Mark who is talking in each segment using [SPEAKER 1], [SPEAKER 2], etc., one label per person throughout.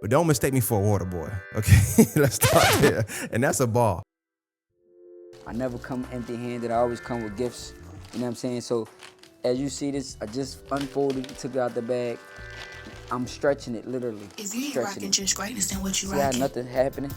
[SPEAKER 1] But don't mistake me for a water boy, okay? Let's start there. And that's a ball.
[SPEAKER 2] I never come empty-handed. I always come with gifts. You know what I'm saying? So as you see this, I just unfolded it, took it out the bag. I'm stretching it, literally.
[SPEAKER 3] If you ain't rocking just greatness, then what you
[SPEAKER 2] See how
[SPEAKER 3] rocking?
[SPEAKER 2] nothing happening?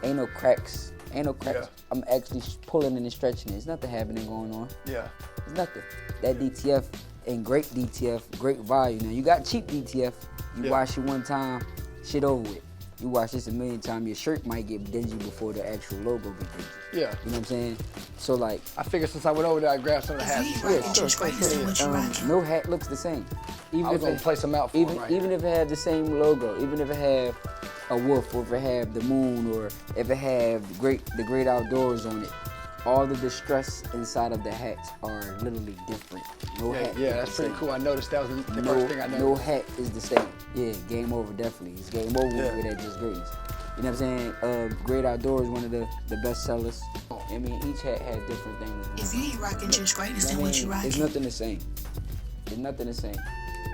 [SPEAKER 2] Ain't no cracks. Ain't no cracks.
[SPEAKER 4] Yeah.
[SPEAKER 2] I'm actually pulling and stretching it. There's nothing happening going on.
[SPEAKER 4] Yeah.
[SPEAKER 2] There's nothing. That DTF ain't great DTF, great value. Now, you got cheap DTF. You wash it one time, shit over with. You wash this a million times, your shirt might get dingy before the actual logo get dingy.
[SPEAKER 4] Yeah.
[SPEAKER 2] You know what I'm saying? So, like...
[SPEAKER 4] I figured since I went over there, I grabbed some of the
[SPEAKER 3] If
[SPEAKER 4] hats.
[SPEAKER 3] you ain't rocking just greatness, then what you rocking?
[SPEAKER 2] no hat looks the same. Even
[SPEAKER 4] I was
[SPEAKER 2] if
[SPEAKER 4] gonna
[SPEAKER 2] it-
[SPEAKER 4] play some out for
[SPEAKER 2] even,
[SPEAKER 4] him right
[SPEAKER 2] even if it had the same logo, even if it had a wolf, or if it had the moon, or if it had the great outdoors on it, all of the distress inside of the hats are literally different. No hat.
[SPEAKER 4] Yeah,
[SPEAKER 2] is
[SPEAKER 4] that's
[SPEAKER 2] the
[SPEAKER 4] pretty
[SPEAKER 2] same.
[SPEAKER 4] cool. I noticed that was the
[SPEAKER 2] No,
[SPEAKER 4] first thing I noticed.
[SPEAKER 2] no hat is the same. Yeah, game over definitely. It's game over
[SPEAKER 4] Yeah.
[SPEAKER 2] with that just greatness. You know what I'm saying? Great Outdoors, one of the best sellers. I mean, each hat had different things.
[SPEAKER 3] If you ain't rocking just greatness,
[SPEAKER 2] I
[SPEAKER 3] then what
[SPEAKER 2] mean,
[SPEAKER 3] you
[SPEAKER 2] it's
[SPEAKER 3] rocking?
[SPEAKER 2] nothing the same. It's nothing the same.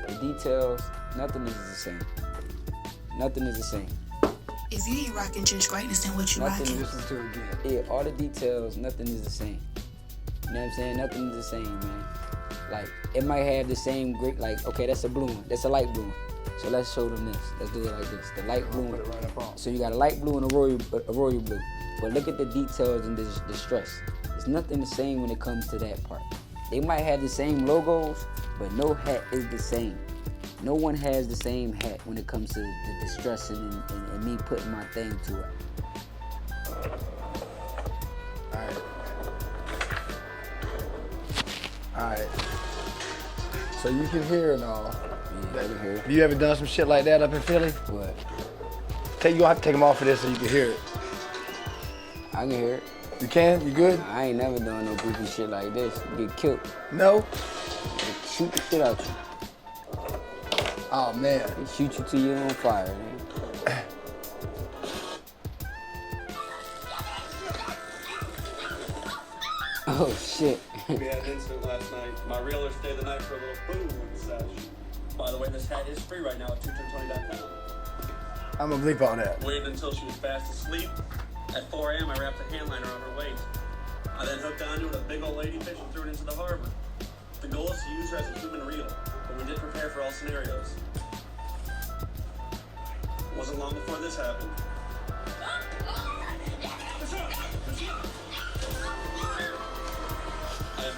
[SPEAKER 2] The details, nothing is the same. Nothing is the same.
[SPEAKER 3] If you ain't rocking just greatness, then what you
[SPEAKER 2] Nothing
[SPEAKER 3] rocking?
[SPEAKER 4] Listen to it again.
[SPEAKER 2] Yeah, all the details, nothing is the same. You know what I'm saying? Nothing is the same, man. Like, it might have the same great, like, okay, that's a blue one. That's a light blue one. So let's show them this. Let's do it like this. The light blue one.
[SPEAKER 4] Put it right up on.
[SPEAKER 2] So you got a light blue and a royal blue. But look at the details and the stress. It's nothing the same when it comes to that part. They might have the same logos, but no hat is the same. No one has the same hat when it comes to the distressing and me putting my thing to it.
[SPEAKER 4] Alright. So you can hear and all.
[SPEAKER 2] Yeah, I can hear it.
[SPEAKER 4] You ever done some shit like that up in Philly?
[SPEAKER 2] What?
[SPEAKER 4] You gonna have to take them off of this so you can hear it.
[SPEAKER 2] I can hear it.
[SPEAKER 4] You can? You good?
[SPEAKER 2] I ain't never done no goofy shit like this. You get killed.
[SPEAKER 4] No?
[SPEAKER 2] They shoot the shit out you.
[SPEAKER 4] Oh man.
[SPEAKER 2] They shoot you till you're on fire, man. Oh shit.
[SPEAKER 5] We had an incident last night. My realtor stayed the night for a little boom sesh. By the way, this hat is free right now at $220.com.
[SPEAKER 4] I'm gonna bleep all that.
[SPEAKER 5] Waited until she was fast asleep. At 4 a.m., I wrapped a hand liner around her waist. I then hooked onto it a big old lady fish and threw it into the harbor. The goal is to use her as a human reel, but we did prepare for all scenarios. It wasn't long before this happened.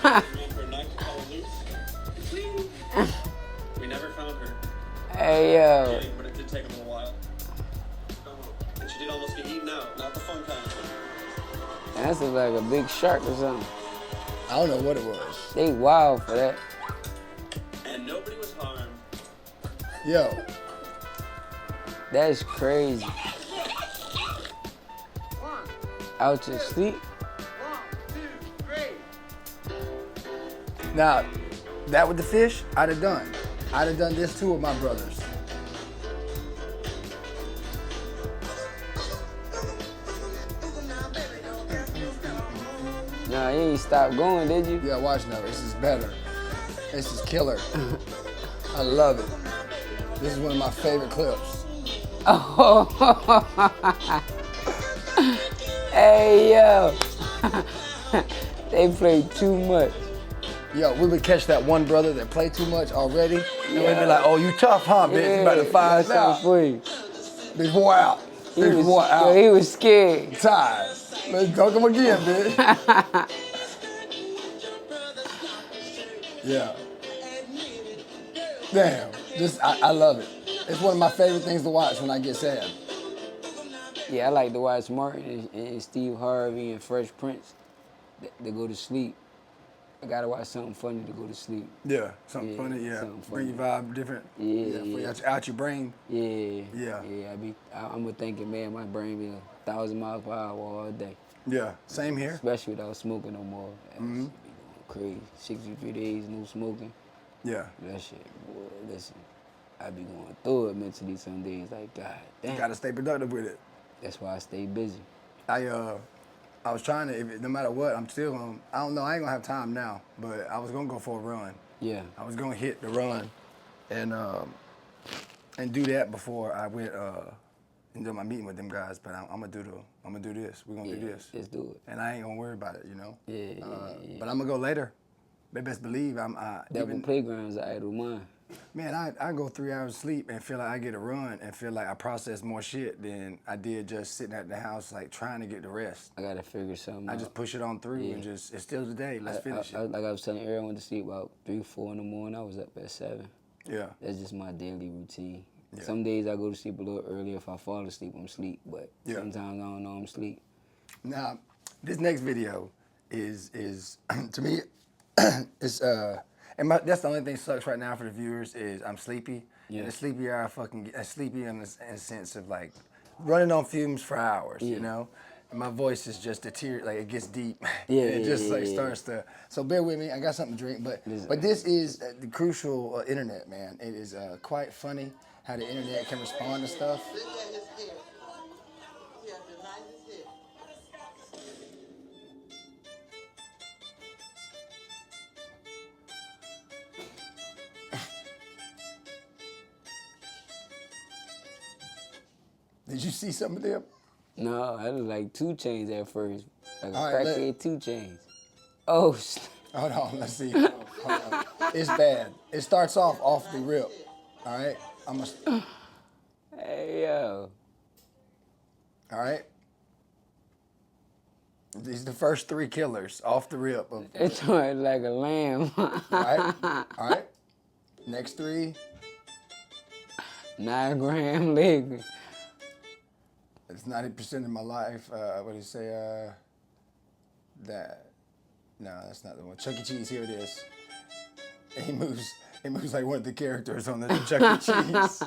[SPEAKER 5] I have been for a night to call her loose. We never found her.
[SPEAKER 2] Hey yo.
[SPEAKER 5] Kidding, but it did take a little while. And she did almost get eaten out, not the fun kind.
[SPEAKER 2] That's like a big shark or something.
[SPEAKER 4] I don't know what it was.
[SPEAKER 2] They wild for that.
[SPEAKER 5] And nobody was harmed.
[SPEAKER 4] Yo.
[SPEAKER 2] That's crazy. Out to sleep?
[SPEAKER 4] Now, that with the fish, I'd have done. I'd have done this too with my brothers.
[SPEAKER 2] Nah, you ain't stopped going, did you?
[SPEAKER 4] Yeah, watch now. This is better. This is killer. I love it. This is one of my favorite clips.
[SPEAKER 2] Oh. Hey yo. They play too much.
[SPEAKER 4] Yo, we would catch that one brother that played too much already, and we'd be like, "Oh, you tough, huh, bitch? You about to find us out.
[SPEAKER 2] for you.
[SPEAKER 4] Bitch, wore out. Bitch, wore out.
[SPEAKER 2] Yo, he was scared.
[SPEAKER 4] Tired. Let's dunk him again, bitch." Yeah. Damn. I love it. It's one of my favorite things to watch when I get sad.
[SPEAKER 2] Yeah, I like to watch Martin and Steve Harvey and Fresh Prince. They go to sleep. I gotta watch something funny to go to sleep.
[SPEAKER 4] Yeah, something
[SPEAKER 2] Yeah,
[SPEAKER 4] funny. Yeah,
[SPEAKER 2] something
[SPEAKER 4] bring your
[SPEAKER 2] funny.
[SPEAKER 4] vibe different.
[SPEAKER 2] Yeah,
[SPEAKER 4] for you
[SPEAKER 2] yeah.
[SPEAKER 4] out your brain.
[SPEAKER 2] Yeah.
[SPEAKER 4] Yeah.
[SPEAKER 2] Yeah, I'm thinking, man, my brain be 1,000 miles per hour all day.
[SPEAKER 4] Yeah, same here.
[SPEAKER 2] Especially without smoking no more. That shit be going crazy. 63 days, no smoking.
[SPEAKER 4] Yeah.
[SPEAKER 2] That shit, boy, listen. I be going through it mentally some days, like, God damn.
[SPEAKER 4] You gotta stay productive with it.
[SPEAKER 2] That's why I stay busy.
[SPEAKER 4] I was trying to, no matter what, I'm still gonna, I don't know, I ain't gonna have time now, but I was gonna go for a run.
[SPEAKER 2] Yeah.
[SPEAKER 4] I was gonna hit the run and do that before I went and do my meeting with them guys, but I'm gonna do this. We're gonna do this.
[SPEAKER 2] Let's do it.
[SPEAKER 4] And I ain't gonna worry about it, you know.
[SPEAKER 2] Yeah.
[SPEAKER 4] But I'm gonna go later. They best believe
[SPEAKER 2] Devil Playground's an idle mind.
[SPEAKER 4] Man, I go 3 hours of sleep and feel like I get a run and feel like I process more shit than I did just sitting at the house like trying to get the rest.
[SPEAKER 2] I gotta figure something out.
[SPEAKER 4] I just push it on through and just, it's still the day, let's finish it.
[SPEAKER 2] Like I was telling Aaron, I went to sleep about 3, 4 in the morning. I was up at 7.
[SPEAKER 4] Yeah.
[SPEAKER 2] That's just my daily routine.
[SPEAKER 4] Yeah.
[SPEAKER 2] Some days I go to sleep a little earlier. If I fall asleep, I'm asleep. But
[SPEAKER 4] Yeah.
[SPEAKER 2] sometimes I don't know I'm asleep.
[SPEAKER 4] Now, this next video is to me, it's that's the only thing that sucks right now for the viewers is I'm sleepy.
[SPEAKER 2] Yeah.
[SPEAKER 4] And the sleepier I fucking get, sleepy in the sense of like running on fumes for hours, you know? And my voice is just like it gets deep.
[SPEAKER 2] Yeah,
[SPEAKER 4] and it just
[SPEAKER 2] yeah,
[SPEAKER 4] like
[SPEAKER 2] yeah.
[SPEAKER 4] starts to, so bear with me, I got something to drink, but this is the crucial internet, man. It is quite funny how the internet can respond to stuff.
[SPEAKER 6] Look at his hair. He has the nicest hair.
[SPEAKER 4] Did you see some of them?
[SPEAKER 2] No, I look like 2 Chainz at first. Like a
[SPEAKER 4] All right,
[SPEAKER 2] crackhead 2 Chainz. Oh,
[SPEAKER 4] Hold on, let's see. Hold on. It's bad. It starts off the rip. All right,
[SPEAKER 2] hey, yo.
[SPEAKER 4] All right. These are the first 3 killers off the rip.
[SPEAKER 2] It's like a lamb.
[SPEAKER 4] All right. Next 3.
[SPEAKER 2] 9-gram leg.
[SPEAKER 4] It's 90% of my life. What do you say? That. No, that's not the one. Chuck E. Cheese. Here it is. And he moves like one of the characters on the Chuck E. Cheese.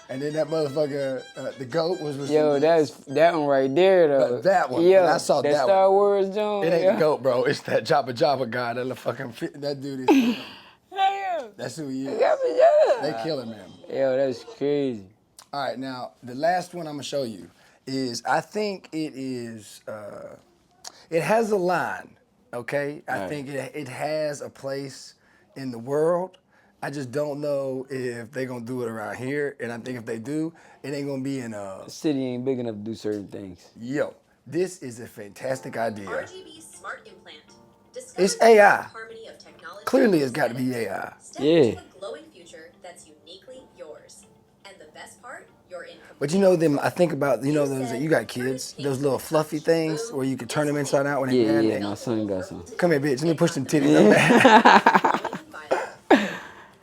[SPEAKER 4] And then that motherfucker, the goat was.
[SPEAKER 2] Yo, that one right there though.
[SPEAKER 4] That one.
[SPEAKER 2] Yo,
[SPEAKER 4] I saw that
[SPEAKER 2] Star
[SPEAKER 4] one.
[SPEAKER 2] Wars Jones.
[SPEAKER 4] It ain't the goat, bro. It's that Jabba guy. That dude is. That's who he is. They killing him.
[SPEAKER 2] Yo, that's crazy.
[SPEAKER 4] All right, now the last one I'm gonna show you is I think it is. It has a line, okay? I think it has a place in the world. I just don't know if they're gonna do it around here, and I think if they do, it ain't gonna be in a.
[SPEAKER 2] The city ain't big enough to do certain things.
[SPEAKER 4] Yo, this is a fantastic idea.
[SPEAKER 7] RGB smart implant.
[SPEAKER 4] It's AI.
[SPEAKER 7] Harmony of technology.
[SPEAKER 4] Clearly, it's got to be AI.
[SPEAKER 7] Step
[SPEAKER 2] Yeah.
[SPEAKER 7] into a glowing future that's uniquely yours. And the best part, you're in.
[SPEAKER 4] But you know them. I think about those. You got kids. Those little fluffy things where you can turn them inside out when they're
[SPEAKER 2] Yeah, my son got some.
[SPEAKER 4] Come here, bitch. Let me push them titties up.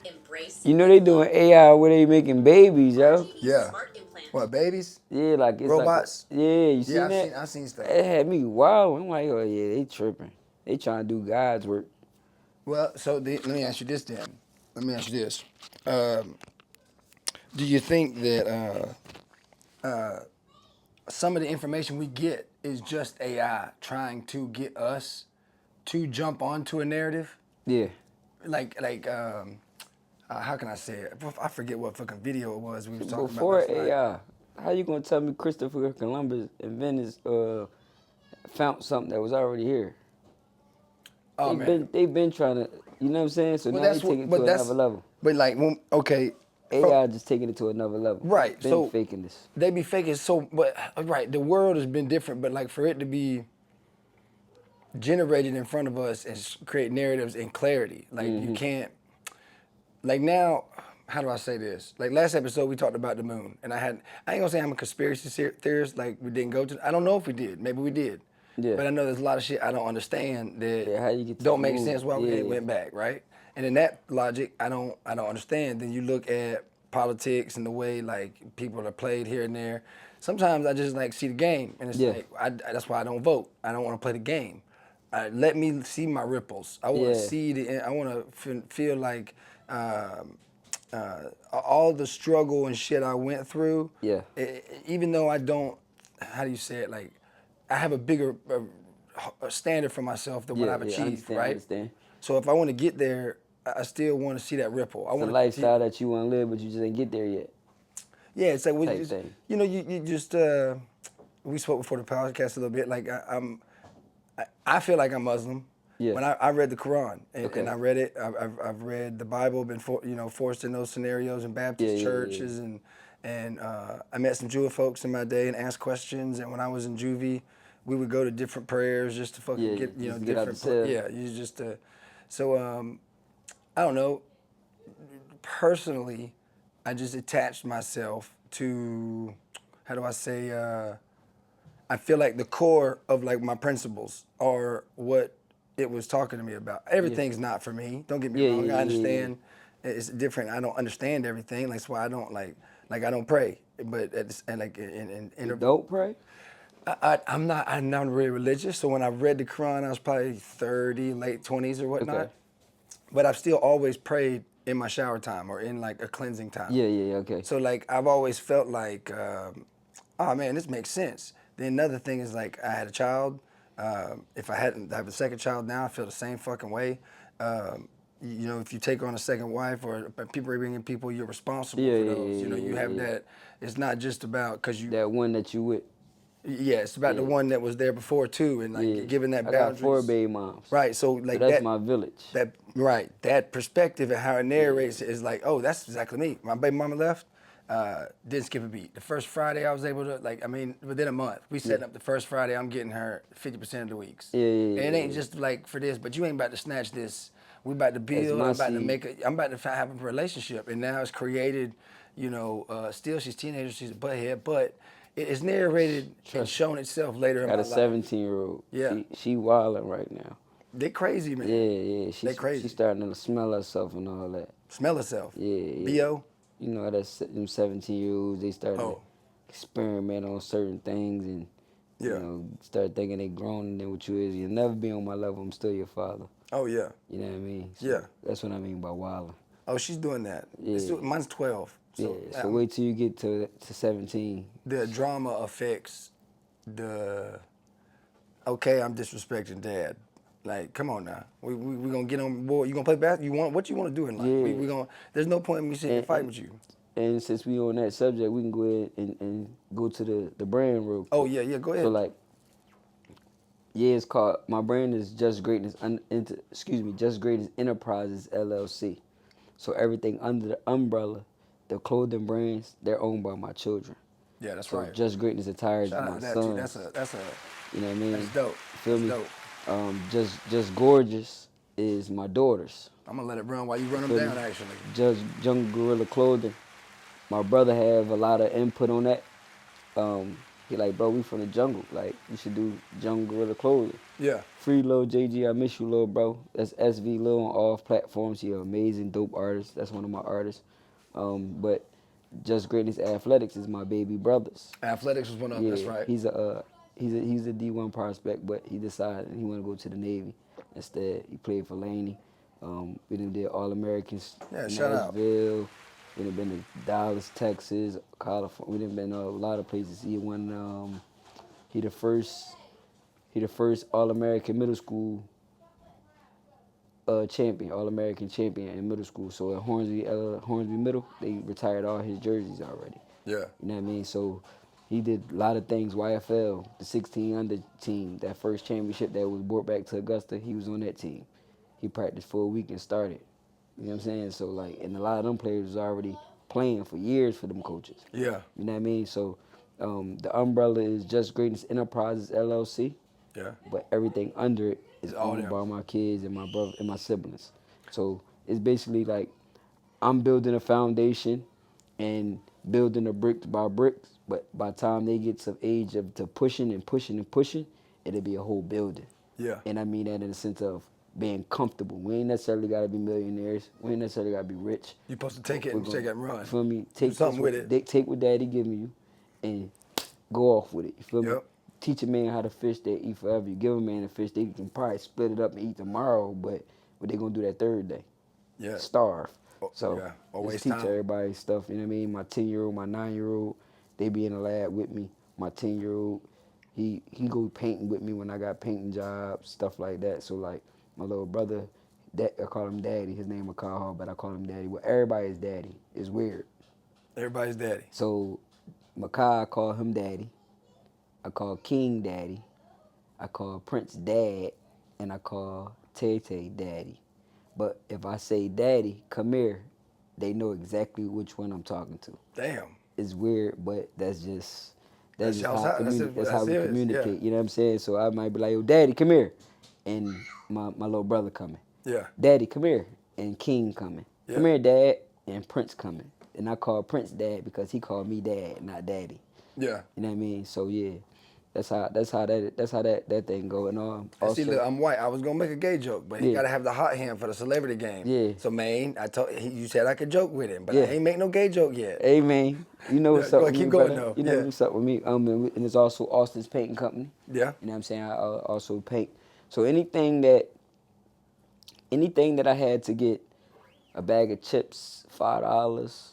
[SPEAKER 7] Embrace.
[SPEAKER 2] You know they doing AI where they making babies, yo.
[SPEAKER 4] Yeah.
[SPEAKER 7] Smart implant.
[SPEAKER 4] What, babies?
[SPEAKER 2] Yeah, like it's
[SPEAKER 4] Robots?
[SPEAKER 2] Like yeah, you seen
[SPEAKER 4] Yeah,
[SPEAKER 2] that?
[SPEAKER 4] I've seen stuff.
[SPEAKER 2] It had me wild. I'm like, oh yeah, they tripping. They trying to do God's work.
[SPEAKER 4] Well, so let me ask you this then. Let me ask you this. Do you think that some of the information we get is just AI trying to get us to jump onto a narrative?
[SPEAKER 2] Yeah.
[SPEAKER 4] Like, how can I say it? I forget what fucking video it was we was talking
[SPEAKER 2] Before
[SPEAKER 4] about. last night.
[SPEAKER 2] AI, how you gonna tell me Christopher Columbus invented found something that was already here?
[SPEAKER 4] Oh, man.
[SPEAKER 2] They've been trying to, you know what I'm saying? So
[SPEAKER 4] Well,
[SPEAKER 2] now they taking it to another level.
[SPEAKER 4] But like, okay.
[SPEAKER 2] AI just taking it to another level.
[SPEAKER 4] Right,
[SPEAKER 2] Been
[SPEAKER 4] so-
[SPEAKER 2] faking this.
[SPEAKER 4] They be faking so, but right, the world has been different, but like for it to be generated in front of us and create narratives and clarity, like you can't, like now, how do I say this? Like last episode we talked about the moon, and I ain't gonna say I'm a conspiracy theorist, like we didn't go to, I don't know if we did, maybe we did.
[SPEAKER 2] Yeah.
[SPEAKER 4] But I know there's a lot of shit I don't understand that
[SPEAKER 2] Yeah, how you get to
[SPEAKER 4] don't
[SPEAKER 2] the
[SPEAKER 4] make
[SPEAKER 2] moon.
[SPEAKER 4] sense why
[SPEAKER 2] Yeah.
[SPEAKER 4] it went back, right? And in that logic, I don't understand. Then you look at politics and the way like people are played here and there. Sometimes I just like see the game, and it's
[SPEAKER 2] Yeah.
[SPEAKER 4] like that's why I don't vote. I don't want to play the game. Let me see my ripples. I want to
[SPEAKER 2] Yeah.
[SPEAKER 4] see I want to feel like all the struggle and shit I went through.
[SPEAKER 2] Yeah.
[SPEAKER 4] Even though I don't, how do you say it? Like I have a bigger standard for myself than what I've achieved, right?
[SPEAKER 2] Understand.
[SPEAKER 4] So if I want to get there, I still want to see that ripple. I
[SPEAKER 2] It's a
[SPEAKER 4] want
[SPEAKER 2] lifestyle that you want to live, but you just ain't get there yet.
[SPEAKER 4] Yeah, it's like
[SPEAKER 2] Type thing.
[SPEAKER 4] you just we spoke before the podcast a little bit. Like I feel like I'm Muslim.
[SPEAKER 2] Yeah.
[SPEAKER 4] When I read the Quran and,
[SPEAKER 2] Okay.
[SPEAKER 4] and I read it, I've read the Bible, been forced in those scenarios in Baptist
[SPEAKER 2] Yeah, yeah,
[SPEAKER 4] churches And I met some Jewish folks in my day and asked questions. And when I was in juvie, we would go to different prayers just to fucking
[SPEAKER 2] Yeah,
[SPEAKER 4] get,
[SPEAKER 2] just to get out
[SPEAKER 4] different.
[SPEAKER 2] the cell.
[SPEAKER 4] Yeah, you just so I don't know. Personally, I just attached myself to, how do I say, I feel like the core of like my principles are what it was talking to me about. Everything's not for me. Don't get me
[SPEAKER 2] Yeah,
[SPEAKER 4] wrong.
[SPEAKER 2] yeah,
[SPEAKER 4] I
[SPEAKER 2] yeah,
[SPEAKER 4] understand it's different. I don't understand everything. That's why I don't like I don't pray. But and like in
[SPEAKER 2] You don't pray?
[SPEAKER 4] I'm not really religious. So when I read the Quran, I was probably 30, late 20s or whatnot.
[SPEAKER 2] Okay.
[SPEAKER 4] But I've still always prayed in my shower time or in like a cleansing time.
[SPEAKER 2] Yeah, okay.
[SPEAKER 4] So like I've always felt like, oh man, this makes sense. Then another thing is like I had a child. If I hadn't have a second child now, I feel the same fucking way. If you take on a second wife or people bringing people, you're responsible
[SPEAKER 2] Yeah,
[SPEAKER 4] for
[SPEAKER 2] yeah,
[SPEAKER 4] those.
[SPEAKER 2] yeah,
[SPEAKER 4] You
[SPEAKER 2] yeah,
[SPEAKER 4] have
[SPEAKER 2] yeah.
[SPEAKER 4] that. It's not just about because you.
[SPEAKER 2] That one that you with.
[SPEAKER 4] Yeah, it's about the
[SPEAKER 2] Yeah.
[SPEAKER 4] one that was there before too, and like
[SPEAKER 2] Yeah.
[SPEAKER 4] giving that
[SPEAKER 2] I got
[SPEAKER 4] boundaries.
[SPEAKER 2] 4 baby moms.
[SPEAKER 4] Right, so like
[SPEAKER 2] that's
[SPEAKER 4] that,
[SPEAKER 2] my village.
[SPEAKER 4] That perspective and how it narrates it is like, oh, that's exactly me. My baby mama left, didn't skip a beat. The first Friday I was able to within a month, we setting up the first Friday. I'm getting her 50% of the weeks.
[SPEAKER 2] Yeah,
[SPEAKER 4] And it ain't just like for this, but you ain't about to snatch this. We about to build.
[SPEAKER 2] my
[SPEAKER 4] I'm about to
[SPEAKER 2] seed.
[SPEAKER 4] I'm about to have a relationship, and now it's created. Still she's teenager, she's a butthead, but it is narrated and shown itself later in
[SPEAKER 2] Got
[SPEAKER 4] my
[SPEAKER 2] a
[SPEAKER 4] life.
[SPEAKER 2] 17-year-old.
[SPEAKER 4] Yeah.
[SPEAKER 2] She wilding right now.
[SPEAKER 4] They crazy, man.
[SPEAKER 2] Yeah.
[SPEAKER 4] They crazy.
[SPEAKER 2] She's starting to smell herself and all that.
[SPEAKER 4] Smell herself.
[SPEAKER 2] Yeah.
[SPEAKER 4] B.O.
[SPEAKER 2] You know, them 17-year-olds, they start to
[SPEAKER 4] Oh.
[SPEAKER 2] experiment on certain things and,
[SPEAKER 4] Yeah.
[SPEAKER 2] start thinking they grown than what you is. You'll never be on my level. I'm still your father.
[SPEAKER 4] Oh, yeah.
[SPEAKER 2] You know what I mean? So
[SPEAKER 4] Yeah.
[SPEAKER 2] That's what I mean by wilding.
[SPEAKER 4] Oh, she's doing that.
[SPEAKER 2] Yeah.
[SPEAKER 4] Mine's 12. So,
[SPEAKER 2] Yeah. So wait till you get to 17.
[SPEAKER 4] The drama affects the, okay, I'm disrespecting dad. Like, come on now. We gonna get on board. You gonna play basketball? What you want to do in life?
[SPEAKER 2] Yeah.
[SPEAKER 4] We gonna. There's no point in me sitting and fighting with you.
[SPEAKER 2] And since we on that subject, we can go ahead and go to the brand real quick.
[SPEAKER 4] Oh yeah, go ahead.
[SPEAKER 2] So like, it's called, my brand is Just Greatness, Just Greatness Enterprises LLC. So everything under the umbrella, the clothing brands, they're owned by my children.
[SPEAKER 4] Yeah, that's
[SPEAKER 2] So
[SPEAKER 4] right.
[SPEAKER 2] Just Greatness Attire is
[SPEAKER 4] Shout
[SPEAKER 2] my
[SPEAKER 4] out to that
[SPEAKER 2] sons.
[SPEAKER 4] too. That's a.
[SPEAKER 2] You know what I mean?
[SPEAKER 4] That's dope.
[SPEAKER 2] Feel me?
[SPEAKER 4] That's dope.
[SPEAKER 2] Just Gorgeous is my daughters.
[SPEAKER 4] I'm gonna let it run while you run them
[SPEAKER 2] Feel
[SPEAKER 4] down.
[SPEAKER 2] me?
[SPEAKER 4] Actually.
[SPEAKER 2] Just Jungle Gorilla Clothing. My brother have a lot of input on that. He like, bro, we from the jungle. Like, you should do Jungle Gorilla Clothing.
[SPEAKER 4] Yeah.
[SPEAKER 2] Free Lil JG, I miss you, little bro. That's SV Lil on all platforms. He an amazing, dope artist. That's one of my artists. But Just Greatness Athletics is my baby brothers.
[SPEAKER 4] Athletics was one of them. That's right.
[SPEAKER 2] He's a D1 prospect, but he decided he want to go to the Navy instead. He played for Laney. We done did All Americans.
[SPEAKER 4] Yeah, shout out.
[SPEAKER 2] Nashville. We done been to Dallas, Texas, California. We done been a lot of places. He won. He the first All American middle school champion, All American champion in middle school. So at Hornsby Middle, they retired all his jerseys already.
[SPEAKER 4] Yeah.
[SPEAKER 2] You know what I mean? So he did a lot of things. YFL, the 16 under team, that first championship that was brought back to Augusta, he was on that team. He practiced for a week and started. You know what I'm saying? So like, and a lot of them players was already playing for years for them coaches.
[SPEAKER 4] Yeah.
[SPEAKER 2] You know what I mean? So the umbrella is Just Greatness Enterprises LLC.
[SPEAKER 4] Yeah.
[SPEAKER 2] But everything under it is
[SPEAKER 4] all
[SPEAKER 2] owned
[SPEAKER 4] them.
[SPEAKER 2] by my kids and my brother and my siblings. So it's basically like I'm building a foundation and building a brick by bricks. But by the time they get to age of to pushing, it'll be a whole building.
[SPEAKER 4] Yeah.
[SPEAKER 2] And I mean that in the sense of being comfortable. We ain't necessarily got to be millionaires. We ain't necessarily got to be rich.
[SPEAKER 4] You're supposed to take it and run.
[SPEAKER 2] You feel me? Take
[SPEAKER 4] something with it.
[SPEAKER 2] Take what daddy giving you and go off with it. You feel me?
[SPEAKER 4] Yep.
[SPEAKER 2] Teach a man how to fish, they eat forever. You give a man a fish, they can probably split it up and eat tomorrow, but what they gonna do that third day?
[SPEAKER 4] Yeah.
[SPEAKER 2] Starve.
[SPEAKER 4] Oh,
[SPEAKER 2] So
[SPEAKER 4] yeah. Or
[SPEAKER 2] just
[SPEAKER 4] waste
[SPEAKER 2] teach
[SPEAKER 4] time.
[SPEAKER 2] everybody stuff, you know what I mean? My 10-year-old, my 9-year-old, they be in the lab with me. My 10-year-old, he go painting with me when I got painting jobs, stuff like that. So like my little brother, I call him daddy. His name is Kyle Hall, but I call him daddy. Well, everybody's daddy. It's weird.
[SPEAKER 4] Everybody's daddy.
[SPEAKER 2] So Makai, I call him daddy. I call King daddy. I call Prince dad. And I call Tay Tay daddy. But if I say daddy, come here, they know exactly which one I'm talking to.
[SPEAKER 4] Damn.
[SPEAKER 2] it's weird, but that's just
[SPEAKER 4] That's
[SPEAKER 2] how
[SPEAKER 4] y'all's house.
[SPEAKER 2] that's how we
[SPEAKER 4] it is,
[SPEAKER 2] communicate.
[SPEAKER 4] yeah.
[SPEAKER 2] You know what I'm saying? So I might be like, "Yo, Daddy, come here," and my little brother coming.
[SPEAKER 4] Yeah.
[SPEAKER 2] Daddy, come here, and King coming. Come
[SPEAKER 4] Yeah.
[SPEAKER 2] here, Dad, and Prince coming. And I call Prince Dad because he called me Dad, not Daddy.
[SPEAKER 4] Yeah.
[SPEAKER 2] You know what I mean? So yeah, that's how that thing go. And
[SPEAKER 4] And
[SPEAKER 2] also,
[SPEAKER 4] see, look, I'm white. I was gonna make a gay joke, but he
[SPEAKER 2] Yeah.
[SPEAKER 4] gotta have the hot hand for the celebrity game.
[SPEAKER 2] Yeah.
[SPEAKER 4] So, man, you said I could joke with him, but
[SPEAKER 2] Yeah.
[SPEAKER 4] I ain't make no gay joke yet.
[SPEAKER 2] hey man, you know what's
[SPEAKER 4] Yeah,
[SPEAKER 2] up
[SPEAKER 4] go
[SPEAKER 2] with
[SPEAKER 4] ahead,
[SPEAKER 2] me,
[SPEAKER 4] keep going,
[SPEAKER 2] brother?
[SPEAKER 4] though.
[SPEAKER 2] You know
[SPEAKER 4] Yeah.
[SPEAKER 2] what's up with me. And it's also Austin's Painting Company.
[SPEAKER 4] Yeah.
[SPEAKER 2] You know what I'm saying? I also paint. So anything that I had to get a bag of chips, $5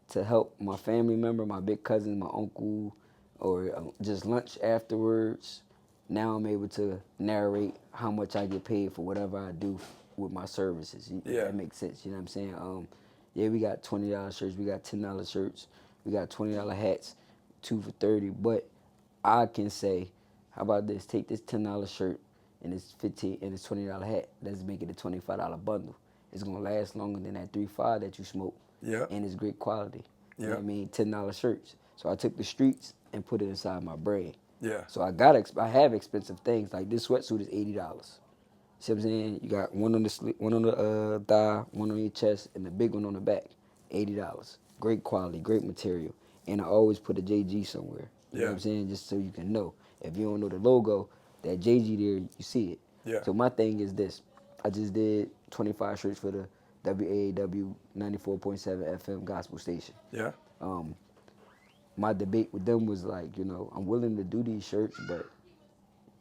[SPEAKER 2] to help my family member, my big cousin, my uncle, or just lunch afterwards. Now I'm able to narrate how much I get paid for whatever I do with my services.
[SPEAKER 4] Yeah.
[SPEAKER 2] That makes sense. You know what I'm saying? Yeah, we got $20 shirts, we got $10 shirts, we got $20 hats, 2 for $30. But I can say, how about this? Take this $10 shirt and this $20 hat. Let's make it a $25 bundle. It's gonna last longer than that 3-5 that you smoke.
[SPEAKER 4] Yeah.
[SPEAKER 2] And it's great quality. You know
[SPEAKER 4] Yeah.
[SPEAKER 2] what I mean? $10 shirts. So I took the streets and put it inside my brand.
[SPEAKER 4] Yeah.
[SPEAKER 2] So I have expensive things. Like this sweatsuit is $80. See what I'm saying? You got one on the thigh, one on your chest, and the big one on the back. $80. Great quality, great material. And I always put a JG somewhere. You know what I'm saying? Just so you can know. If you don't know the logo, that JG there, you see it.
[SPEAKER 4] Yeah.
[SPEAKER 2] So my thing is this. I just did 25 shirts for the WAAW 94.7 FM gospel station.
[SPEAKER 4] Yeah.
[SPEAKER 2] My debate with them was like, I'm willing to do these shirts, but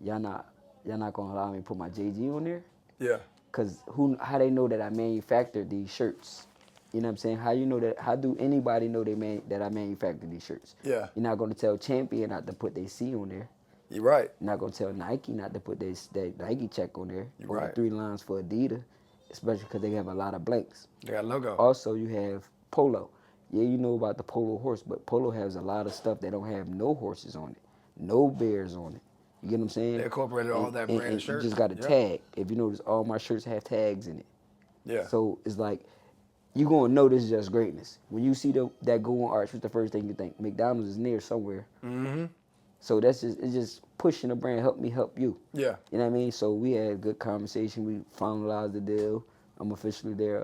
[SPEAKER 2] y'all not gonna allow me to put my JG on there?
[SPEAKER 4] Yeah.
[SPEAKER 2] Cause how they know that I manufactured these shirts? You know what I'm saying? How you know that? How do anybody know that I manufactured these shirts?
[SPEAKER 4] Yeah.
[SPEAKER 2] You're not gonna tell Champion not to put their C on there.
[SPEAKER 4] You're right.
[SPEAKER 2] You're not gonna tell Nike not to put their Nike check on there.
[SPEAKER 4] You're
[SPEAKER 2] or
[SPEAKER 4] right.
[SPEAKER 2] the 3 lines for Adidas, especially because they have a lot of blanks.
[SPEAKER 4] They got a logo.
[SPEAKER 2] Also, you have Polo. Yeah, you know about the Polo horse, but Polo has a lot of stuff that don't have no horses on it, no bears on it. You get what I'm saying?
[SPEAKER 4] They incorporated all that brand
[SPEAKER 2] and
[SPEAKER 4] shirts.
[SPEAKER 2] You just got a
[SPEAKER 4] Yeah.
[SPEAKER 2] tag. If you notice, all my shirts have tags in it.
[SPEAKER 4] Yeah.
[SPEAKER 2] So it's like, you gonna know this is just greatness. When you see that go on arch, what's the first thing you think? McDonald's is near somewhere.
[SPEAKER 4] Mm-hmm.
[SPEAKER 2] So it's just pushing the brand, help me help you.
[SPEAKER 4] Yeah.
[SPEAKER 2] You know what I mean? So we had a good conversation. We finalized the deal. I'm officially their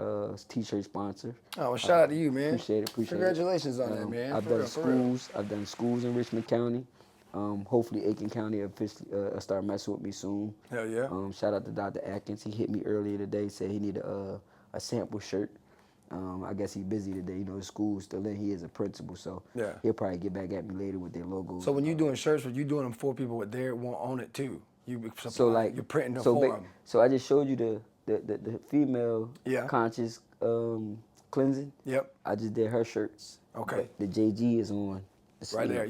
[SPEAKER 2] t-shirt sponsor.
[SPEAKER 4] Oh, well, shout out to you, man.
[SPEAKER 2] Appreciate it.
[SPEAKER 4] Congratulations on that, man.
[SPEAKER 2] I've
[SPEAKER 4] For
[SPEAKER 2] done
[SPEAKER 4] real, for real.
[SPEAKER 2] schools. I've done schools in Richmond County. Hopefully Aiken County officially start messing with me soon.
[SPEAKER 4] Hell yeah.
[SPEAKER 2] Shout out to Dr. Atkins. He hit me earlier today. Said he needed a sample shirt. I guess he's busy today. His school's still in. He is a principal, so
[SPEAKER 4] Yeah.
[SPEAKER 2] he'll probably get back at me later with their logos.
[SPEAKER 4] So when you doing shirts, you doing them for people with their won't own it too.
[SPEAKER 2] So like
[SPEAKER 4] you're printing them
[SPEAKER 2] so
[SPEAKER 4] for them.
[SPEAKER 2] So I just showed you the female
[SPEAKER 4] Yeah.
[SPEAKER 2] conscious cleansing.
[SPEAKER 4] Yep.
[SPEAKER 2] I just did her shirts.
[SPEAKER 4] Okay.
[SPEAKER 2] But the JG is on. The
[SPEAKER 4] Right
[SPEAKER 2] sleeve.
[SPEAKER 4] there,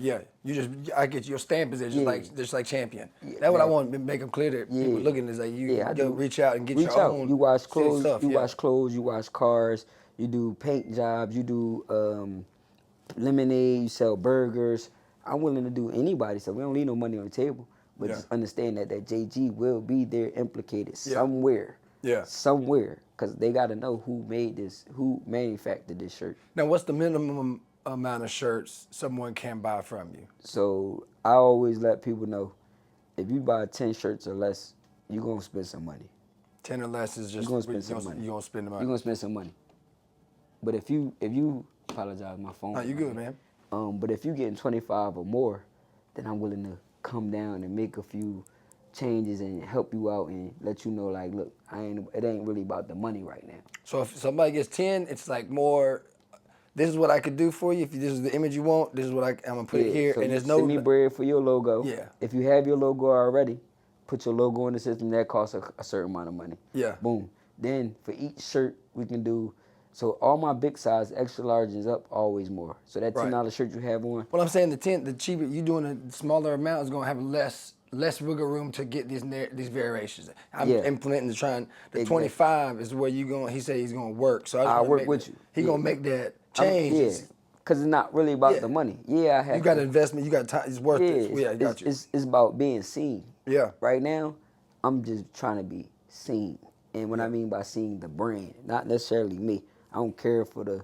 [SPEAKER 4] yeah. I get your stamp is there, just
[SPEAKER 2] Yeah.
[SPEAKER 4] like Champion.
[SPEAKER 2] Yeah,
[SPEAKER 4] That's what I
[SPEAKER 2] man.
[SPEAKER 4] want to make them clear that people
[SPEAKER 2] Yeah.
[SPEAKER 4] looking is like you.
[SPEAKER 2] Yeah, I
[SPEAKER 4] you
[SPEAKER 2] do.
[SPEAKER 4] reach out and get
[SPEAKER 2] Reach
[SPEAKER 4] your
[SPEAKER 2] out.
[SPEAKER 4] own.
[SPEAKER 2] You wash
[SPEAKER 4] shit
[SPEAKER 2] clothes.
[SPEAKER 4] stuff,
[SPEAKER 2] You
[SPEAKER 4] yeah.
[SPEAKER 2] wash clothes. You wash cars. You do paint jobs. You do lemonade. You sell burgers. I'm willing to do anybody. So we don't leave no money on the table. But
[SPEAKER 4] Yeah.
[SPEAKER 2] just understand that JG will be there implicated
[SPEAKER 4] Yeah.
[SPEAKER 2] somewhere.
[SPEAKER 4] Yeah.
[SPEAKER 2] Somewhere, because they got to know who made this, who manufactured this shirt.
[SPEAKER 4] Now, what's the minimum amount of shirts someone can buy from you?
[SPEAKER 2] So I always let people know, if you buy 10 shirts or less, you're going to spend some money.
[SPEAKER 4] 10 or less is just
[SPEAKER 2] You're going to spend some money.
[SPEAKER 4] You're gonna spend the money.
[SPEAKER 2] You're going to spend some money. But if you apologize, my phone.
[SPEAKER 4] No, you good, man.
[SPEAKER 2] But if you getting 25 or more, then I'm willing to come down and make a few changes and help you out and let you know, like, look, it ain't really about the money right now.
[SPEAKER 4] So if somebody gets 10, it's like more. This is what I could do for you. If this is the image you want, this is what I'm gonna put it here.
[SPEAKER 2] So
[SPEAKER 4] And
[SPEAKER 2] you
[SPEAKER 4] there's no.
[SPEAKER 2] send me bread for your logo.
[SPEAKER 4] Yeah.
[SPEAKER 2] If you have your logo already, put your logo in the system. That costs a certain amount of money.
[SPEAKER 4] Yeah.
[SPEAKER 2] Boom. Then for each shirt we can do. So all my big size, extra large is up always more. So that $10
[SPEAKER 4] Right.
[SPEAKER 2] shirt you have on.
[SPEAKER 4] Well, I'm saying the cheaper you doing a smaller amount is gonna have less wiggle room to get these variations. I'm
[SPEAKER 2] Yeah.
[SPEAKER 4] implementing the
[SPEAKER 2] Exactly.
[SPEAKER 4] 25 is where you going. He said he's gonna work. So
[SPEAKER 2] I'll work with you.
[SPEAKER 4] He
[SPEAKER 2] Yeah.
[SPEAKER 4] gonna make that change.
[SPEAKER 2] Yeah. Because it's not really about
[SPEAKER 4] Yeah.
[SPEAKER 2] the money. Yeah, I have
[SPEAKER 4] You got
[SPEAKER 2] to.
[SPEAKER 4] investment. You got time. It's worth it. Yeah, I got you.
[SPEAKER 2] It's about being seen.
[SPEAKER 4] Yeah.
[SPEAKER 2] Right now, I'm just trying to be seen. And what I mean by seeing the brand, not necessarily me. I don't care for the,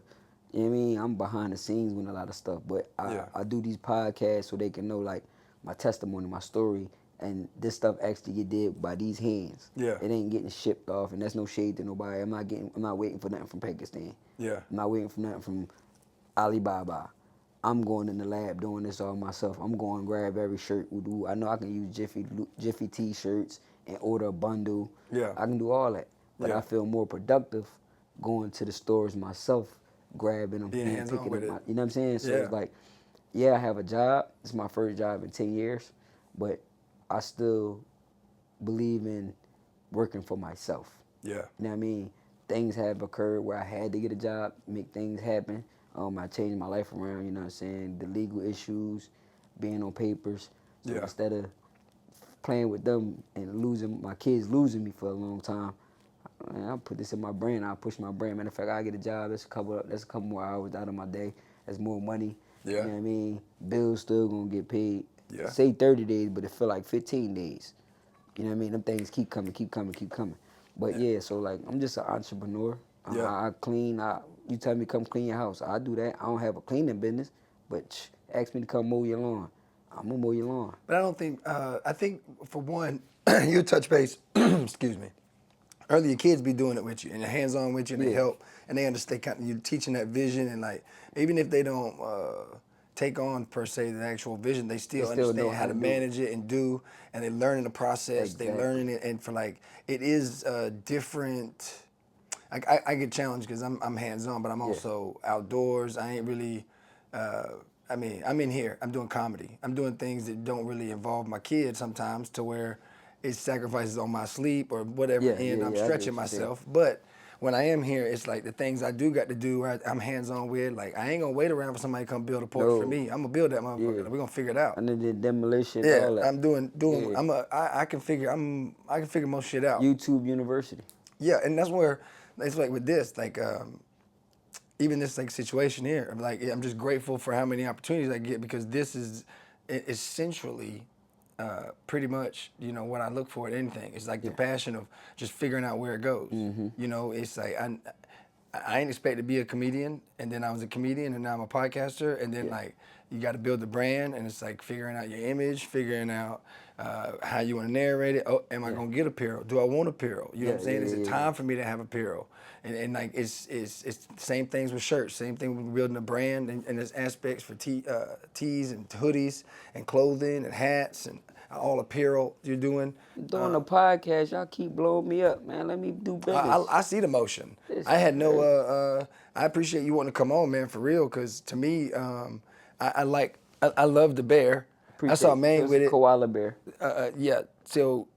[SPEAKER 2] You know what I mean? I'm behind the scenes with a lot of stuff, but I do these podcasts so they can know like my testimony, my story, and this stuff actually get did by these hands.
[SPEAKER 4] Yeah.
[SPEAKER 2] It ain't getting shipped off, and that's no shade to nobody. I'm not waiting for nothing from Pakistan.
[SPEAKER 4] Yeah.
[SPEAKER 2] I'm not waiting for nothing from Alibaba. I'm going in the lab doing this all myself. I'm going to grab every shirt we do. I know I can use Jiffy T-shirts and order a bundle.
[SPEAKER 4] Yeah.
[SPEAKER 2] I can do all that, but
[SPEAKER 4] Yeah.
[SPEAKER 2] I feel more productive going to the stores myself, grabbing them
[SPEAKER 4] Being
[SPEAKER 2] and
[SPEAKER 4] hands-on
[SPEAKER 2] picking
[SPEAKER 4] with
[SPEAKER 2] them
[SPEAKER 4] it.
[SPEAKER 2] out. You know what I'm saying? So
[SPEAKER 4] Yeah.
[SPEAKER 2] it's like, yeah, I have a job. It's my first job in 10 years, but I still believe in working for myself.
[SPEAKER 4] Yeah.
[SPEAKER 2] You know what I mean? Things have occurred where I had to get a job, make things happen. I changed my life around, you know what I'm saying? The legal issues, being on papers. So
[SPEAKER 4] Yeah.
[SPEAKER 2] instead of playing with them and losing my kids losing me for a long time, man, I'll put this in my brain. I'll push my brain. Matter of fact, I get a job. That's a couple more hours out of my day. That's more money.
[SPEAKER 4] Yeah.
[SPEAKER 2] You know what I mean? Bills still gonna get paid.
[SPEAKER 4] Yeah.
[SPEAKER 2] Say 30 days, but it feel like 15 days. You know what I mean? Them things keep coming. But yeah, so like I'm just an entrepreneur.
[SPEAKER 4] Yeah.
[SPEAKER 2] I clean. You tell me come clean your house, I do that. I don't have a cleaning business, but ask me to come mow your lawn, I'm gonna mow your lawn.
[SPEAKER 4] But I don't think, I think for one, you touch base, excuse me, early your kids be doing it with you and they're hands-on with you and they
[SPEAKER 2] Yeah.
[SPEAKER 4] help and they understand kind of, you're teaching that vision and like, even if they don't take on per se the actual vision, they still
[SPEAKER 2] They still know
[SPEAKER 4] understand how
[SPEAKER 2] how
[SPEAKER 4] to
[SPEAKER 2] to do it.
[SPEAKER 4] manage it and do, and they're learning the process,
[SPEAKER 2] Exactly.
[SPEAKER 4] they're learning it, and for like, it is different. I get challenged because I'm hands-on, but I'm also outdoors. I ain't really, I mean, I'm in here. I'm doing comedy. I'm doing things that don't really involve my kids sometimes to where it sacrifices on my sleep or whatever, and I'm
[SPEAKER 2] I get
[SPEAKER 4] stretching
[SPEAKER 2] what you're saying.
[SPEAKER 4] myself. But when I am here, it's like the things I do got to do, I'm hands-on with. Like, I ain't going to wait around for somebody to come build a porch for
[SPEAKER 2] No.
[SPEAKER 4] me. I'm going to build that motherfucker.
[SPEAKER 2] Yeah.
[SPEAKER 4] We're going to figure it out.
[SPEAKER 2] And then the demolition,
[SPEAKER 4] Yeah,
[SPEAKER 2] all that.
[SPEAKER 4] I'm doing.
[SPEAKER 2] Yeah.
[SPEAKER 4] I can figure most shit out.
[SPEAKER 2] YouTube University.
[SPEAKER 4] Yeah, and that's where it's like with this, like even this like situation here. I'm like, I'm just grateful for how many opportunities I get because this is essentially pretty much what I look for at anything. It's like the passion of just figuring out where it goes. You know, it's like I ain't expect to be a comedian, and then I was a comedian, and now I'm a podcaster, and then like you got to build the brand, and it's like figuring out your image, figuring out how you want to narrate it. Oh, am I gonna get apparel? Do I want apparel? You know what I'm saying? Is it time for me to have apparel? And like it's same things with shirts, same thing with building a brand, and there's aspects for tees and hoodies and clothing and hats and all apparel you're doing.
[SPEAKER 2] Doing the podcast, y'all keep blowing me up, man. Let me do business.
[SPEAKER 4] I see the motion. I had no. I appreciate you wanting to come on, man, for real. Cause to me, I love the bear. I saw a man with it.
[SPEAKER 2] Koala bear.
[SPEAKER 4] Yeah. So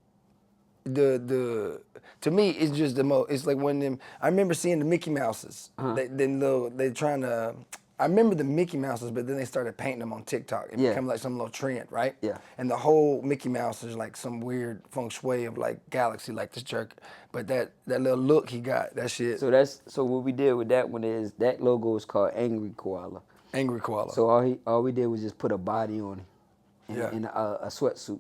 [SPEAKER 4] the to me it's just the most. It's like one of them. I remember seeing the Mickey Mouses. They trying to. I remember the Mickey Mouses, but then they started painting them on TikTok. It became like some little trend, right?
[SPEAKER 2] Yeah.
[SPEAKER 4] And the whole Mickey Mouse is like some weird feng shui of like galaxy, like this jerk. But that little look he got, that shit.
[SPEAKER 2] So what we did with that one is that logo is called Angry Koala.
[SPEAKER 4] Angry koala.
[SPEAKER 2] So all we did was just put a body on it, in a sweatsuit,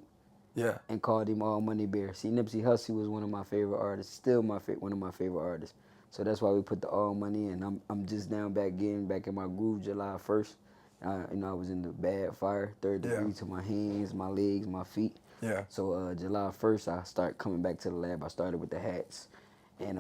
[SPEAKER 4] yeah.
[SPEAKER 2] and called him All Money Bear. See, Nipsey Hussle was one of my favorite artists, still one of my favorite artists. So that's why we put the All Money in. I'm just now getting back in my groove July 1st. I was in the bad fire, third degree to my hands, my legs, my feet.
[SPEAKER 4] Yeah.
[SPEAKER 2] So July 1st, I start coming back to the lab. I started with the hats, and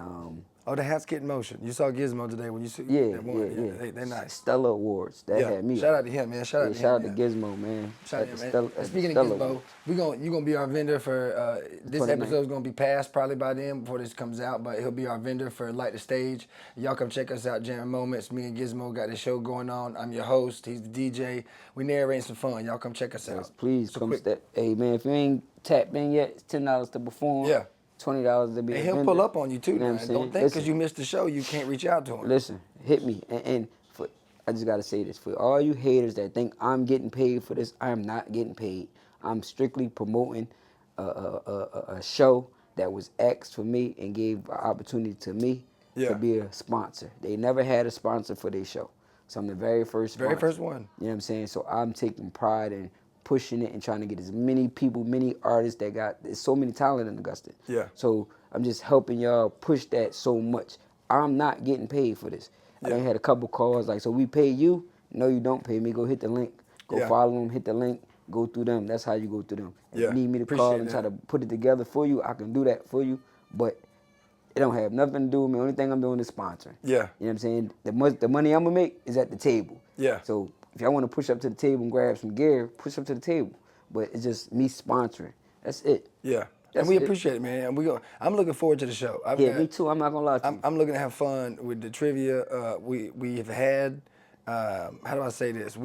[SPEAKER 4] Oh, the hats get in motion. You saw Gizmo today when you see that one.
[SPEAKER 2] yeah.
[SPEAKER 4] They're nice.
[SPEAKER 2] Stella Awards. That had me.
[SPEAKER 4] Shout out to him, man. Shout out to
[SPEAKER 2] Shout
[SPEAKER 4] him.
[SPEAKER 2] out to Gizmo, man.
[SPEAKER 4] Shout out
[SPEAKER 2] At
[SPEAKER 4] to
[SPEAKER 2] the
[SPEAKER 4] him,
[SPEAKER 2] Stella-
[SPEAKER 4] man.
[SPEAKER 2] at the
[SPEAKER 4] Speaking
[SPEAKER 2] Stella
[SPEAKER 4] of Gizmo,
[SPEAKER 2] Awards.
[SPEAKER 4] you're gonna be our vendor for this
[SPEAKER 2] 29th.
[SPEAKER 4] episode's gonna be passed probably by then before this comes out, but he'll be our vendor for Light the Stage. Y'all come check us out, Jam Moments. Me and Gizmo got this show going on. I'm your host. He's the DJ. We narrating some fun. Y'all come check us out.
[SPEAKER 2] Yes, please
[SPEAKER 4] So
[SPEAKER 2] come
[SPEAKER 4] quick-
[SPEAKER 2] step. Hey man, if you ain't tapped in yet, it's $10 to perform.
[SPEAKER 4] Yeah.
[SPEAKER 2] $20 to be
[SPEAKER 4] And
[SPEAKER 2] a
[SPEAKER 4] he'll
[SPEAKER 2] vendor.
[SPEAKER 4] pull up on you too,
[SPEAKER 2] You know
[SPEAKER 4] man.
[SPEAKER 2] what I'm saying?
[SPEAKER 4] Don't think because you missed the show you can't reach out to him.
[SPEAKER 2] Listen, hit me. And I just gotta say this. For all you haters that think I'm getting paid for this, I am not getting paid. I'm strictly promoting a show that was asked for me and gave an opportunity to me
[SPEAKER 4] Yeah.
[SPEAKER 2] to be a sponsor. They never had a sponsor for their show. So I'm the very first sponsor.
[SPEAKER 4] Very first one.
[SPEAKER 2] You know what I'm saying? So I'm taking pride in pushing it and trying to get as many people, many artists there's so many talent in Augusta.
[SPEAKER 4] Yeah.
[SPEAKER 2] So I'm just helping y'all push that so much. I'm not getting paid for this. I done had a couple calls like, so we pay you? No, you don't pay me. Go hit the link. Go
[SPEAKER 4] Yeah.
[SPEAKER 2] follow them, hit the link, go through them. That's how you go through them. If
[SPEAKER 4] Yeah,
[SPEAKER 2] you need me to
[SPEAKER 4] appreciate
[SPEAKER 2] call and try
[SPEAKER 4] that.
[SPEAKER 2] to put it together for you, I can do that for you. But it don't have nothing to do with me. Only thing I'm doing is sponsoring.
[SPEAKER 4] Yeah.
[SPEAKER 2] You know what I'm saying? The money I'm going to make is at the table.
[SPEAKER 4] Yeah.
[SPEAKER 2] So if y'all want to push up to the table and grab some gear, push up to the table. But it's just me sponsoring. That's it.
[SPEAKER 4] Yeah.
[SPEAKER 2] That's
[SPEAKER 4] And we
[SPEAKER 2] it.
[SPEAKER 4] appreciate it, man. And I'm looking forward to the show.
[SPEAKER 2] Yeah, me too. I'm not going to lie to you.
[SPEAKER 4] I'm looking to have fun with the trivia. We have had, how do I say this?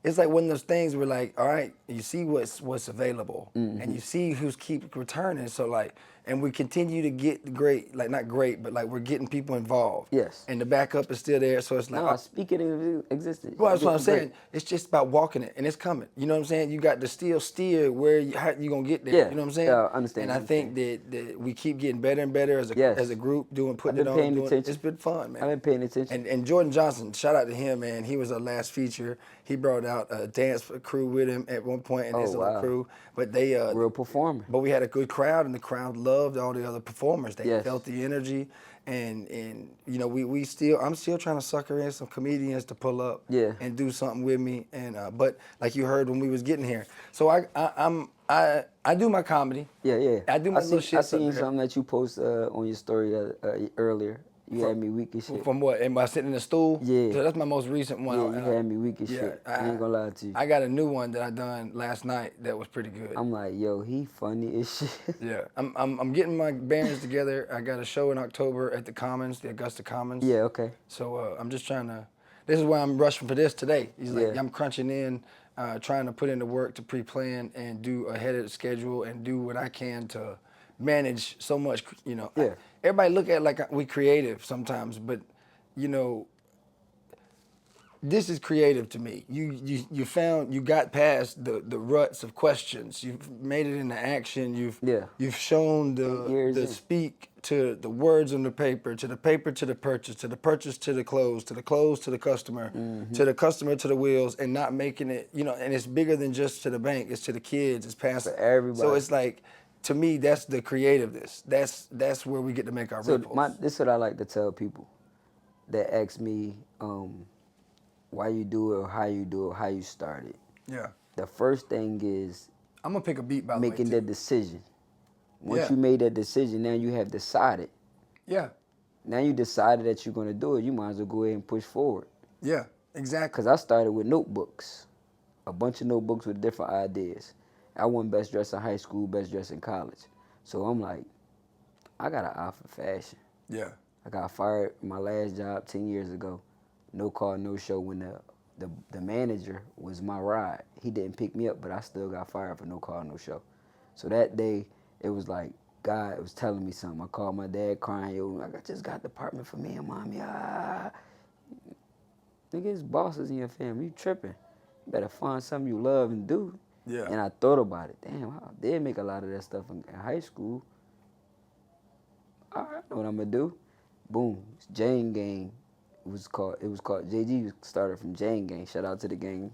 [SPEAKER 4] It's like one of those things where like, all right, you see what's available,
[SPEAKER 2] Mm-hmm.
[SPEAKER 4] and you see who's keep returning. So like, and we continue to get great, like not great, but like we're getting people involved.
[SPEAKER 2] Yes.
[SPEAKER 4] And the backup is still there. So it's like,
[SPEAKER 2] No, speak it into existence.
[SPEAKER 4] well, that's what I'm
[SPEAKER 2] It's great.
[SPEAKER 4] saying. It's just about walking it, and it's coming. You know what I'm saying? You got to still steer how you gonna get there.
[SPEAKER 2] Yeah.
[SPEAKER 4] You know what I'm saying?
[SPEAKER 2] Yeah, I understand,
[SPEAKER 4] And I think that we keep getting better and better as a
[SPEAKER 2] Yes.
[SPEAKER 4] group, putting
[SPEAKER 2] I've
[SPEAKER 4] it
[SPEAKER 2] been paying
[SPEAKER 4] on.
[SPEAKER 2] attention.
[SPEAKER 4] It's been fun, man.
[SPEAKER 2] I've been paying attention.
[SPEAKER 4] And Jordan Johnson, shout out to him, man. He was our last feature. He brought out a dance crew with him at one point, and his
[SPEAKER 2] Oh,
[SPEAKER 4] little
[SPEAKER 2] wow.
[SPEAKER 4] crew. But they
[SPEAKER 2] Real performer.
[SPEAKER 4] But we had a good crowd, and the crowd loved all the other performers. They
[SPEAKER 2] Yes.
[SPEAKER 4] felt the energy, and you know I'm still trying to sucker in some comedians to pull up
[SPEAKER 2] Yeah.
[SPEAKER 4] and do something with me. And but like you heard when we was getting here, so I do my comedy.
[SPEAKER 2] Yeah.
[SPEAKER 4] I do my little shit.
[SPEAKER 2] I seen something that you posted on your story earlier. You had me weak as shit.
[SPEAKER 4] From what? Am I sitting in a stool?
[SPEAKER 2] Yeah.
[SPEAKER 4] So that's my most recent one.
[SPEAKER 2] Yeah, you had me weak as shit. I ain't gonna lie to you.
[SPEAKER 4] I got a new one that I done last night that was pretty good.
[SPEAKER 2] I'm like, yo, he funny as shit.
[SPEAKER 4] Yeah, I'm getting my bearings together. I got a show in October at the Commons, the Augusta Commons.
[SPEAKER 2] Yeah, okay.
[SPEAKER 4] So I'm just trying to. This is why I'm rushing for this today. He's like,
[SPEAKER 2] Yeah.
[SPEAKER 4] I'm crunching in, trying to put in the work to pre-plan and do ahead of the schedule and do what I can to manage so much. You know,
[SPEAKER 2] Yeah.
[SPEAKER 4] everybody look at it like we creative sometimes, but you know. This is creative to me. You got past the ruts of questions. You've made it into action. You've shown the speak to the words on the paper to the purchase, to the purchase to the close to the customer, to the customer to the wheels, and not making it, you know, and it's bigger than just to the bank, it's to the kids, it's past
[SPEAKER 2] everybody.
[SPEAKER 4] So it's like, to me, that's the creativeness. That's where we get to make our ripples.
[SPEAKER 2] This is what I like to tell people that ask me, why you do it, or how you do it, how you started.
[SPEAKER 4] Yeah.
[SPEAKER 2] The first thing is
[SPEAKER 4] I'm gonna pick a beat by the way.
[SPEAKER 2] making that decision. Once
[SPEAKER 4] Yeah.
[SPEAKER 2] you made that decision, now you have decided.
[SPEAKER 4] Yeah.
[SPEAKER 2] Now you decided that you're gonna do it. You might as well go ahead and push forward.
[SPEAKER 4] Yeah. Exactly.
[SPEAKER 2] Cause I started with notebooks, a bunch of notebooks with different ideas. I won best dressed in high school, best dressed in college. So I'm like, I got an eye for fashion.
[SPEAKER 4] Yeah.
[SPEAKER 2] I got fired from my last job 10 years ago. No call, no show when the manager was my ride. He didn't pick me up, but I still got fired for no call, no show. So that day, it was like God was telling me something. I called my dad crying, yo, I just got the apartment for me and mommy. Nigga, it's bosses in your family. You tripping. You better find something you love and do.
[SPEAKER 4] Yeah.
[SPEAKER 2] And I thought about it. Damn, I did make a lot of that stuff in high school. All right, I know what I'm gonna do. Boom, it's Jane Gang. It was called JG started from Jane Gang. Shout out to the gang.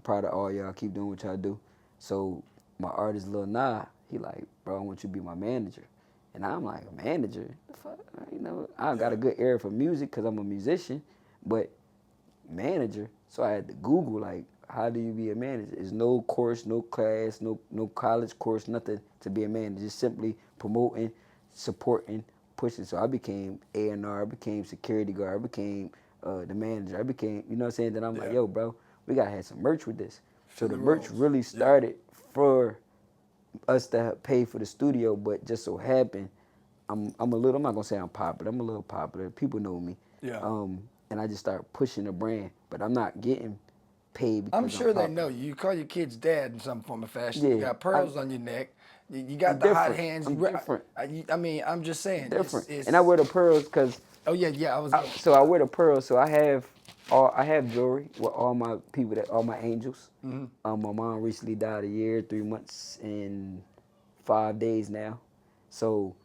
[SPEAKER 2] Proud of all y'all. Keep doing what y'all do. So my artist Lil Nah, he like, bro, I want you to be my manager. And I'm like, a manager? The fuck? You know, I got a good ear for music because I'm a musician, but manager. So I had to Google like, how do you be a manager? There's no course, no class, no college course, nothing to be a manager. Just simply promoting, supporting, pushing. So I became A&R, I became security guard, I became the manager, I became, you know what I'm saying? Then I'm like, yo, bro, we gotta have some merch with this. So the merch really started for us to pay for the studio, but just so happened, I'm not gonna say I'm popular, I'm a little popular. People know me.
[SPEAKER 4] Yeah.
[SPEAKER 2] And I just started pushing the brand, but I'm not getting paid because
[SPEAKER 4] I'm sure they
[SPEAKER 2] popular.
[SPEAKER 4] know you. You call your kids dad in some form of fashion.
[SPEAKER 2] Yeah,
[SPEAKER 4] You got pearls on your neck. You got the hot
[SPEAKER 2] different.
[SPEAKER 4] hands.
[SPEAKER 2] I'm different.
[SPEAKER 4] I mean, I'm just saying.
[SPEAKER 2] Different.
[SPEAKER 4] It's,
[SPEAKER 2] And I wear the pearls because
[SPEAKER 4] oh yeah.
[SPEAKER 2] so I wear the pearls. So I have jewelry with all my people, all my angels.
[SPEAKER 4] Mm-hmm.
[SPEAKER 2] My mom recently died a year, 3 months, and 5 days now. So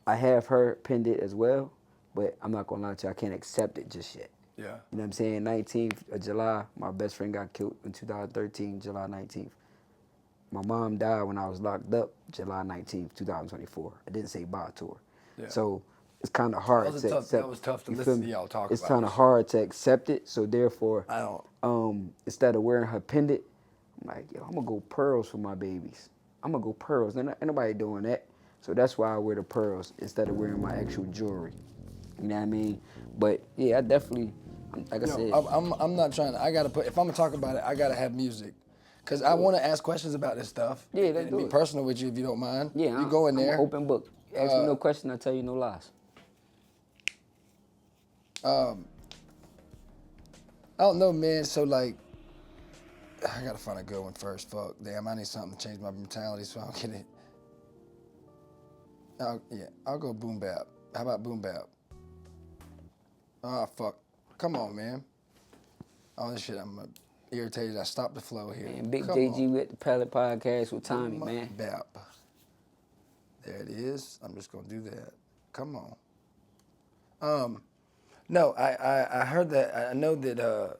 [SPEAKER 2] I have her pendant as well, but I'm not gonna lie to you, I can't accept it just yet.
[SPEAKER 4] Yeah.
[SPEAKER 2] You know what I'm saying? 19th of July, my best friend got killed in 2013, July 19th. My mom died when I was locked up, July 19th, 2024. I didn't say bye to her.
[SPEAKER 4] Yeah.
[SPEAKER 2] So it's kind of hard
[SPEAKER 4] That was
[SPEAKER 2] to
[SPEAKER 4] tough.
[SPEAKER 2] accept.
[SPEAKER 4] That was tough to
[SPEAKER 2] you
[SPEAKER 4] listen
[SPEAKER 2] feel
[SPEAKER 4] to
[SPEAKER 2] me?
[SPEAKER 4] y'all talk
[SPEAKER 2] It's
[SPEAKER 4] about
[SPEAKER 2] kind of
[SPEAKER 4] this.
[SPEAKER 2] hard to accept it. So therefore,
[SPEAKER 4] I don't.
[SPEAKER 2] instead of wearing her pendant, I'm like, yo, I'm gonna go pearls for my babies. I'm gonna go pearls. Ain't nobody doing that. So that's why I wear the pearls instead of wearing my actual jewelry. You know what I mean? But yeah, I definitely, like I said,
[SPEAKER 4] I'm not trying to. I gotta put. If I'm gonna talk about it, I gotta have music, cause I want to ask questions about this stuff.
[SPEAKER 2] Yeah, let's
[SPEAKER 4] and
[SPEAKER 2] do
[SPEAKER 4] be
[SPEAKER 2] it.
[SPEAKER 4] personal with you if you don't mind.
[SPEAKER 2] yeah,
[SPEAKER 4] you go in
[SPEAKER 2] I'm
[SPEAKER 4] there.
[SPEAKER 2] an open book. Ask me no question, I tell you no lies.
[SPEAKER 4] I don't know, man. So like, I gotta find a good one first. Fuck, damn, I need something to change my mentality so I don't get it. I'll go boom bap. How about boom bap? Oh fuck, come on, man. Oh this shit, I'm irritated. I stopped the flow here.
[SPEAKER 2] And Big
[SPEAKER 4] Come
[SPEAKER 2] JG
[SPEAKER 4] on.
[SPEAKER 2] with the Palette Podcast with Tommy,
[SPEAKER 4] Boom
[SPEAKER 2] man.
[SPEAKER 4] bap. There it is. I'm just gonna do that. Come on. No, I heard that. I know that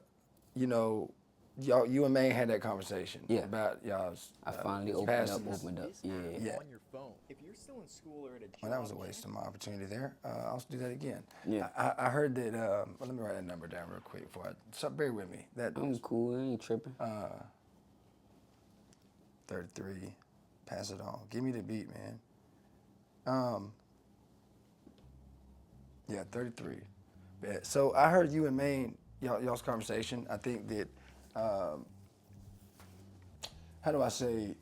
[SPEAKER 4] you know, you and May had that conversation.
[SPEAKER 2] Yeah.
[SPEAKER 4] About y'all's.
[SPEAKER 2] I finally opened up. Yeah.
[SPEAKER 4] Yeah.
[SPEAKER 8] On your phone. If you're still in school or at a job,
[SPEAKER 4] Well, that was a waste of my opportunity there. I'll do that again.
[SPEAKER 2] Yeah.
[SPEAKER 4] I heard that. Well, let me write that number down real quick before I. So bear with me. That
[SPEAKER 2] I'm cool, I ain't tripping.
[SPEAKER 4] 33. Pass it on. Give me the beat, man. Yeah, 33. Yeah, so I heard you and Maine, y'all's conversation. I think that, how do I say,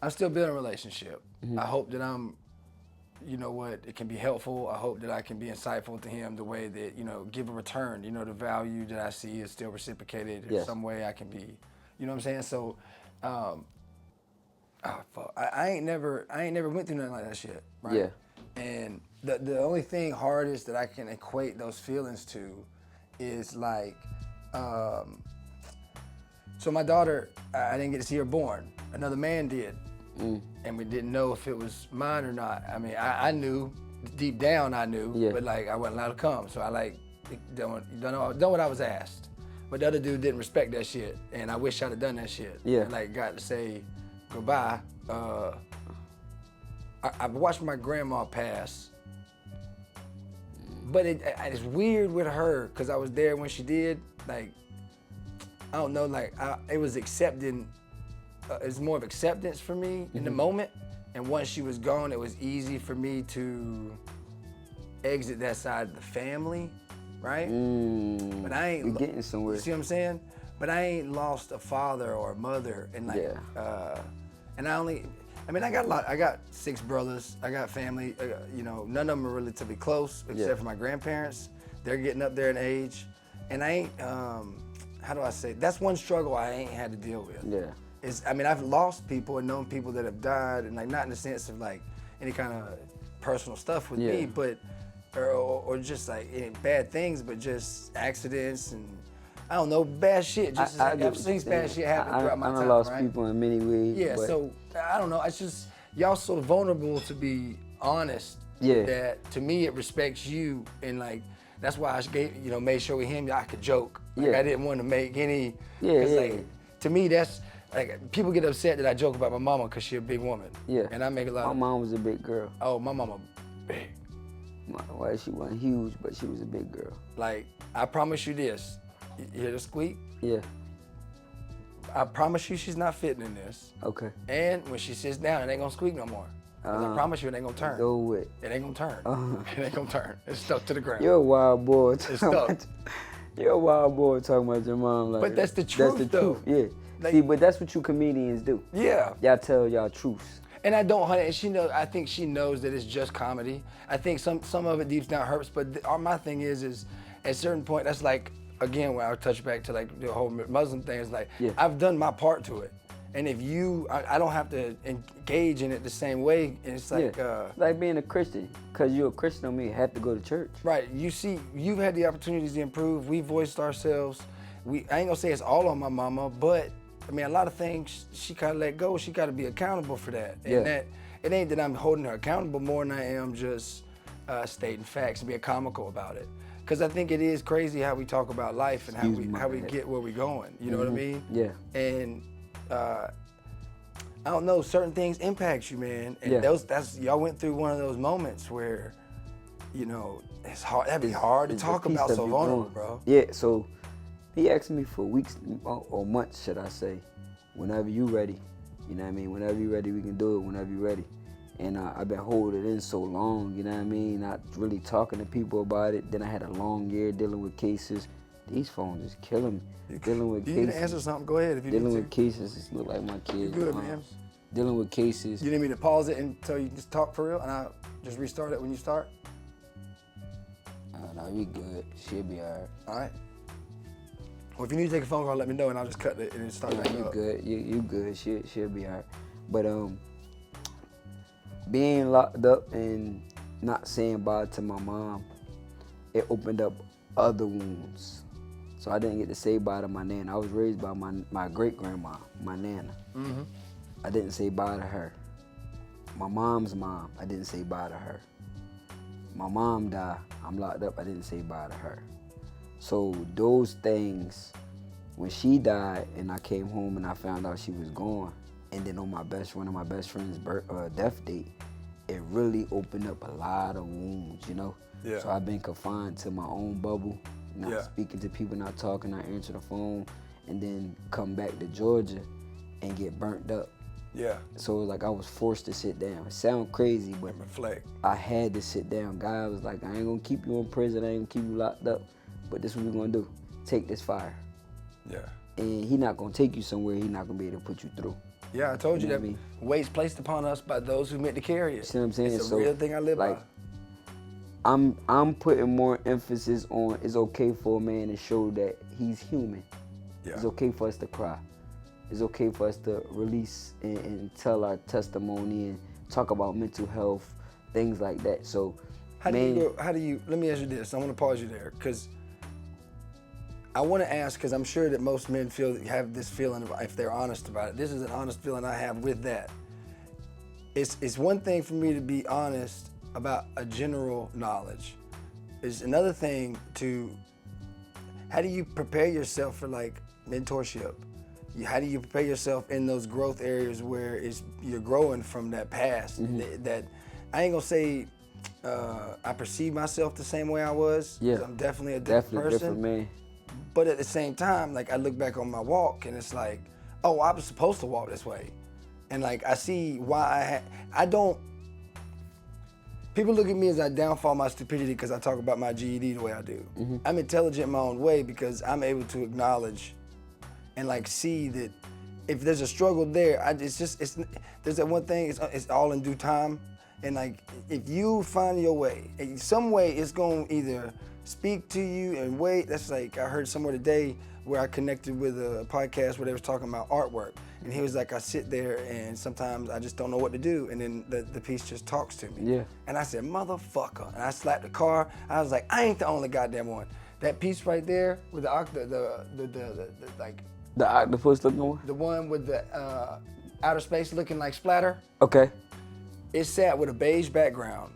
[SPEAKER 4] I'm still building a relationship. I hope that you know what, it can be helpful. I hope that I can be insightful to him the way that, give a return. The value that I see is still reciprocated in
[SPEAKER 2] Yes.
[SPEAKER 4] some way I can be, you know what I'm saying? So, oh fuck, I ain't never went through nothing like that shit, right?
[SPEAKER 2] Yeah.
[SPEAKER 4] And the only thing hardest that I can equate those feelings to is like, so my daughter, I didn't get to see her born. Another man did. And we didn't know if it was mine or not. I mean, I knew, deep down I knew,
[SPEAKER 2] Yeah.
[SPEAKER 4] but like I wasn't allowed to come. So I done what I was asked. But the other dude didn't respect that shit. And I wish I'd have done that shit.
[SPEAKER 2] Yeah.
[SPEAKER 4] And like got to say goodbye. I watched my grandma pass. But it's weird with her, because I was there when she did. Like, I don't know, like, it was accepting, it's more of acceptance for me in the moment. And once she was gone, it was easy for me to exit that side of the family, right? But I ain't.
[SPEAKER 2] You're getting somewhere.
[SPEAKER 4] You see what I'm saying? But I ain't lost a father or a mother, and like, and I got a lot. I got 6 brothers. I got family. None of them are relatively close, except for my grandparents. They're getting up there in age, and I ain't. How do I say? That's one struggle I ain't had to deal with.
[SPEAKER 2] Yeah.
[SPEAKER 4] I've lost people and known people that have died, and like not in the sense of like any kind of personal stuff with me, but or just like bad things, but just accidents and I don't know, bad shit. Just I've seen bad shit happen throughout my time.
[SPEAKER 2] I lost
[SPEAKER 4] right?
[SPEAKER 2] people in many ways.
[SPEAKER 4] Yeah,
[SPEAKER 2] but
[SPEAKER 4] so I don't know. It's just y'all so vulnerable to be honest.
[SPEAKER 2] Yeah.
[SPEAKER 4] That to me it respects you, and like that's why I made sure with him that I could joke. Like
[SPEAKER 2] Yeah.
[SPEAKER 4] I didn't want to make any.
[SPEAKER 2] Yeah, yeah.
[SPEAKER 4] Like, to me that's like people get upset that I joke about my mama because she a big woman.
[SPEAKER 2] Yeah.
[SPEAKER 4] And I make a lot.
[SPEAKER 2] My
[SPEAKER 4] of,
[SPEAKER 2] mom was a big girl.
[SPEAKER 4] Oh, my mama big.
[SPEAKER 2] Well, she wasn't huge, but she was a big girl.
[SPEAKER 4] Like I promise you this. You hear the squeak?
[SPEAKER 2] Yeah.
[SPEAKER 4] I promise you she's not fitting in this.
[SPEAKER 2] Okay.
[SPEAKER 4] And when she sits down, it ain't gonna squeak no more. 'Cause I promise you it ain't gonna turn.
[SPEAKER 2] Go with.
[SPEAKER 4] It ain't gonna turn. It ain't gonna turn. It's stuck to the ground.
[SPEAKER 2] You're a wild boy.
[SPEAKER 4] It's stuck.
[SPEAKER 2] You're a wild boy talking about your mom like.
[SPEAKER 4] But that's the
[SPEAKER 2] That's
[SPEAKER 4] truth,
[SPEAKER 2] the
[SPEAKER 4] though.
[SPEAKER 2] truth. Yeah.
[SPEAKER 4] Like-
[SPEAKER 2] See, but that's what you comedians do.
[SPEAKER 4] Yeah.
[SPEAKER 2] Y'all tell y'all truths.
[SPEAKER 4] And I don't hunt it. And I think she knows that it's just comedy. I think some of it deep down hurts. But my thing is at a certain point, that's like, again, when I touch back to like the whole Muslim thing, is like,
[SPEAKER 2] Yeah.
[SPEAKER 4] I've done my part to it. And if I don't have to engage in it the same way. And it's like,
[SPEAKER 2] like being a Christian. Because you're a Christian don't mean you have to go to church.
[SPEAKER 4] right, you've had the opportunities to improve. We voiced ourselves. I ain't gonna say it's all on my mama, but I mean, a lot of things she kind of let go. She got to be accountable for that. And
[SPEAKER 2] Yeah.
[SPEAKER 4] that it ain't that I'm holding her accountable more than I am just stating facts and being comical about it. Because I think it is crazy how we talk about life and how we get where we're going. You know what I mean?
[SPEAKER 2] Yeah.
[SPEAKER 4] And I don't know, certain things impact you, man. And that's y'all went through one of those moments where, you know, it's hard. That'd be hard to
[SPEAKER 2] It's
[SPEAKER 4] talk
[SPEAKER 2] the piece
[SPEAKER 4] about
[SPEAKER 2] of
[SPEAKER 4] so
[SPEAKER 2] you
[SPEAKER 4] vulnerable,
[SPEAKER 2] growing.
[SPEAKER 4] bro.
[SPEAKER 2] Yeah, so he asked me for weeks or months, should I say, whenever you ready. You know what I mean? Whenever you ready, we can do it. Whenever you ready. And I've been holding it in so long, you know what I mean? Not really talking to people about it. Then I had a long year dealing with cases. These phones is killing me. Dealing with
[SPEAKER 4] You
[SPEAKER 2] cases.
[SPEAKER 4] need to answer something? Go ahead if you
[SPEAKER 2] Dealing
[SPEAKER 4] need
[SPEAKER 2] with cases, just look like my kids.
[SPEAKER 4] You good, man.
[SPEAKER 2] Dealing with cases.
[SPEAKER 4] You need me to pause it until you just talk for real, and I'll just restart it when you start?
[SPEAKER 2] No, we good. She'll be all right.
[SPEAKER 4] All right. Well, if you need to take a phone call, let me know, and I'll just cut it and then start back
[SPEAKER 2] You
[SPEAKER 4] up.
[SPEAKER 2] good. You good. She'll be all right. But being locked up and not saying bye to my mom, it opened up other wounds. So I didn't get to say bye to my nana. I was raised by my great grandma, my nana.
[SPEAKER 4] Mm-hmm.
[SPEAKER 2] I didn't say bye to her. My mom's mom, I didn't say bye to her. My mom died. I'm locked up. I didn't say bye to her. So those things, when she died and I came home and I found out she was gone, and then on one of my best friend's death date, it really opened up a lot of wounds, you know?
[SPEAKER 4] Yeah.
[SPEAKER 2] So I've been confined to my own bubble, not speaking to people, not talking, not answering the phone, and then come back to Georgia and get burnt up.
[SPEAKER 4] Yeah.
[SPEAKER 2] So it was like I was forced to sit down. It sounds crazy, but
[SPEAKER 4] reflect.
[SPEAKER 2] I had to sit down. God was like, I ain't gonna keep you in prison, I ain't gonna keep you locked up, but this is what we're gonna do. Take this fire.
[SPEAKER 4] Yeah.
[SPEAKER 2] And he not gonna take you somewhere he not gonna be able to put you through.
[SPEAKER 4] Yeah, I told you
[SPEAKER 2] know
[SPEAKER 4] that
[SPEAKER 2] what I mean?
[SPEAKER 4] weight's placed upon us by those who meant to carry it.
[SPEAKER 2] See what I'm saying?
[SPEAKER 4] It's a
[SPEAKER 2] So,
[SPEAKER 4] real thing I live
[SPEAKER 2] like,
[SPEAKER 4] by.
[SPEAKER 2] I'm putting more emphasis on it's okay for a man to show that he's human.
[SPEAKER 4] Yeah.
[SPEAKER 2] It's okay for us to cry. It's okay for us to release and tell our testimony and talk about mental health, things like that. So,
[SPEAKER 4] How do you, let me ask you this. I want to pause you there because I want to ask, because I'm sure that most men have this feeling, if they're honest about it. This is an honest feeling I have with that. It's one thing for me to be honest about a general knowledge. It's another thing how do you prepare yourself for like mentorship? How do you prepare yourself in those growth areas where you're growing from that past?
[SPEAKER 2] Mm-hmm.
[SPEAKER 4] That I ain't gonna say I perceive myself the same way I was.
[SPEAKER 2] Yeah.
[SPEAKER 4] I'm definitely a different person.
[SPEAKER 2] Different man.
[SPEAKER 4] But at the same time, like I look back on my walk and it's like, oh, I was supposed to walk this way. And like I see why people look at me as I downfall my stupidity because I talk about my GED the way I do.
[SPEAKER 2] Mm-hmm.
[SPEAKER 4] I'm intelligent in my own way because I'm able to acknowledge and like see that if there's a struggle there, there's that one thing, it's all in due time. And like, if you find your way, in some way it's gonna either speak to you and wait. That's like, I heard somewhere today where I connected with a podcast where they was talking about artwork. And he was like, I sit there and sometimes I just don't know what to do. And then the piece just talks to me.
[SPEAKER 2] Yeah.
[SPEAKER 4] And I said, motherfucker. And I slapped the car. I was like, I ain't the only goddamn one. That piece right there with the
[SPEAKER 2] octopus looking one?
[SPEAKER 4] The one with the outer space looking like splatter.
[SPEAKER 2] Okay.
[SPEAKER 4] It sat with a beige background,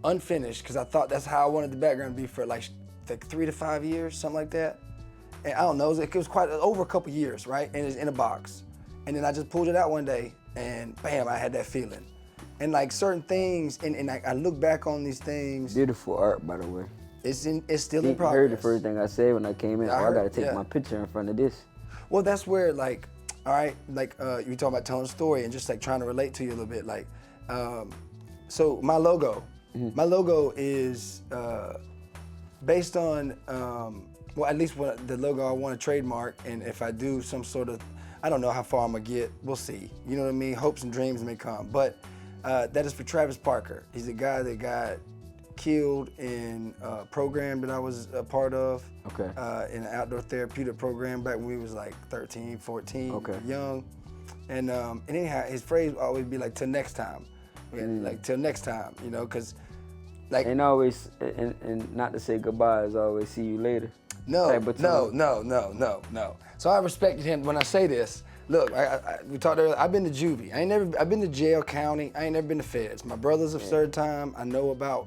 [SPEAKER 4] unfinished, because I thought that's how I wanted the background to be for like 3 to 5 years, something like that. And I don't know, it was quite over a couple years, right? And it's in a box. And then I just pulled it out one day and bam, I had that feeling. And like certain things, and I look back on these things.
[SPEAKER 2] Beautiful art, by the way.
[SPEAKER 4] It's still
[SPEAKER 2] You
[SPEAKER 4] in progress.
[SPEAKER 2] heard the first thing I said when I came in.
[SPEAKER 4] Yeah,
[SPEAKER 2] I gotta take my picture in front of this.
[SPEAKER 4] Well, that's where like, all right, like you talk about telling a story and just like trying to relate to you a little bit. Like, so my logo is based on, well, at least what the logo I want to trademark. And if I do some sort of, I don't know how far I'm gonna get. We'll see. You know what I mean? Hopes and dreams may come. But that is for Travis Parker. He's a guy that got killed in a program that I was a part of.
[SPEAKER 2] Okay.
[SPEAKER 4] In an outdoor therapeutic program back when we was like 13, 14, young. And anyhow, his phrase would always be like, till next time. Like, till next time, you know, because like.
[SPEAKER 2] And always, and not to say goodbye, is always see you later.
[SPEAKER 4] No. So I respected him when I say this. Look, we talked earlier, I've been to juvie. I've been to jail, county. I ain't never been to feds. My brothers have served time. I know about,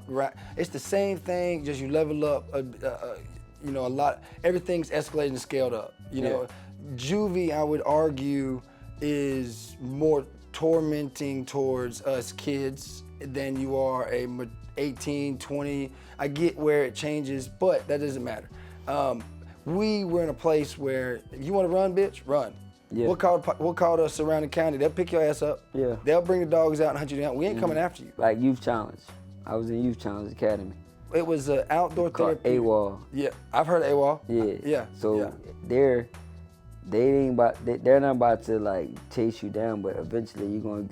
[SPEAKER 4] it's the same thing, just you level up, you know, a lot, everything's escalated and scaled up. You know, juvie, I would argue, is more tormenting towards us kids than you are a 18, 20. I get where it changes, but that doesn't matter. We were in a place where if you want to run, bitch, run.
[SPEAKER 2] Yeah.
[SPEAKER 4] We'll call the surrounding county. They'll pick your ass up.
[SPEAKER 2] Yeah.
[SPEAKER 4] They'll bring the dogs out and hunt you down. We ain't coming after you.
[SPEAKER 2] Like Youth Challenge. I was in Youth Challenge Academy.
[SPEAKER 4] It was an outdoor
[SPEAKER 2] Called
[SPEAKER 4] therapy.
[SPEAKER 2] AWOL.
[SPEAKER 4] Yeah, I've heard of AWOL.
[SPEAKER 2] Yeah.
[SPEAKER 4] Yeah.
[SPEAKER 2] So
[SPEAKER 4] yeah.
[SPEAKER 2] they're not about to like chase you down, but eventually you're gonna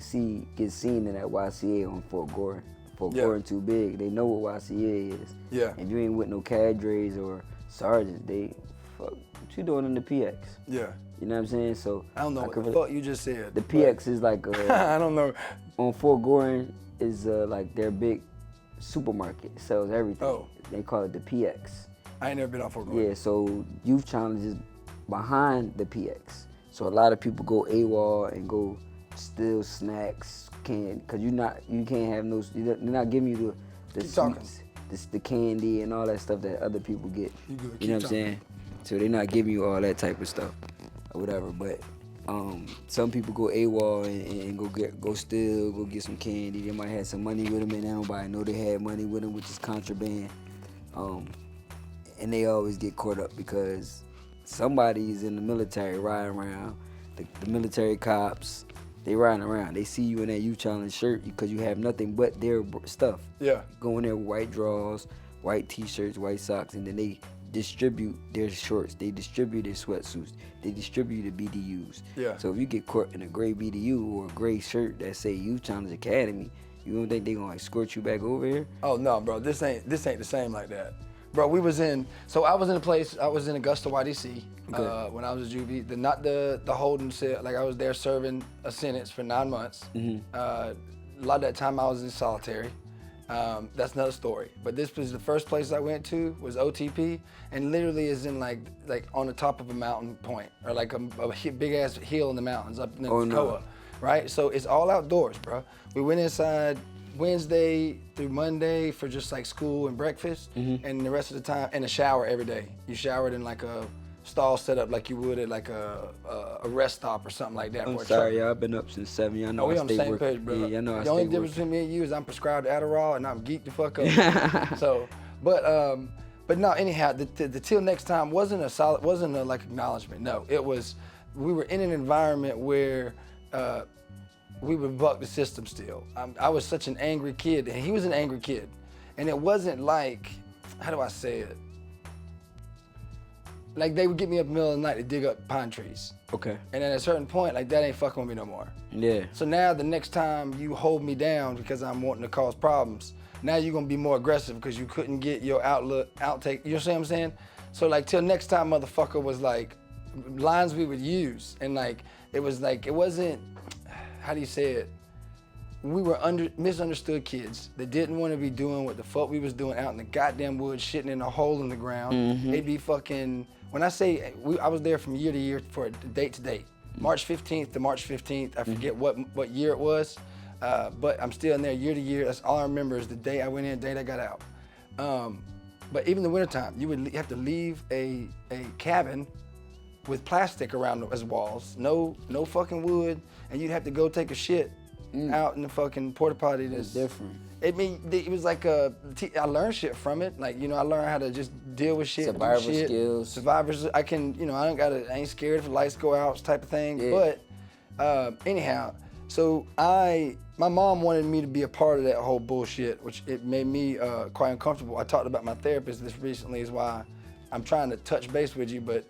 [SPEAKER 2] get seen in that YCA on Fort Gore. Fort Gore and Too Big. They know what YCA is.
[SPEAKER 4] Yeah.
[SPEAKER 2] And you ain't with no cadres or sergeants. Fuck, what you doing in the PX?
[SPEAKER 4] Yeah.
[SPEAKER 2] You know what I'm saying? So
[SPEAKER 4] I don't know what the fuck you just said.
[SPEAKER 2] The PX is like
[SPEAKER 4] I don't know.
[SPEAKER 2] on Fort Gore is like their big supermarket. It sells everything.
[SPEAKER 4] Oh.
[SPEAKER 2] They call it the PX.
[SPEAKER 4] I ain't never been on Fort Gore.
[SPEAKER 2] Yeah, so Youth Challenge is behind the PX. So a lot of people go AWOL and go steal snacks, cause you can't have no, they're not giving you the
[SPEAKER 4] Keep talking.
[SPEAKER 2] sweets, the candy and all that stuff that other people get.
[SPEAKER 4] You good.
[SPEAKER 2] You
[SPEAKER 4] Keep
[SPEAKER 2] know what I'm
[SPEAKER 4] talking.
[SPEAKER 2] saying? So they're not giving you all that type of stuff or whatever. But some people go AWOL and go steal, go get some candy. They might have some money with them and nobody know they had money with them, which is contraband. And they always get caught up because somebody's in the military riding around. The military cops, they riding around. They see you in that Youth Challenge shirt because you have nothing but their stuff.
[SPEAKER 4] Yeah.
[SPEAKER 2] Go in there with white drawers, white t-shirts, white socks, and then they distribute their shorts. They distribute their sweatsuits. They distribute the BDUs.
[SPEAKER 4] Yeah.
[SPEAKER 2] So if you get caught in a gray BDU or a gray shirt that say Youth Challenge Academy, you don't think they gonna escort you back over here?
[SPEAKER 4] Oh no, bro. This ain't the same like that. Bro, I was in Augusta, YDC,
[SPEAKER 2] Okay.
[SPEAKER 4] when I was a juvie. Not the holding cell, like I was there serving a sentence for 9 months. A lot of that time I was in solitary. That's another story. But this was the first place I went to was OTP, and literally is in like on the top of a mountain point, or like a big ass hill in the mountains up in Toccoa, right? So it's all outdoors, bro. We went inside Wednesday through Monday for just like school and breakfast, and the rest of the time, and a shower every day. You showered in like a stall set up like you would at like a rest stop or something like that.
[SPEAKER 2] I'm
[SPEAKER 4] for a
[SPEAKER 2] sorry,
[SPEAKER 4] truck.
[SPEAKER 2] y'all. I've been up since 7. Y'all know
[SPEAKER 4] Oh, we
[SPEAKER 2] I
[SPEAKER 4] on the
[SPEAKER 2] stay
[SPEAKER 4] same
[SPEAKER 2] working.
[SPEAKER 4] page, bro.
[SPEAKER 2] Yeah, y'all know I
[SPEAKER 4] the only
[SPEAKER 2] stay
[SPEAKER 4] difference
[SPEAKER 2] working.
[SPEAKER 4] between me and you is I'm prescribed Adderall and I'm geeked the fuck up. So, but no. Anyhow, the till next time wasn't a like acknowledgement. No, it was we were in an environment where we would buck the system still. I was such an angry kid, and he was an angry kid, and it wasn't like, how do I say it? Like they would get me up in the middle of the night to dig up pine trees.
[SPEAKER 2] Okay.
[SPEAKER 4] And at a certain point, like that ain't fucking with me no more.
[SPEAKER 2] Yeah.
[SPEAKER 4] So now the next time you hold me down because I'm wanting to cause problems, now you're gonna be more aggressive because you couldn't get your outtake, you know what I'm saying? So like till next time, motherfucker, was like lines we would use, and like it wasn't, how do you say it? We were misunderstood kids that didn't want to be doing what the fuck we was doing out in the goddamn woods, shitting in a hole in the ground. They'd be fucking, when I say, I was there from year to year for date to date. March 15th to March 15th, I forget what year it was, but I'm still in there year to year. That's all I remember is the day I went in, the day I got out. But even in the wintertime, you would have to leave a cabin with plastic around as walls, no fucking wood, and you'd have to go take a shit out in the fucking porta potty.
[SPEAKER 2] It's different.
[SPEAKER 4] It was like I learned shit from it. Like, I learned how to just deal with shit.
[SPEAKER 2] Survivor
[SPEAKER 4] do shit.
[SPEAKER 2] skills.
[SPEAKER 4] Survivors, I ain't scared if the lights go out type of thing.
[SPEAKER 2] Yeah.
[SPEAKER 4] But anyhow, so my mom wanted me to be a part of that whole bullshit, which it made me quite uncomfortable. I talked about my therapist this recently, is why I'm trying to touch base with you, but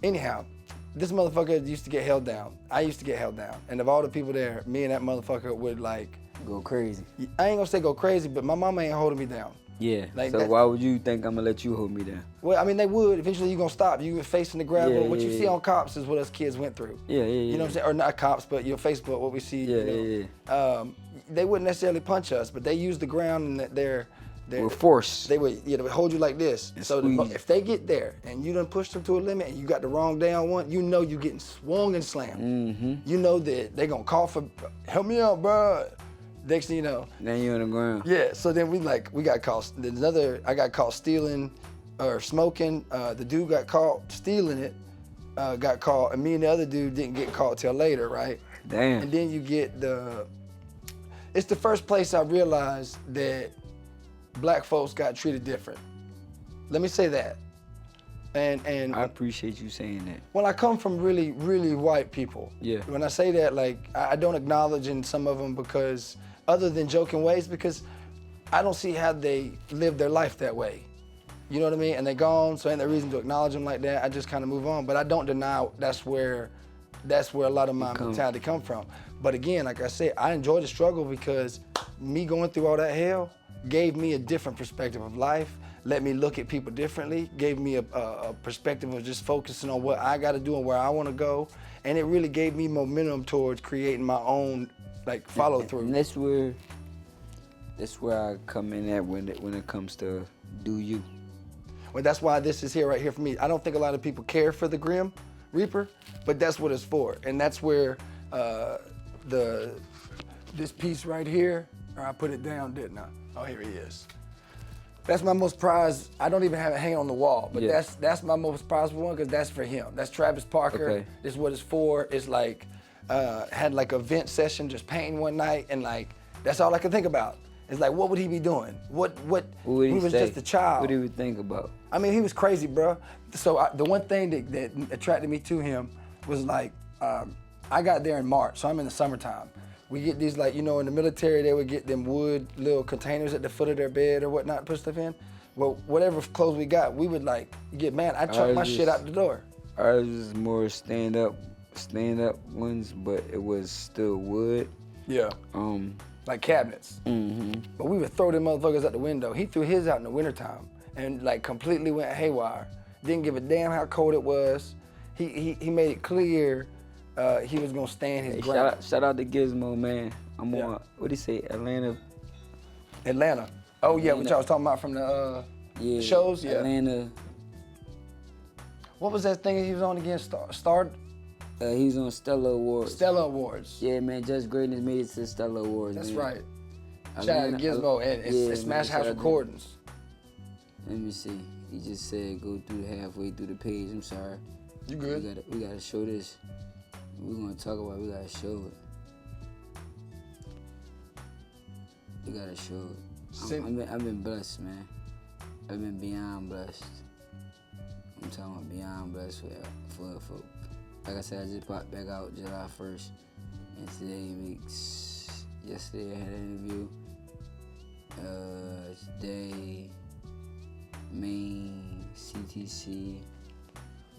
[SPEAKER 4] anyhow, this motherfucker used to get held down. I used to get held down. And of all the people there, me and that motherfucker would like...
[SPEAKER 2] Go crazy.
[SPEAKER 4] I ain't gonna say go crazy, but my mama ain't holding me down.
[SPEAKER 2] Yeah.
[SPEAKER 4] Like
[SPEAKER 2] so
[SPEAKER 4] that-
[SPEAKER 2] why would you think I'm gonna let you hold me down?
[SPEAKER 4] Well, I mean, they would. Eventually, you're gonna stop. You facing the gravel.
[SPEAKER 2] Yeah,
[SPEAKER 4] What you
[SPEAKER 2] yeah,
[SPEAKER 4] see
[SPEAKER 2] yeah.
[SPEAKER 4] on cops is what us kids went through.
[SPEAKER 2] Yeah.
[SPEAKER 4] You know what I'm saying? Or not cops, but Facebook, what we see.
[SPEAKER 2] Yeah.
[SPEAKER 4] They wouldn't necessarily punch us, but they use the ground and their
[SPEAKER 2] With force.
[SPEAKER 4] They would hold you like this.
[SPEAKER 2] And
[SPEAKER 4] So
[SPEAKER 2] squeeze.
[SPEAKER 4] if they get there and you done pushed them to a limit and you got the wrong down one, you know you getting swung and slammed. You know that they gonna call for, help me out, bro. Next thing you know.
[SPEAKER 2] Then you on the ground.
[SPEAKER 4] Yeah, so then we got caught. I got caught stealing or smoking. The dude got caught stealing it. got caught, and me and the other dude didn't get caught till later, right?
[SPEAKER 2] Damn.
[SPEAKER 4] And then you get it's the first place I realized that black folks got treated different. Let me say that. And
[SPEAKER 2] I appreciate you saying that.
[SPEAKER 4] well, I come from really, really white people.
[SPEAKER 2] Yeah.
[SPEAKER 4] When I say that, like, I don't acknowledge in some of them because, other than joking ways, because I don't see how they live their life that way. You know what I mean? And they're gone, so ain't no reason to acknowledge them like that. I just kind of move on. But I don't deny that's where a lot of my mentality come from. But again, like I said, I enjoy the struggle because me going through all that hell gave me a different perspective of life, let me look at people differently, gave me a perspective of just focusing on what I got to do and where I want to go. And it really gave me momentum towards creating my own, like, follow through.
[SPEAKER 2] And that's where I come in at when it comes to do you.
[SPEAKER 4] Well, that's why this is here right here for me. I don't think a lot of people care for the Grim Reaper, but that's what it's for. And that's where this piece right here, or I put it down, didn't I? Oh, here he is. That's my most prized. I don't even have it hanging on the wall, but
[SPEAKER 2] Yeah.
[SPEAKER 4] that's my most prized one because that's for him. That's Travis Parker.
[SPEAKER 2] Okay.
[SPEAKER 4] This is what it's for. It's like had like a vent session, just painting one night, and like that's all I could think about. It's like, what would he be doing? What
[SPEAKER 2] would
[SPEAKER 4] he was
[SPEAKER 2] say?
[SPEAKER 4] just a child.
[SPEAKER 2] What do you think about?
[SPEAKER 4] I mean, he was crazy, bro. So the one thing that attracted me to him was like, I got there in March, so I'm in the summertime. We get these, like, you know, in the military, they would get them wood little containers at the foot of their bed or whatnot, put stuff in. Well, whatever clothes we got, we would like get mad. I chuck my shit out the door.
[SPEAKER 2] Ours was more stand up ones, but it was still wood.
[SPEAKER 4] Yeah. Like cabinets.
[SPEAKER 2] Mm-hmm.
[SPEAKER 4] But we would throw them motherfuckers out the window. He threw his out in the wintertime and like completely went haywire. Didn't give a damn how cold it was. He made it clear he was gonna stand his ground.
[SPEAKER 2] Shout out to Gizmo, man. I'm on, what do you say, Atlanta?
[SPEAKER 4] Oh yeah, what y'all was talking about from the shows? Yeah.
[SPEAKER 2] Atlanta.
[SPEAKER 4] What was that thing he was on again? Star?
[SPEAKER 2] He was on Stella Awards.
[SPEAKER 4] Stella Awards.
[SPEAKER 2] Yeah, man, Just Greatness made it to Stella Awards.
[SPEAKER 4] That's
[SPEAKER 2] man.
[SPEAKER 4] right. Shout out to Gizmo and Smash House Recordings.
[SPEAKER 2] Let me see. He just said go through halfway through the page. I'm sorry.
[SPEAKER 4] You good?
[SPEAKER 2] We gotta show this. We're gonna talk about it. We gotta show it. We gotta show it. I've been blessed, man. I've been beyond blessed. I'm talking about beyond blessed for like I said, I just popped back out July 1st, and yesterday I had an interview. Today, Maine, CTC,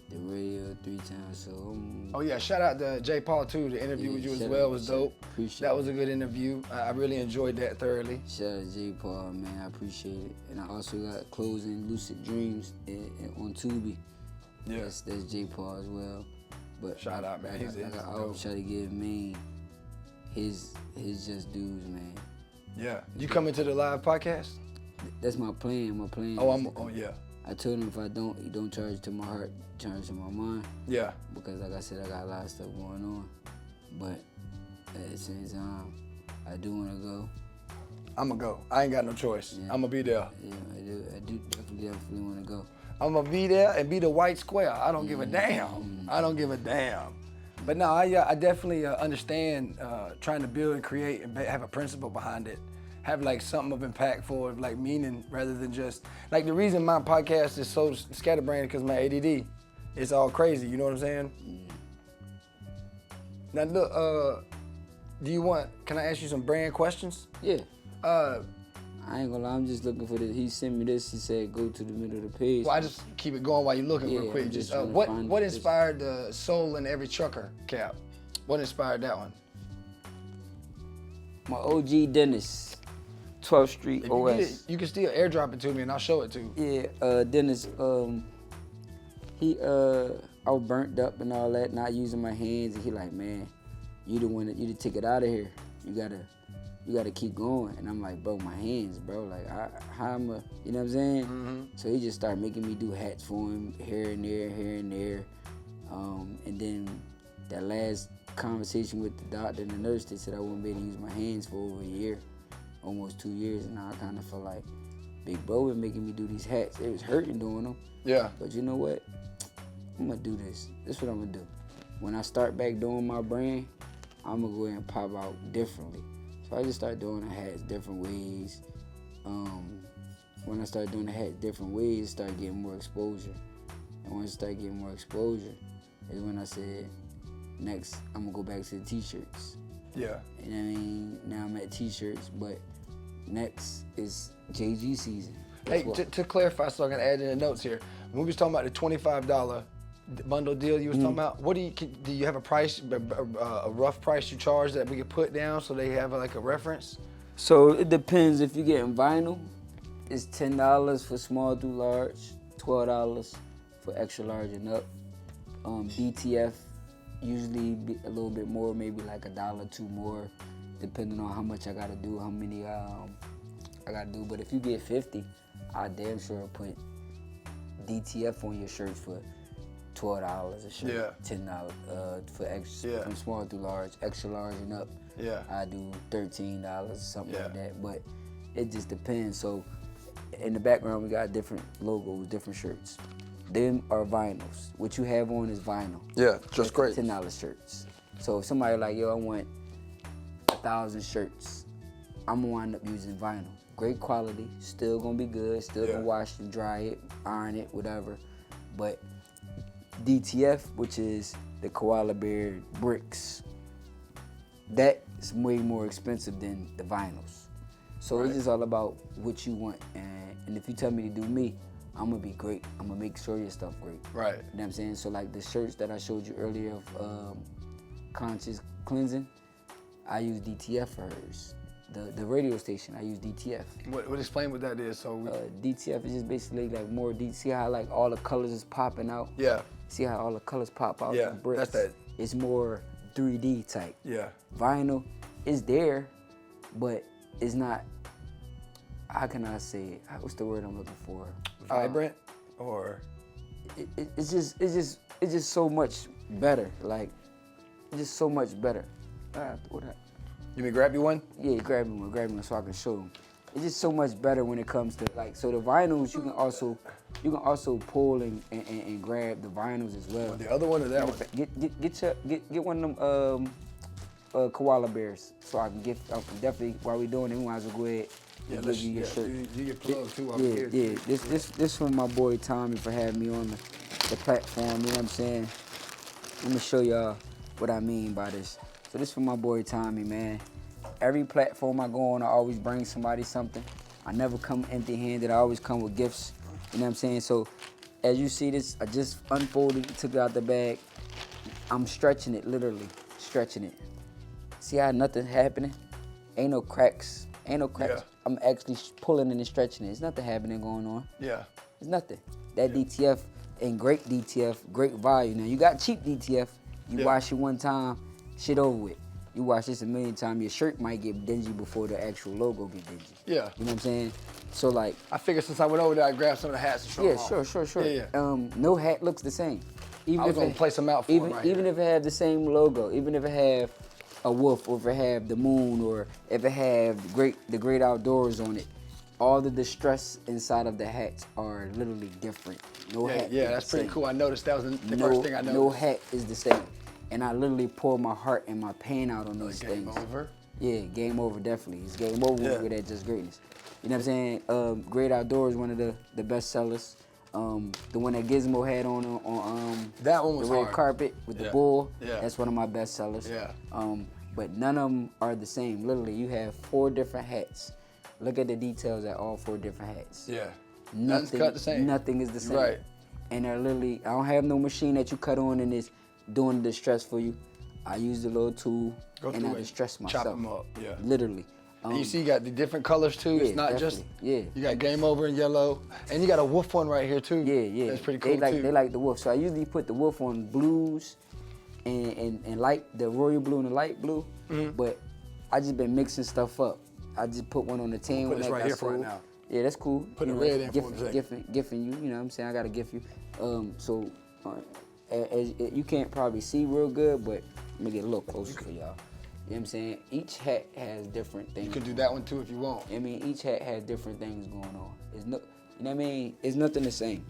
[SPEAKER 2] the radio 3 times. So
[SPEAKER 4] oh yeah, shout out to J. Paul too. The interview with you as well was dope. That was a good interview. I really enjoyed that thoroughly.
[SPEAKER 2] Shout out to J. Paul, man. I appreciate it. And I also got Closing Lucid Dreams on Tubi.
[SPEAKER 4] Yeah.
[SPEAKER 2] That's J. Paul as well. But
[SPEAKER 4] shout out, man.
[SPEAKER 2] I always try to give Maine his just dues, man.
[SPEAKER 4] Yeah. You coming to the live podcast?
[SPEAKER 2] That's my plan. My plan.
[SPEAKER 4] Oh yeah.
[SPEAKER 2] I told him if I don't, you don't charge to my heart, charge to my mind.
[SPEAKER 4] Yeah.
[SPEAKER 2] Because like I said, I got a lot of stuff going on. But at the same time, I do want to go.
[SPEAKER 4] I'm going to go. I ain't got no choice.
[SPEAKER 2] Yeah.
[SPEAKER 4] I'm going to be there.
[SPEAKER 2] Yeah, I do definitely want to go.
[SPEAKER 4] I'm going to be there and be the white square. I don't give a damn. I don't give a damn. But no, I definitely understand trying to build and create and have a principle behind it. Have like something of impactful, of like meaning, rather than just, like the reason my podcast is so scatterbrained because my ADD. It's all crazy, you know what I'm saying? Now look, can I ask you some brand questions?
[SPEAKER 2] Yeah. I ain't gonna lie, I'm just looking for this. He sent me this, he said go to the middle of the page.
[SPEAKER 4] Well, I just keep it going while you're looking real quick.
[SPEAKER 2] Just
[SPEAKER 4] what inspired the soul in every trucker cap? What inspired that one?
[SPEAKER 2] My OG Dennis, 12th Street
[SPEAKER 4] If
[SPEAKER 2] OS.
[SPEAKER 4] you can still airdrop it to me and I'll show it to you.
[SPEAKER 2] Yeah, Dennis, I was burnt up and all that, not using my hands, and he like, man, you the ticket out of here. You gotta keep going. And I'm like, bro, my hands, bro. Like, how am I, you know what I'm saying?
[SPEAKER 4] Mm-hmm.
[SPEAKER 2] So he just started making me do hats for him, here and there. And then that last conversation with the doctor and the nurse, they said I wouldn't be able to use my hands for over a year, almost 2 years. And now I kind of feel like Big Bro was making me do these hats. It was hurting doing them.
[SPEAKER 4] Yeah.
[SPEAKER 2] But you know what? I'm gonna do this. This is what I'm gonna do. When I start back doing my brand, I'm gonna go ahead and pop out differently. So I just start doing the hats different ways. When I start doing the hats different ways, start getting more exposure. And when I start getting more exposure, is when I said, next, I'm gonna go back to the t-shirts.
[SPEAKER 4] Yeah.
[SPEAKER 2] You know what I mean? Now I'm at t-shirts, but next is JG season.
[SPEAKER 4] Hey, to clarify, so I can add in the notes here. When we was talking about the $25 bundle deal you was talking about, what do you have a price, a rough price you charge that we could put down so they have like a reference?
[SPEAKER 2] So it depends. If you're getting vinyl, it's $10 for small through large, $12 for extra large and up. DTF usually be a little bit more, maybe like $1, $2 more, depending on how much I gotta do, how many I gotta do. But if you get 50, I damn sure put DTF on your shirts for $12 a shirt, $10 for extra from small through large, extra large and up. I do $13, something like that. But it just depends. So in the background, we got different logos, different shirts. Them are vinyls. What you have on is vinyl.
[SPEAKER 4] Yeah, just great.
[SPEAKER 2] $10 shirts. So if somebody like, yo, I want 1,000 shirts, I'm gonna wind up using vinyl. Great quality, still gonna be good, still gonna wash and dry it, iron it, whatever. But DTF, which is the koala bear bricks, that is way more expensive than the vinyls. So it's just all about what you want. And if you tell me to do me, I'm gonna be great. I'm gonna make sure your stuff great.
[SPEAKER 4] Right.
[SPEAKER 2] You know what I'm saying? So like the shirts that I showed you earlier of conscious cleansing, I use DTF for hers. The radio station, I use DTF.
[SPEAKER 4] What explain what that is? So
[SPEAKER 2] DTF is just basically like more see how like all the colors is popping out?
[SPEAKER 4] Yeah.
[SPEAKER 2] See how all the colors pop out?
[SPEAKER 4] Yeah,
[SPEAKER 2] the bricks?
[SPEAKER 4] that's that.
[SPEAKER 2] It's more 3D type.
[SPEAKER 4] Yeah.
[SPEAKER 2] Vinyl is there, but it's not, how can I say it? What's the word I'm looking for?
[SPEAKER 4] Vibrant or?
[SPEAKER 2] It's just so much better. Like, it's just so much better.
[SPEAKER 4] You mean grab you one?
[SPEAKER 2] Yeah, grab me one so I can show them. It's just so much better when it comes to like, so the vinyls, you can also pull and grab the vinyls as well.
[SPEAKER 4] The other one or that one?
[SPEAKER 2] Get one of them koala bears so I can definitely, while we doing it, we might as well go ahead and give you your shirt.
[SPEAKER 4] Do your plug too.
[SPEAKER 2] Yeah. This from my boy Tommy for having me on the platform, you know what I'm saying? Let me show y'all what I mean by this. So this from my boy Tommy, man. Every platform I go on, I always bring somebody something. I never come empty-handed. I always come with gifts. You know what I'm saying? So as you see this, I just unfolded it, took it out the bag. I'm stretching it, literally stretching it. See how nothing's happening? Ain't no cracks.
[SPEAKER 4] Yeah.
[SPEAKER 2] I'm actually pulling it and stretching it. There's nothing happening going on.
[SPEAKER 4] Yeah.
[SPEAKER 2] There's nothing. That DTF and great DTF, great value. Now you got cheap DTF. You wash it one time, shit over with. You wash this a million times, your shirt might get dingy before the actual logo get dingy.
[SPEAKER 4] Yeah.
[SPEAKER 2] You know what I'm saying? So like,
[SPEAKER 4] I figured since I went over there, I grabbed some of the hats and show them off.
[SPEAKER 2] Sure.
[SPEAKER 4] Yeah.
[SPEAKER 2] No hat looks the same. Even
[SPEAKER 4] I was
[SPEAKER 2] if
[SPEAKER 4] gonna play some out for
[SPEAKER 2] even,
[SPEAKER 4] him right
[SPEAKER 2] even
[SPEAKER 4] here.
[SPEAKER 2] if it have the same logo, even if it have a wolf, or if it have the moon, or if it have the great outdoors on it, all of the stress inside of the hats are literally different. No hat.
[SPEAKER 4] Yeah,
[SPEAKER 2] is
[SPEAKER 4] that's
[SPEAKER 2] the
[SPEAKER 4] pretty
[SPEAKER 2] same.
[SPEAKER 4] cool. I noticed that was the first thing I noticed.
[SPEAKER 2] No hat is the same. And I literally pour my heart and my pain out on those
[SPEAKER 4] Game
[SPEAKER 2] things.
[SPEAKER 4] over.
[SPEAKER 2] Yeah, game over, definitely. It's game over with that Just Greatness. You know what I'm saying? Great Outdoors is one of the best sellers. The one that Gizmo had on
[SPEAKER 4] that one was
[SPEAKER 2] the red
[SPEAKER 4] hard.
[SPEAKER 2] carpet with the bull,
[SPEAKER 4] Yeah.
[SPEAKER 2] that's one of my best sellers.
[SPEAKER 4] Yeah.
[SPEAKER 2] But none of them are the same. Literally, you have 4 different hats. Look at the details at all 4 different hats.
[SPEAKER 4] Yeah.
[SPEAKER 2] Nothing,
[SPEAKER 4] cut the same.
[SPEAKER 2] Nothing is the same.
[SPEAKER 4] Right.
[SPEAKER 2] And they're literally, I don't have no machine that you cut on and it's doing the stress for you. I use the little tool and I distress myself.
[SPEAKER 4] Chop them up, yeah.
[SPEAKER 2] Literally.
[SPEAKER 4] And you see you got the different colors too. It's not just,
[SPEAKER 2] you
[SPEAKER 4] got Game Over in yellow. And you got a wolf one right here too.
[SPEAKER 2] Yeah.
[SPEAKER 4] That's pretty cool
[SPEAKER 2] They
[SPEAKER 4] too.
[SPEAKER 2] like the wolf. So I usually put the wolf on blues and light, the royal blue and the light blue. But I just been mixing stuff up. I just put one on the tan
[SPEAKER 4] Put
[SPEAKER 2] one
[SPEAKER 4] this
[SPEAKER 2] that
[SPEAKER 4] right
[SPEAKER 2] got
[SPEAKER 4] here for right
[SPEAKER 2] sold.
[SPEAKER 4] now.
[SPEAKER 2] Yeah, that's cool.
[SPEAKER 4] Put the
[SPEAKER 2] You
[SPEAKER 4] red in for a
[SPEAKER 2] gifting you, you know what I'm saying? I gotta gift you. You can't probably see real good, but let me get a little closer for y'all. You know what I'm saying? Each hat has different things.
[SPEAKER 4] You can do that one too if you want.
[SPEAKER 2] I mean, each hat has different things going on. It's no, you know what I mean? It's nothing the same.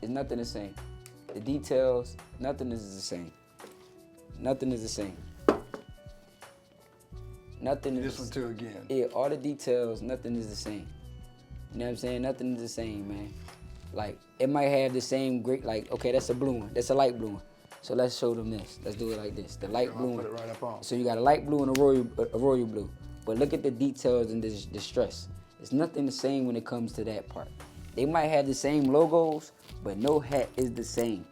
[SPEAKER 2] It's nothing the same. the details, nothing is the same. Nothing is the same. Nothing is.
[SPEAKER 4] This one too again.
[SPEAKER 2] Yeah, all the details, nothing is the same. You know what I'm saying? Nothing is the same, man. Like, it might have the same great, like, okay, that's a blue one. That's a light blue one. So let's show them this. Let's do it like this. The light blue one.
[SPEAKER 4] Put it right up on.
[SPEAKER 2] So you got a light blue and a royal blue. But look at the details and the stress. It's nothing the same when it comes to that part. They might have the same logos, but no hat is the same.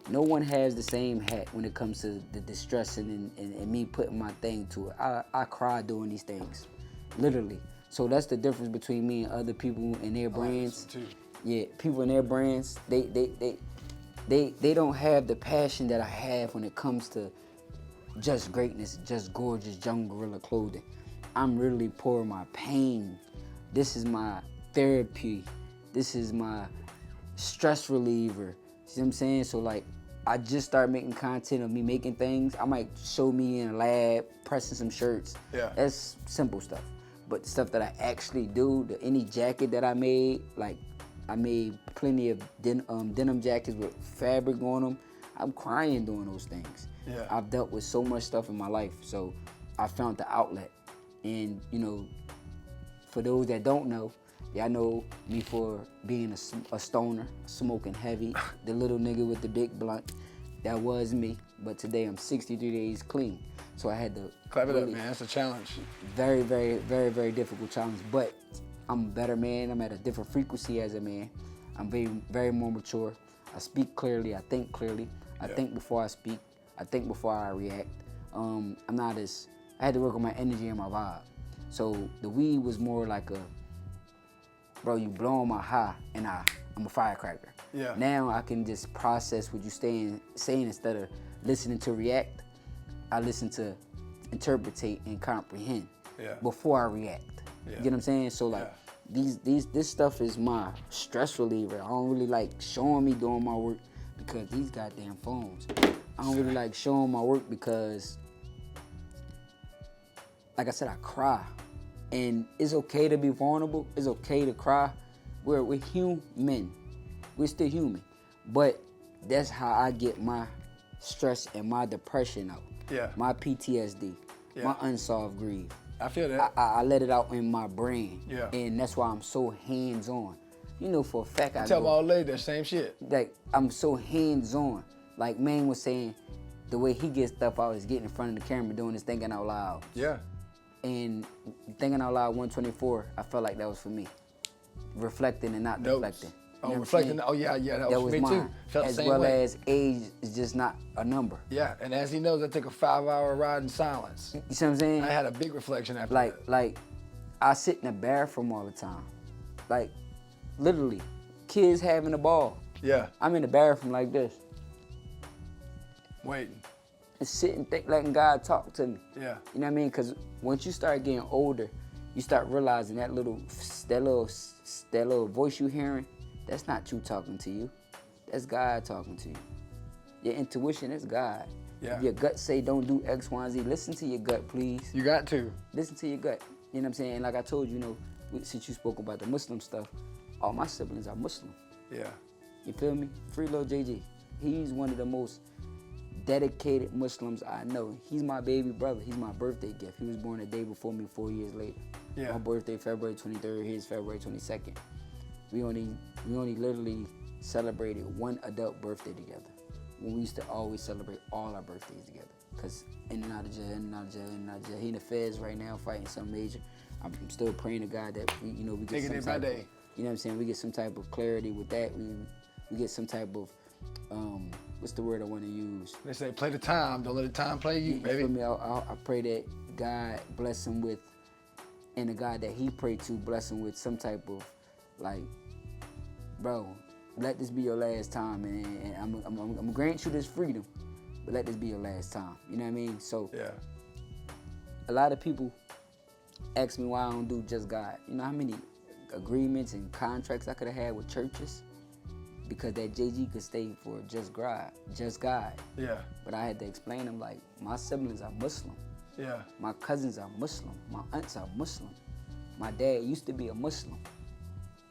[SPEAKER 2] No one has the same hat when it comes to the distressing and me putting my thing to it. I cry doing these things, literally. So that's the difference between me and other people and their brands. Yeah, people in their brands, they don't have the passion that I have when it comes to just greatness, just gorgeous young gorilla clothing. I'm really pouring my pain. This is my therapy. This is my stress reliever. See what I'm saying? So like, I just started making content of me making things. I might show me in a lab, pressing some shirts.
[SPEAKER 4] Yeah.
[SPEAKER 2] That's simple stuff. But the stuff that I actually do, any jacket that I made, like I made plenty of denim jackets with fabric on them. I'm crying doing those things.
[SPEAKER 4] Yeah.
[SPEAKER 2] I've dealt with so much stuff in my life, so I found the outlet. And you know, for those that don't know, y'all know me for being a stoner, smoking heavy, the little nigga with the big blunt. That was me. But today I'm 63 days clean. So I had to
[SPEAKER 4] Clap it up, man. That's a challenge.
[SPEAKER 2] Very, very, very, very difficult challenge. But I'm a better man. I'm at a different frequency as a man. I'm very, very more mature. I speak clearly. I think clearly. I think before I speak. I think before I react. I'm not as, I had to work on my energy and my vibe. So the weed was more like a, bro, you blowing my high and I'm a firecracker.
[SPEAKER 4] Yeah.
[SPEAKER 2] Now I can just process what you saying instead of listening to react. I listen to interpretate and comprehend before I react.
[SPEAKER 4] Yeah.
[SPEAKER 2] You get what I'm saying? So like this stuff is my stress reliever. I don't really like showing me doing my work because these goddamn phones. I don't really like showing my work because, like I said, I cry. And it's okay to be vulnerable. It's okay to cry. We're human. We're still human. But that's how I get my stress and my depression out.
[SPEAKER 4] Yeah.
[SPEAKER 2] My PTSD.
[SPEAKER 4] Yeah.
[SPEAKER 2] My unsolved grief.
[SPEAKER 4] I feel that.
[SPEAKER 2] I let it out in my brain.
[SPEAKER 4] Yeah.
[SPEAKER 2] And that's why I'm so hands-on. You know, for a fact,
[SPEAKER 4] Tell my old lady that same shit.
[SPEAKER 2] like, I'm so hands-on. Like Mang was saying, the way he gets stuff out is getting in front of the camera doing his thinking out loud.
[SPEAKER 4] Yeah.
[SPEAKER 2] And thinking out loud 124, I felt like that was for me. Reflecting and not deflecting. You know what I'm
[SPEAKER 4] reflecting.
[SPEAKER 2] saying?
[SPEAKER 4] Oh yeah, that was me
[SPEAKER 2] mine.
[SPEAKER 4] too. Felt
[SPEAKER 2] as
[SPEAKER 4] the same
[SPEAKER 2] well
[SPEAKER 4] way.
[SPEAKER 2] as age is just not a number.
[SPEAKER 4] Yeah, and as he knows, I took a 5-hour ride in silence.
[SPEAKER 2] You see what I'm saying?
[SPEAKER 4] I had a big reflection after that.
[SPEAKER 2] Like, I sit in the bathroom all the time. Like, literally, kids having a ball.
[SPEAKER 4] Yeah.
[SPEAKER 2] I'm in the bathroom like this.
[SPEAKER 4] Waiting.
[SPEAKER 2] And sitting, letting God talk to me.
[SPEAKER 4] Yeah.
[SPEAKER 2] You know what I mean? Because once you start getting older, you start realizing that little voice you hearing, that's not you talking to you. That's God talking to you. Your intuition is God.
[SPEAKER 4] Yeah.
[SPEAKER 2] If your gut say don't do X, Y, and Z, listen to your gut, please.
[SPEAKER 4] You got to.
[SPEAKER 2] Listen to your gut. You know what I'm saying? And like I told you, you know, since you spoke about the Muslim stuff, all my siblings are Muslim.
[SPEAKER 4] Yeah.
[SPEAKER 2] You feel me? Free Lil JG. He's one of the most dedicated Muslims I know. He's my baby brother. He's my birthday gift. He was born a day before me 4 years later.
[SPEAKER 4] Yeah.
[SPEAKER 2] My birthday, February 23rd, his February 22nd. We only literally celebrated one adult birthday together. When we used to always celebrate all our birthdays together. Cause in and out of jail, in and out of jail, in and out of jail. He in the feds right now fighting something major. I'm still praying to God that we get
[SPEAKER 4] Taking
[SPEAKER 2] some
[SPEAKER 4] it by
[SPEAKER 2] type of,
[SPEAKER 4] day.
[SPEAKER 2] you know what I'm saying? We get some type of clarity with that. We get some type of what's the word I want to use?
[SPEAKER 4] They say play the time, don't let the time play you,
[SPEAKER 2] You
[SPEAKER 4] baby.
[SPEAKER 2] feel me? I pray that God bless him with, and the God that he prayed to bless him with some type of, like, bro, let this be your last time, and I'm grant you this freedom, but let this be your last time. You know what I mean? So
[SPEAKER 4] Yeah.
[SPEAKER 2] a lot of people ask me why I don't do Just God. You know how many agreements and contracts I could have had with churches? Because that JG could stay for Just God.
[SPEAKER 4] Yeah.
[SPEAKER 2] But I had to explain them, like, my siblings are Muslim.
[SPEAKER 4] Yeah.
[SPEAKER 2] My cousins are Muslim. My aunts are Muslim. My dad used to be a Muslim.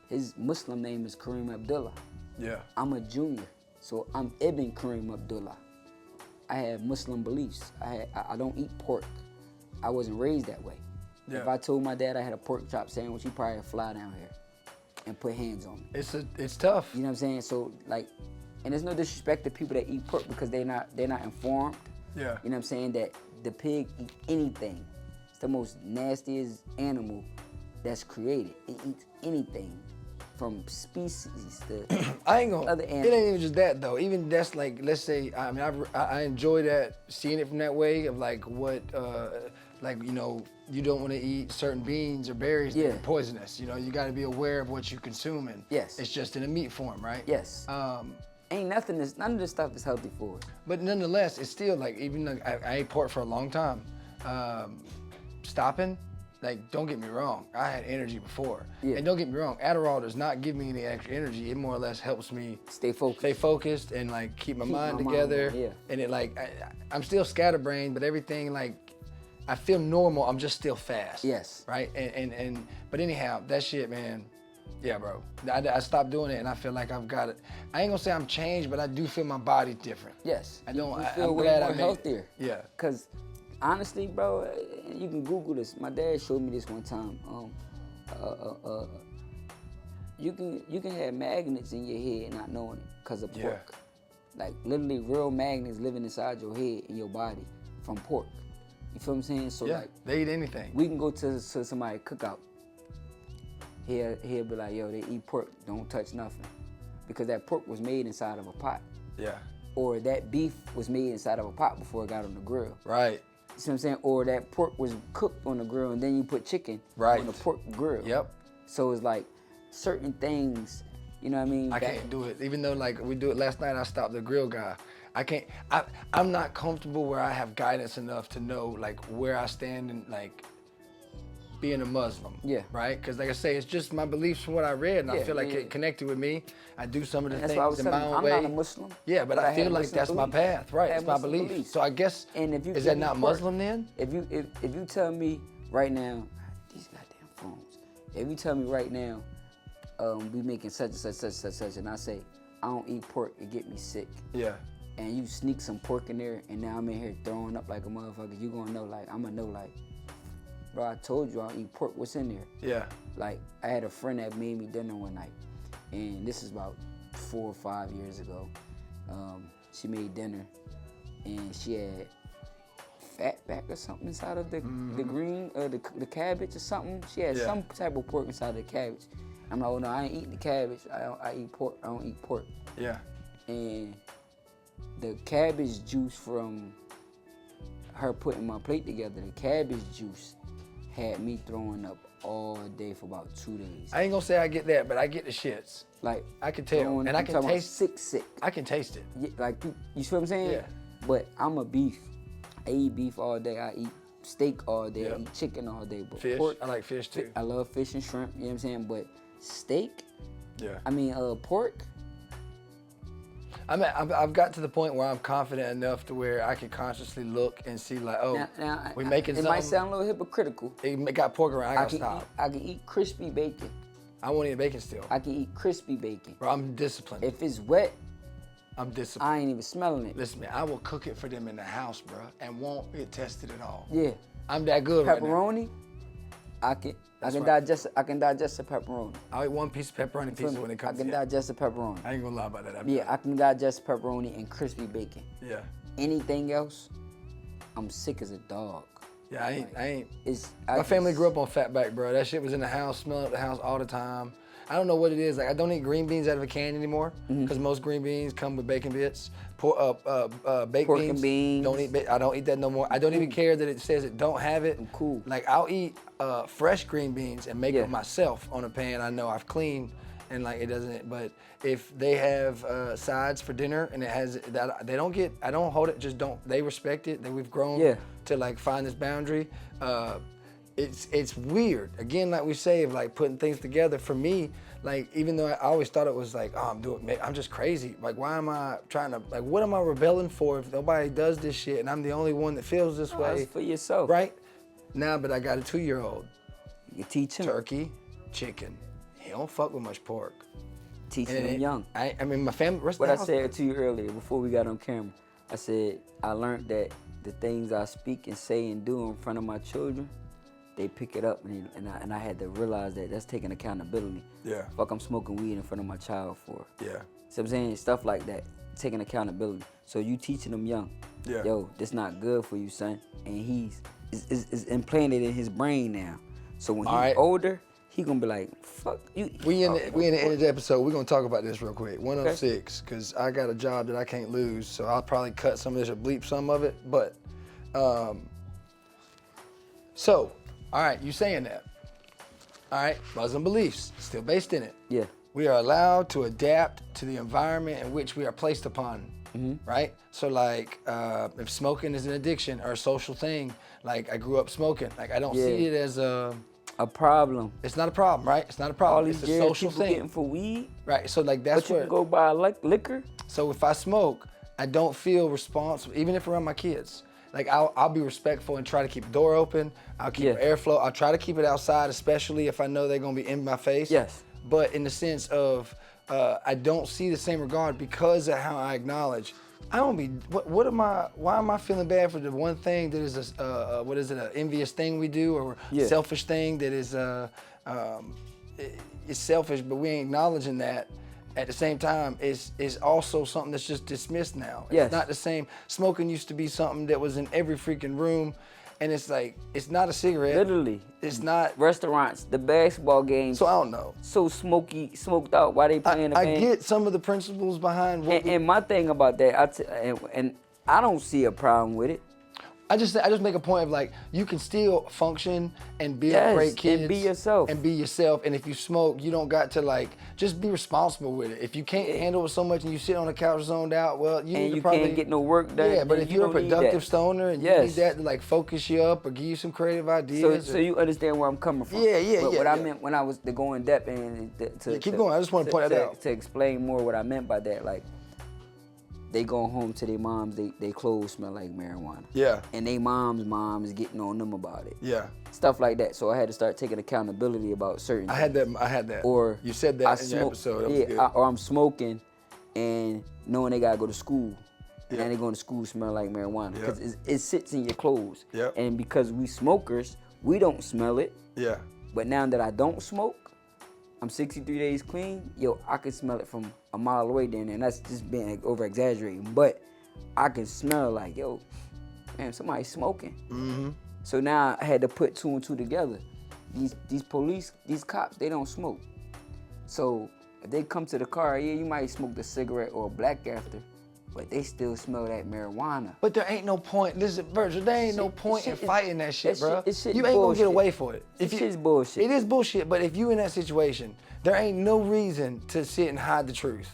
[SPEAKER 2] His Muslim name is Kareem Abdullah.
[SPEAKER 4] Yeah.
[SPEAKER 2] I'm a junior. So I'm Ibn Kareem Abdullah. I have Muslim beliefs. I don't eat pork. I wasn't raised that way.
[SPEAKER 4] Yeah.
[SPEAKER 2] If I told my dad I had a pork chop sandwich, he'd probably fly down here and put hands on me.
[SPEAKER 4] It's tough.
[SPEAKER 2] You know what I'm saying? So like, and there's no disrespect to people that eat pork because they're not informed.
[SPEAKER 4] Yeah.
[SPEAKER 2] You know what I'm saying? That the pig eat anything. It's the most nastiest animal that's created. It eats anything, from species to
[SPEAKER 4] I ain't gonna.
[SPEAKER 2] other
[SPEAKER 4] It
[SPEAKER 2] animals.
[SPEAKER 4] ain't even just that though. Even that's like, let's say, I mean, I enjoy that, seeing it from that way of like what, like, you know, you don't want to eat certain beans or berries that
[SPEAKER 2] Yeah.
[SPEAKER 4] are poisonous. You know, you got to be aware of what you're consuming.
[SPEAKER 2] Yes.
[SPEAKER 4] It's just in a meat form, right?
[SPEAKER 2] Yes. Ain't nothing. None of this stuff is healthy for us.
[SPEAKER 4] But nonetheless, it's still like, even though I ate pork for a long time, stopping, like, don't get me wrong, I had energy before.
[SPEAKER 2] Yeah.
[SPEAKER 4] And don't get me wrong, Adderall does not give me any extra energy. It more or less helps me
[SPEAKER 2] Stay focused.
[SPEAKER 4] stay focused and like keep my mind
[SPEAKER 2] my mind
[SPEAKER 4] together.
[SPEAKER 2] going, yeah.
[SPEAKER 4] And it like, I'm still scatterbrained, but everything like, I feel normal, I'm just still fast.
[SPEAKER 2] Yes.
[SPEAKER 4] Right? But anyhow, that shit, man, yeah, bro. I stopped doing it and I feel like I've got it. I ain't gonna say I'm changed, but I do feel my body different.
[SPEAKER 2] Yes.
[SPEAKER 4] I don't,
[SPEAKER 2] You
[SPEAKER 4] I'm
[SPEAKER 2] feel way
[SPEAKER 4] glad
[SPEAKER 2] more
[SPEAKER 4] I made it.
[SPEAKER 2] healthier.
[SPEAKER 4] Yeah.
[SPEAKER 2] Cause honestly, bro, you can Google this. My dad showed me this one time. You can have magnets in your head not knowing it because of pork. Like literally real magnets living inside your head in your body from pork. You feel what I'm saying? So
[SPEAKER 4] Yeah,
[SPEAKER 2] like
[SPEAKER 4] they eat anything.
[SPEAKER 2] we can go to somebody's cookout. He'll be like, yo, they eat pork, don't touch nothing. Because that pork was made inside of a pot.
[SPEAKER 4] Yeah.
[SPEAKER 2] Or that beef was made inside of a pot before it got on the grill.
[SPEAKER 4] Right.
[SPEAKER 2] You see what I'm saying? Or that pork was cooked on the grill and then you put chicken
[SPEAKER 4] Right.
[SPEAKER 2] on the pork grill.
[SPEAKER 4] Yep.
[SPEAKER 2] So it's like certain things, you know what I mean?
[SPEAKER 4] I can't do it. Even though like we do it last night, I stopped the grill guy. I can't, I'm not comfortable where I have guidance enough to know like where I stand in like being a Muslim.
[SPEAKER 2] Yeah.
[SPEAKER 4] Right? Because like I say, it's just my beliefs from what I read and I
[SPEAKER 2] Yeah,
[SPEAKER 4] feel like
[SPEAKER 2] yeah.
[SPEAKER 4] it connected with me. I do some of the
[SPEAKER 2] And that's why I
[SPEAKER 4] things
[SPEAKER 2] was
[SPEAKER 4] in my
[SPEAKER 2] telling you,
[SPEAKER 4] own
[SPEAKER 2] I'm
[SPEAKER 4] way.
[SPEAKER 2] not a Muslim.
[SPEAKER 4] Yeah, but I
[SPEAKER 2] had
[SPEAKER 4] feel like
[SPEAKER 2] Muslim
[SPEAKER 4] that's my
[SPEAKER 2] beliefs.
[SPEAKER 4] path. Right,
[SPEAKER 2] I had
[SPEAKER 4] it's my
[SPEAKER 2] Muslim
[SPEAKER 4] belief.
[SPEAKER 2] beliefs.
[SPEAKER 4] So I guess,
[SPEAKER 2] And if you
[SPEAKER 4] is
[SPEAKER 2] give
[SPEAKER 4] that
[SPEAKER 2] me
[SPEAKER 4] not
[SPEAKER 2] pork,
[SPEAKER 4] Muslim then?
[SPEAKER 2] If you tell me right now, these goddamn phones. If you tell me right now, we making such and such, and I say I don't eat pork, it get me sick.
[SPEAKER 4] Yeah.
[SPEAKER 2] And you sneak some pork in there, and now I'm in here throwing up like a motherfucker. You gonna know, like I'm gonna know, like, bro, I told you I don't eat pork. What's in there?
[SPEAKER 4] Yeah.
[SPEAKER 2] Like I had a friend that made me dinner one night, and this is about 4 or 5 years ago. She made dinner, and she had fatback or something inside of the green, the cabbage or something. She had some type of pork inside of the cabbage. I'm like, oh no, I ain't eating the cabbage. I eat pork. I don't eat pork.
[SPEAKER 4] Yeah.
[SPEAKER 2] And the cabbage juice from her putting my plate together, the cabbage juice had me throwing up all day for about 2 days.
[SPEAKER 4] I ain't gonna say I get that, but I get the shits.
[SPEAKER 2] Like
[SPEAKER 4] I can tell,
[SPEAKER 2] throwing-
[SPEAKER 4] and I
[SPEAKER 2] I'm
[SPEAKER 4] can
[SPEAKER 2] talking about
[SPEAKER 4] taste.
[SPEAKER 2] sick.
[SPEAKER 4] I can taste it.
[SPEAKER 2] Yeah, like you see what I'm saying?
[SPEAKER 4] Yeah.
[SPEAKER 2] But I'm a beef. I eat beef all day. I eat steak all day.
[SPEAKER 4] Yeah.
[SPEAKER 2] I eat chicken all day. But
[SPEAKER 4] Fish.
[SPEAKER 2] pork,
[SPEAKER 4] I like fish too.
[SPEAKER 2] I love fish and shrimp. You know what I'm saying? But steak.
[SPEAKER 4] Yeah.
[SPEAKER 2] I mean, pork.
[SPEAKER 4] I've got to the point where I'm confident enough to where I can consciously look and see like, oh,
[SPEAKER 2] Now,
[SPEAKER 4] we making
[SPEAKER 2] it
[SPEAKER 4] something.
[SPEAKER 2] might sound a little hypocritical.
[SPEAKER 4] It got pork around. I gotta stop.
[SPEAKER 2] I can eat crispy bacon.
[SPEAKER 4] I won't eat bacon still.
[SPEAKER 2] I can eat crispy bacon.
[SPEAKER 4] Bro, I'm disciplined.
[SPEAKER 2] If it's wet,
[SPEAKER 4] I'm disciplined.
[SPEAKER 2] I ain't even smelling it.
[SPEAKER 4] Listen, man, I will cook it for them in the house, bro, and won't get tested at all.
[SPEAKER 2] Yeah.
[SPEAKER 4] I'm that good right now.
[SPEAKER 2] Pepperoni, I can digest the pepperoni.
[SPEAKER 4] I'll eat one piece of pepperoni pizza when it comes
[SPEAKER 2] I can
[SPEAKER 4] to it.
[SPEAKER 2] digest the pepperoni.
[SPEAKER 4] I ain't gonna lie about that.
[SPEAKER 2] Yeah, I can digest pepperoni and crispy bacon.
[SPEAKER 4] Yeah.
[SPEAKER 2] Anything else, I'm sick as a dog.
[SPEAKER 4] Yeah, I ain't.
[SPEAKER 2] I
[SPEAKER 4] My family
[SPEAKER 2] just-
[SPEAKER 4] grew up on fatback, bro. That shit was in the house, smelling up the house all the time. I don't know what it is. Like, I don't eat green beans out of a can anymore because most green beans come with bacon bits. Baked
[SPEAKER 2] Pork
[SPEAKER 4] beans.
[SPEAKER 2] and beans.
[SPEAKER 4] I don't eat that no more. I don't even care that it says it don't have it.
[SPEAKER 2] I'm cool.
[SPEAKER 4] Like, I'll eat fresh green beans and make
[SPEAKER 2] Yeah.
[SPEAKER 4] them myself on a pan I know I've cleaned, and like it doesn't. But if they have sides for dinner and it has that, they don't get. I don't hold it. Just don't. They respect it. That we've grown
[SPEAKER 2] Yeah.
[SPEAKER 4] to like find this boundary. It's weird. Again, like we say, of like putting things together. For me, like even though I always thought it was like, oh, I'm just crazy. Like, why am I trying to, like, what am I rebelling for if nobody does this shit and I'm the only one that feels this way?
[SPEAKER 2] It's for yourself.
[SPEAKER 4] Right? Now, but I got a 2-year-old.
[SPEAKER 2] You teach him.
[SPEAKER 4] Turkey, chicken. He don't fuck with much pork.
[SPEAKER 2] Teaching
[SPEAKER 4] And
[SPEAKER 2] them young.
[SPEAKER 4] I mean, my family. Rest
[SPEAKER 2] What
[SPEAKER 4] of
[SPEAKER 2] I
[SPEAKER 4] the house,
[SPEAKER 2] said to you earlier before we got on camera, I said I learned that the things I speak and say and do in front of my children, they pick it up, and I had to realize that that's taking accountability.
[SPEAKER 4] Yeah.
[SPEAKER 2] Fuck, I'm smoking weed in front of my child for.
[SPEAKER 4] Yeah.
[SPEAKER 2] See what I'm saying? Stuff like that, taking accountability. So you teaching them young.
[SPEAKER 4] Yeah.
[SPEAKER 2] Yo, this not good for you, son. And is implanted in his brain now. So when he's older, he gonna be like, fuck you.
[SPEAKER 4] We in the end of the episode. We're gonna talk about this real quick. 106, because I got a job that I can't lose, so I'll probably cut some of this or bleep some of it. But so, all right, you saying that? All right, Muslim beliefs still based in it.
[SPEAKER 2] Yeah.
[SPEAKER 4] We are allowed to adapt to the environment in which we are placed upon. Right? So like, if smoking is an addiction or a social thing, like I grew up smoking, like I don't see it as a
[SPEAKER 2] problem.
[SPEAKER 4] It's not a problem, right? It's not a problem.
[SPEAKER 2] All these
[SPEAKER 4] It's a social
[SPEAKER 2] people
[SPEAKER 4] thing.
[SPEAKER 2] getting for weed.
[SPEAKER 4] Right, so like that's
[SPEAKER 2] But you
[SPEAKER 4] where,
[SPEAKER 2] can go buy liquor.
[SPEAKER 4] so if I smoke, I don't feel responsible, even if around my kids. Like I'll be respectful and try to keep the door open. I'll keep airflow. I'll try to keep it outside, especially if I know they're gonna be in my face.
[SPEAKER 2] Yes.
[SPEAKER 4] But in the sense of, I don't see the same regard because of how I acknowledge. I don't be. Why am I feeling bad for the one thing that is what is it? An envious thing we do, or selfish thing that is it's selfish, but we ain't acknowledging that. At the same time, it's also something that's just dismissed now. It's not the same. Smoking used to be something that was in every freaking room. And it's like, it's not a cigarette.
[SPEAKER 2] Literally.
[SPEAKER 4] It's not.
[SPEAKER 2] Restaurants, the basketball games.
[SPEAKER 4] So I don't know.
[SPEAKER 2] So smoked out while they playing the band.
[SPEAKER 4] I get some of the principles behind what
[SPEAKER 2] and my thing about that, and I don't see a problem with it.
[SPEAKER 4] I just make a point of like, you can still function and be a great kid.
[SPEAKER 2] And be yourself.
[SPEAKER 4] And be yourself. And if you smoke, you don't got to like, just be responsible with it. If you can't handle it so much and you sit on the couch zoned out, well, you need to probably.
[SPEAKER 2] Can't get no work done.
[SPEAKER 4] Yeah, but if you're a productive stoner and you need that to like focus you up or give you some creative ideas.
[SPEAKER 2] So you understand where I'm coming from.
[SPEAKER 4] Yeah.
[SPEAKER 2] What I meant when I was going depth and
[SPEAKER 4] keep going. I just want to point that out.
[SPEAKER 2] To explain more what I meant by that, like, they go home to their moms, they clothes smell like marijuana.
[SPEAKER 4] Yeah.
[SPEAKER 2] And they mom is getting on them about it.
[SPEAKER 4] Yeah.
[SPEAKER 2] Stuff like that. So I had to start taking accountability about certain
[SPEAKER 4] I had that.
[SPEAKER 2] Or
[SPEAKER 4] you said that in your episode. That was good.
[SPEAKER 2] or I'm smoking and knowing they gotta go to school. And then they going to school smell like marijuana. Because it sits in your clothes.
[SPEAKER 4] Yeah.
[SPEAKER 2] And because we smokers, we don't smell it.
[SPEAKER 4] Yeah.
[SPEAKER 2] But now that I don't smoke, I'm 63 days clean, yo, I can smell it from a mile away then, and that's just being over exaggerating. But I can smell like, yo, man, somebody's smoking.
[SPEAKER 4] Mm-hmm.
[SPEAKER 2] So now I had to put two and two together. These police, these cops, they don't smoke. So if they come to the car, yeah, you might smoke the cigarette or a black after, but they still smell that marijuana.
[SPEAKER 4] But there ain't no point. Listen, Vergil, there ain't no point in fighting that shit, bro.
[SPEAKER 2] You
[SPEAKER 4] ain't gonna get away for it.
[SPEAKER 2] It's bullshit.
[SPEAKER 4] It is bullshit, but if you in that situation, there ain't no reason to sit and hide the truth.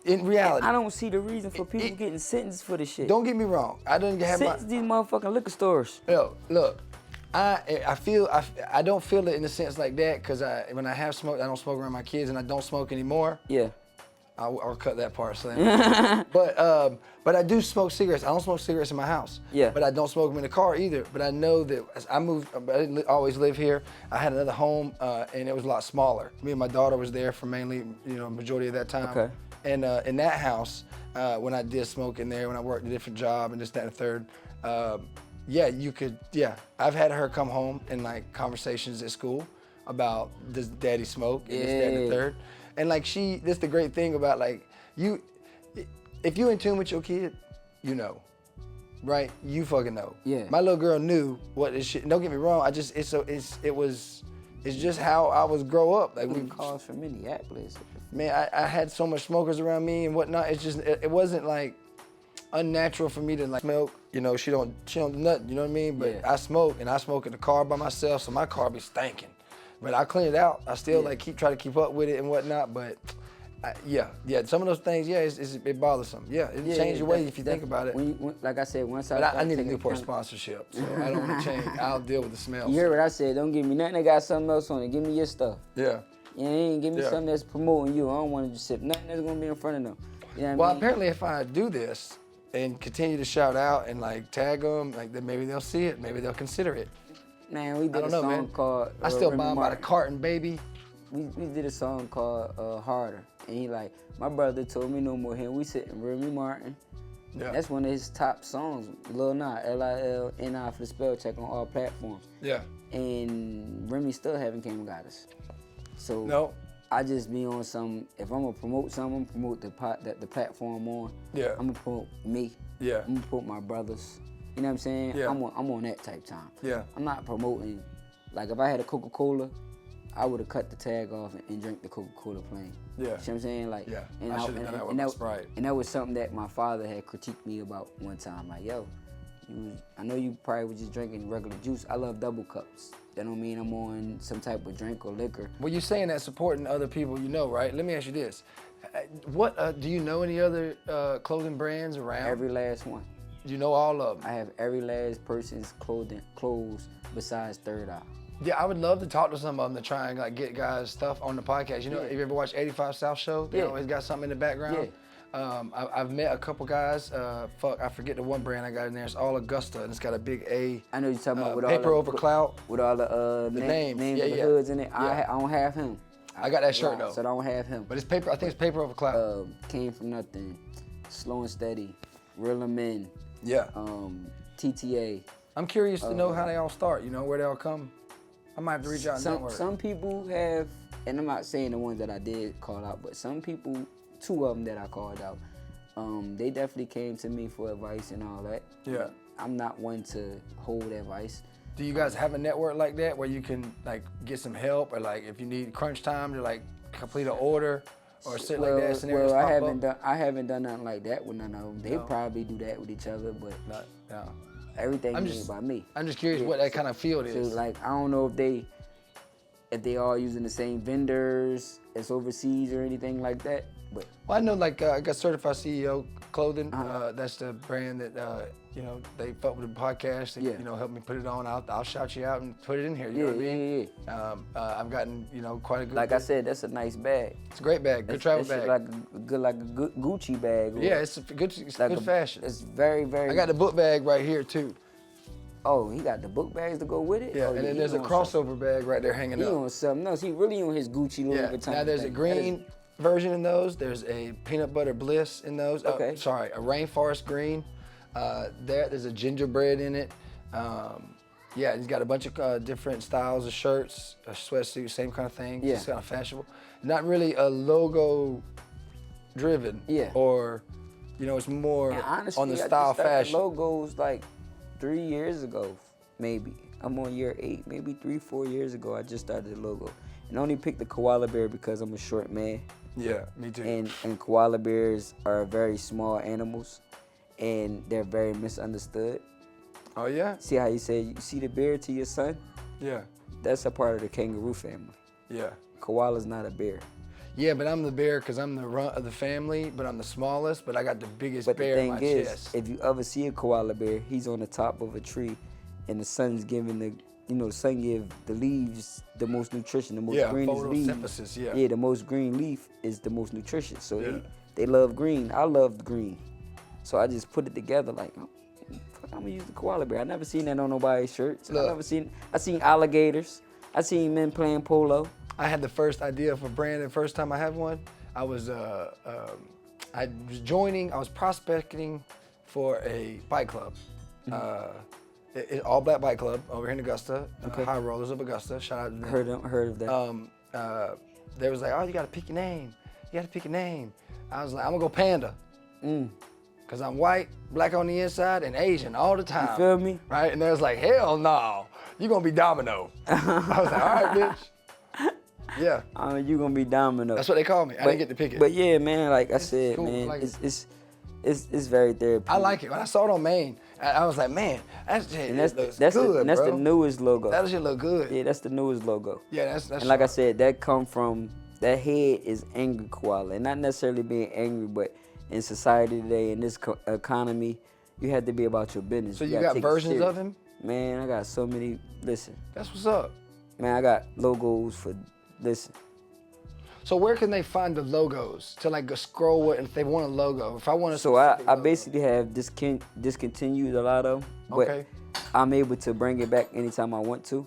[SPEAKER 4] In reality.
[SPEAKER 2] And I don't see the reason for people getting sentenced for this shit.
[SPEAKER 4] Don't get me wrong. I don't have
[SPEAKER 2] Sentence these motherfucking liquor stores.
[SPEAKER 4] Yo, look. I don't feel it in a sense like that because when I have smoked, I don't smoke around my kids and I don't smoke anymore.
[SPEAKER 2] Yeah.
[SPEAKER 4] I'll cut that part, Slim. But I do smoke cigarettes. I don't smoke cigarettes in my house.
[SPEAKER 2] Yeah.
[SPEAKER 4] But I don't smoke them in the car either. But I know that as I moved, I didn't always live here. I had another home, and it was a lot smaller. Me and my daughter was there for mainly, majority of that time.
[SPEAKER 2] Okay.
[SPEAKER 4] And in that house, when I did smoke in there, when I worked a different job and this, that, and the third, I've had her come home and like conversations at school about does daddy smoke and this, that, and the third. And like that's the great thing about like if you in tune with your kid, you know, right? You fucking know.
[SPEAKER 2] Yeah.
[SPEAKER 4] My little girl knew what this shit. Don't get me wrong. It's just how I was grow up. Like we
[SPEAKER 2] calls from Minneapolis.
[SPEAKER 4] Man, I had so much smokers around me and whatnot. It's just it wasn't like unnatural for me to like smoke. She don't do nothing. You know what I mean? But I smoke and I smoke in the car by myself, so my car be stinking. But I clean it out. I still try to keep up with it and whatnot. But some of those things, it bothersome. Yeah, it change your way if you think about it.
[SPEAKER 2] Like I said, once
[SPEAKER 4] I need a Newport sponsorship, so I don't want to change. I'll deal with the smell.
[SPEAKER 2] You heard what I said? Don't give me nothing that got something else on it. Give me your stuff.
[SPEAKER 4] Yeah.
[SPEAKER 2] You ain't give me something that's promoting you. I don't want to just sip nothing that's gonna be in front of them. You know what I mean?
[SPEAKER 4] Apparently, if I do this and continue to shout out and like tag them, like then maybe they'll see it, maybe they'll consider it.
[SPEAKER 2] Man, we did a song called.
[SPEAKER 4] I still buy them by the carton, baby.
[SPEAKER 2] We did a song called Harder. And he like, my brother told me no more. Here we sitting, Remy Martin.
[SPEAKER 4] Yeah.
[SPEAKER 2] That's one of his top songs. Lil Nas, Lilni for the spell check on all platforms.
[SPEAKER 4] Yeah.
[SPEAKER 2] And Remy still haven't came and got us. So
[SPEAKER 4] No.
[SPEAKER 2] I just be on some. If I'm gonna promote something, promote the platform I'm on.
[SPEAKER 4] Yeah.
[SPEAKER 2] I'm gonna promote me.
[SPEAKER 4] Yeah.
[SPEAKER 2] I'm gonna promote my brothers. You know what I'm saying?
[SPEAKER 4] Yeah.
[SPEAKER 2] I'm on that type time.
[SPEAKER 4] Yeah.
[SPEAKER 2] I'm not promoting. Like if I had a Coca-Cola, I would have cut the tag off and drink the Coca-Cola plain.
[SPEAKER 4] Yeah.
[SPEAKER 2] You know what I'm saying? Like,
[SPEAKER 4] Yeah.
[SPEAKER 2] and
[SPEAKER 4] I should've done that with
[SPEAKER 2] and
[SPEAKER 4] my Sprite.
[SPEAKER 2] And that was something that my father had critiqued me about one time. Like, yo, I know you probably was just drinking regular juice. I love double cups. That don't mean I'm on some type of drink or liquor.
[SPEAKER 4] Well, you're saying that supporting other people you know, right? Let me ask you this. What do you know any other clothing brands around?
[SPEAKER 2] Every last one.
[SPEAKER 4] You know all of them?
[SPEAKER 2] I have every last person's clothes besides Third Eye.
[SPEAKER 4] Yeah, I would love to talk to some of them to try and like get guys stuff on the podcast. You know,
[SPEAKER 2] Yeah.
[SPEAKER 4] if you ever watch 85 South Show, they
[SPEAKER 2] Yeah.
[SPEAKER 4] always got something in the background. I've met a couple guys. I forget the one brand I got in there. It's all Augusta, and it's got a big A.
[SPEAKER 2] I know you're talking about with
[SPEAKER 4] paper
[SPEAKER 2] all
[SPEAKER 4] over clout.
[SPEAKER 2] with all the
[SPEAKER 4] names.
[SPEAKER 2] names
[SPEAKER 4] Yeah,
[SPEAKER 2] of the
[SPEAKER 4] yeah.
[SPEAKER 2] hoods in it.
[SPEAKER 4] Yeah.
[SPEAKER 2] I don't have him.
[SPEAKER 4] I got that shirt
[SPEAKER 2] Yeah,
[SPEAKER 4] though.
[SPEAKER 2] so I don't have him.
[SPEAKER 4] But it's paper. I think it's paper over clout.
[SPEAKER 2] Came from nothing. Slow and steady. Real men.
[SPEAKER 4] Yeah.
[SPEAKER 2] TTA.
[SPEAKER 4] I'm curious to know how they all start. You know where they all come. I might have to reach out and network.
[SPEAKER 2] Some people have, and I'm not saying the ones that I did call out, but some people, 2 of them that I called out, they definitely came to me for advice and all that.
[SPEAKER 4] Yeah.
[SPEAKER 2] I'm not one to hold advice.
[SPEAKER 4] Do you guys have a network like that where you can like get some help, or like if you need crunch time to like complete an order or sit like that? Scenarios
[SPEAKER 2] Well,
[SPEAKER 4] pop up?
[SPEAKER 2] I haven't done nothing like that with none of them. They probably do that with each other, but
[SPEAKER 4] No.
[SPEAKER 2] everything
[SPEAKER 4] I'm
[SPEAKER 2] is
[SPEAKER 4] just-
[SPEAKER 2] by me.
[SPEAKER 4] I'm just curious what that kind of field
[SPEAKER 2] So
[SPEAKER 4] is.
[SPEAKER 2] like I don't know if they all using the same vendors as overseas or anything like that, but
[SPEAKER 4] Well, I know like I got Certified CEO Clothing. That's the brand that you know they fuck with the podcast. And,
[SPEAKER 2] Yeah.
[SPEAKER 4] You know, help me put it on. I'll shout you out and put it in here. You
[SPEAKER 2] yeah,
[SPEAKER 4] know what I mean?
[SPEAKER 2] yeah.
[SPEAKER 4] I've gotten quite a good.
[SPEAKER 2] Like I said, that's a nice bag.
[SPEAKER 4] it's a great bag. Good travel
[SPEAKER 2] It's
[SPEAKER 4] bag.
[SPEAKER 2] like a good Gucci bag. Or
[SPEAKER 4] Yeah, it's good. It's
[SPEAKER 2] like
[SPEAKER 4] good fashion.
[SPEAKER 2] It's very, very.
[SPEAKER 4] I got the book bag right here too.
[SPEAKER 2] Oh, he got the book bags to go with it.
[SPEAKER 4] Yeah,
[SPEAKER 2] Oh,
[SPEAKER 4] and then
[SPEAKER 2] he
[SPEAKER 4] there's a
[SPEAKER 2] on
[SPEAKER 4] crossover bag right there hanging
[SPEAKER 2] He
[SPEAKER 4] up.
[SPEAKER 2] on something else. He really on his Gucci Louis
[SPEAKER 4] Yeah.
[SPEAKER 2] Vuitton.
[SPEAKER 4] Now there's a
[SPEAKER 2] thing.
[SPEAKER 4] green version in those. There's a peanut butter bliss in those.
[SPEAKER 2] Okay.
[SPEAKER 4] Sorry, a rainforest green. There's a gingerbread in it. Yeah, he's got a bunch of different styles of shirts, a sweatsuit, same kind of thing.
[SPEAKER 2] Yeah.
[SPEAKER 4] It's kind of fashionable. Not really a logo driven.
[SPEAKER 2] Yeah.
[SPEAKER 4] Or, it's more
[SPEAKER 2] And honestly,
[SPEAKER 4] on the
[SPEAKER 2] I just
[SPEAKER 4] style
[SPEAKER 2] started
[SPEAKER 4] fashion.
[SPEAKER 2] logos like 3 years ago, maybe. I'm on year 8, maybe 3-4 years ago. I just started the logo, and I only picked the koala bear because I'm a short man.
[SPEAKER 4] Yeah, me too.
[SPEAKER 2] And koala bears are very small animals, and they're very misunderstood.
[SPEAKER 4] Oh yeah?
[SPEAKER 2] See how you say you see the bear to your son?
[SPEAKER 4] Yeah.
[SPEAKER 2] That's a part of the kangaroo family.
[SPEAKER 4] Yeah.
[SPEAKER 2] Koala's not a bear.
[SPEAKER 4] Yeah, but I'm the bear because I'm the runt of the family, but I'm the smallest, but I got the biggest
[SPEAKER 2] But the
[SPEAKER 4] bear in
[SPEAKER 2] thing
[SPEAKER 4] my
[SPEAKER 2] is,
[SPEAKER 4] chest.
[SPEAKER 2] if you ever see a koala bear, he's on the top of a tree, and the sun's giving the sun give the leaves the most nutrition, the most greenest leaves.
[SPEAKER 4] photosynthesis, yeah.
[SPEAKER 2] Yeah, the most green leaf is the most nutritious. So
[SPEAKER 4] Yeah.
[SPEAKER 2] they love green. I love green. So I just put it together like, oh, fuck, I'm gonna use the koala bear. I never seen that on nobody's shirts. I seen alligators. I seen men playing polo.
[SPEAKER 4] I had the first idea for brand the first time I had one. I was prospecting for a bike club. All black bike club over here in Augusta.
[SPEAKER 2] Okay.
[SPEAKER 4] High Rollers of Augusta. Shout out to them.
[SPEAKER 2] Heard of that.
[SPEAKER 4] They was like, oh, you gotta pick your name. You gotta pick a name. I was like, I'm gonna go Panda. Cause I'm white, black on the inside, and Asian all the time.
[SPEAKER 2] You feel me?
[SPEAKER 4] Right? And they was like, hell no, you gonna be Domino. I was like, all right, bitch. Yeah.
[SPEAKER 2] You gonna be domino.
[SPEAKER 4] That's what they call me. I didn't get to pick it.
[SPEAKER 2] But yeah, man, like I said,
[SPEAKER 4] cool. I
[SPEAKER 2] man,
[SPEAKER 4] like
[SPEAKER 2] it's very therapeutic.
[SPEAKER 4] I like it. When I saw it on Maine, I was like, man, that shit
[SPEAKER 2] And
[SPEAKER 4] looks good,
[SPEAKER 2] that's
[SPEAKER 4] bro.
[SPEAKER 2] the newest logo.
[SPEAKER 4] That shit look good.
[SPEAKER 2] Yeah, that's the newest logo.
[SPEAKER 4] Yeah, that's
[SPEAKER 2] And like I said, that come from that head is angry koala, and not necessarily being angry, but in society today, in this economy, you have to be about your business.
[SPEAKER 4] So you
[SPEAKER 2] gotta
[SPEAKER 4] got
[SPEAKER 2] take it
[SPEAKER 4] versions
[SPEAKER 2] serious.
[SPEAKER 4] of him?
[SPEAKER 2] Man, I got so many. Listen,
[SPEAKER 4] That's what's up.
[SPEAKER 2] man, I got logos for. Listen,
[SPEAKER 4] So where can they find the logos to like go scroll with if they want a logo? If I want a
[SPEAKER 2] so I
[SPEAKER 4] specific logo.
[SPEAKER 2] basically have discontinued a lot of them, but
[SPEAKER 4] Okay.
[SPEAKER 2] I'm able to bring it back anytime I want to.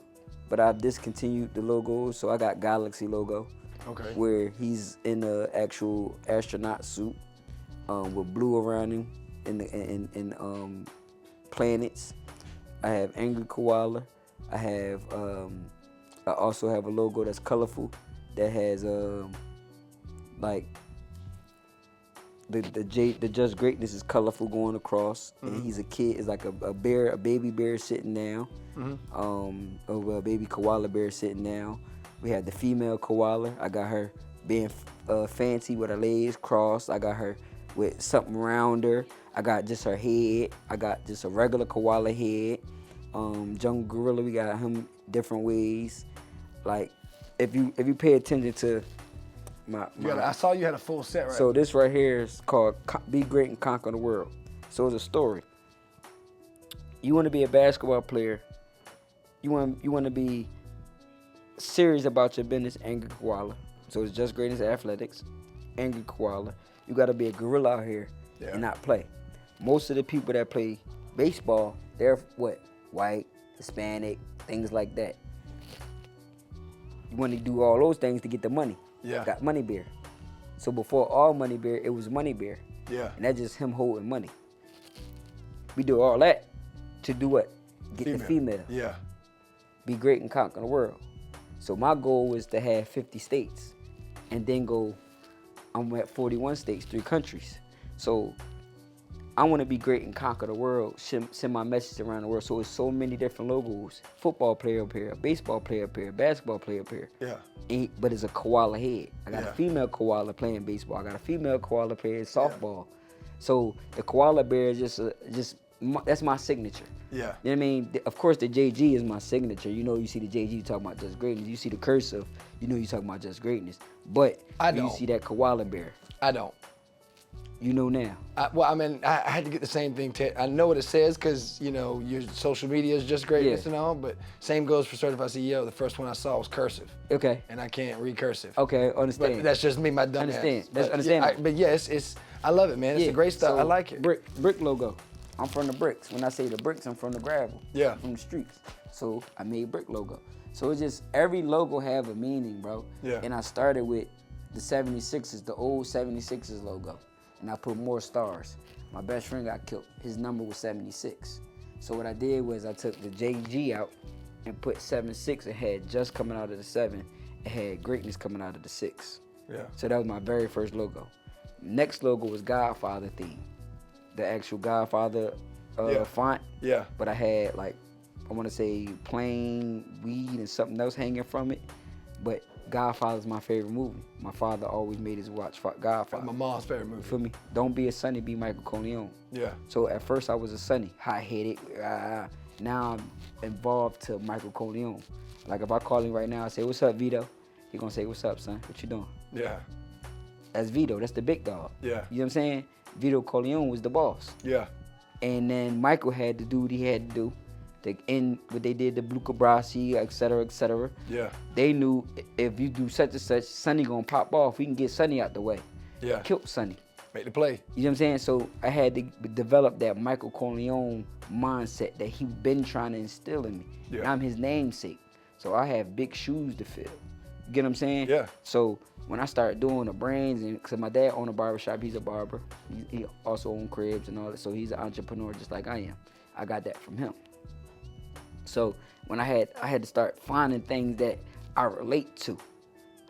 [SPEAKER 2] But I've discontinued the logos, so I got Galaxy logo.
[SPEAKER 4] Okay.
[SPEAKER 2] Where he's in an actual astronaut suit with blue around him and planets. I have Angry Koala. I also have a logo that's colorful that has like the Just Greatness is colorful going across, and he's a kid. It's like a bear, a baby bear sitting down, a baby koala bear sitting down. We have the female koala. I got her being fancy with her legs crossed. I got her with something around her. I got just her head. I got just a regular koala head. Jungle Gorilla, we got him different ways. Like if you pay attention to
[SPEAKER 4] I saw you had a full set, right?
[SPEAKER 2] so this right here is called Be Great and Conquer the World. So it's a story. You want to be a basketball player. You want to be serious about your business, Angry Koala. So it's Just Greatness Athletics, Angry Koala. You got to be a gorilla out here and not play. Most of the people that play baseball, they're what? White, Hispanic, things like that. You want to do all those things to get the money.
[SPEAKER 4] Yeah.
[SPEAKER 2] Got Money Bear. So before all Money Bear, it was Money Bear.
[SPEAKER 4] Yeah.
[SPEAKER 2] And that's just him holding money. We do all that to do what? Get the female.
[SPEAKER 4] Yeah.
[SPEAKER 2] Be great and conquer the world. So my goal was to have 50 states and then I'm at 41 states, 3 countries. So I want to be great and conquer the world, send my message around the world. So it's so many different logos. Football player up here, baseball player up here, basketball player up here.
[SPEAKER 4] Yeah.
[SPEAKER 2] But it's a koala head. I got a female koala playing baseball. I got a female koala playing softball. So the koala bear is that's my signature.
[SPEAKER 4] Yeah.
[SPEAKER 2] You know what I mean? Of course, the JG is my signature. You know, you see the JG, you talking about Just Greatness. You see the cursive, you know you talking about Just Greatness. But you see that koala bear.
[SPEAKER 4] I don't.
[SPEAKER 2] You know now.
[SPEAKER 4] I had to get the same thing. I know what it says because, your social media is Just Greatness and all, but same goes for Certified CEO. The first one I saw was cursive.
[SPEAKER 2] Okay.
[SPEAKER 4] And I can't read cursive.
[SPEAKER 2] Okay, understand.
[SPEAKER 4] But that's just me, my dumb
[SPEAKER 2] Understand.
[SPEAKER 4] ass.
[SPEAKER 2] That's
[SPEAKER 4] But
[SPEAKER 2] understandable.
[SPEAKER 4] it's I love it, man. It's a great stuff.
[SPEAKER 2] So
[SPEAKER 4] I like it.
[SPEAKER 2] Brick logo. I'm from the bricks. When I say the bricks, I'm from the gravel.
[SPEAKER 4] Yeah.
[SPEAKER 2] From the streets. So I made brick logo. So it's just every logo have a meaning, bro.
[SPEAKER 4] Yeah.
[SPEAKER 2] And I started with the 76ers, the old 76ers logo. And I put more stars. My best friend got killed. His number was 76. So what I did was I took the JG out and put 76 and had just coming out of the 7 and had greatness coming out of the 6.
[SPEAKER 4] Yeah.
[SPEAKER 2] So that was my very first logo. Next logo was Godfather theme. The actual Godfather font.
[SPEAKER 4] Yeah.
[SPEAKER 2] But I had I want to say plain weed and something else hanging from it. But Godfather's my favorite movie. My father always made us watch Godfather.
[SPEAKER 4] My mom's favorite movie.
[SPEAKER 2] You feel me? Don't be a Sonny, be Michael Corleone.
[SPEAKER 4] Yeah.
[SPEAKER 2] So at first I was a Sonny, hot-headed. Now I'm involved to Michael Corleone. Like if I call him right now, I say, "What's up, Vito?" He gonna say, "What's up, son? What you doing?"
[SPEAKER 4] Yeah.
[SPEAKER 2] That's Vito. That's the big dog.
[SPEAKER 4] Yeah.
[SPEAKER 2] You know what I'm saying? Vito Corleone was the boss.
[SPEAKER 4] Yeah.
[SPEAKER 2] And then Michael had to do what he had to do. To end what they did to Blue Cabrasi, et cetera, et cetera.
[SPEAKER 4] Yeah.
[SPEAKER 2] They knew if you do such and such, Sonny gonna pop off. We can get Sonny out the way.
[SPEAKER 4] Yeah.
[SPEAKER 2] Killed Sonny.
[SPEAKER 4] Make the play.
[SPEAKER 2] You know what I'm saying? So I had to develop that Michael Corleone mindset that he been trying to instill in me.
[SPEAKER 4] Yeah.
[SPEAKER 2] And I'm his namesake. So I have big shoes to fill. You get what I'm saying?
[SPEAKER 4] Yeah.
[SPEAKER 2] So when I started doing the brands, and because my dad owned a barbershop, he's a barber. He also owned cribs and all that. So he's an entrepreneur just like I am. I got that from him. So when I had to start finding things that I relate to.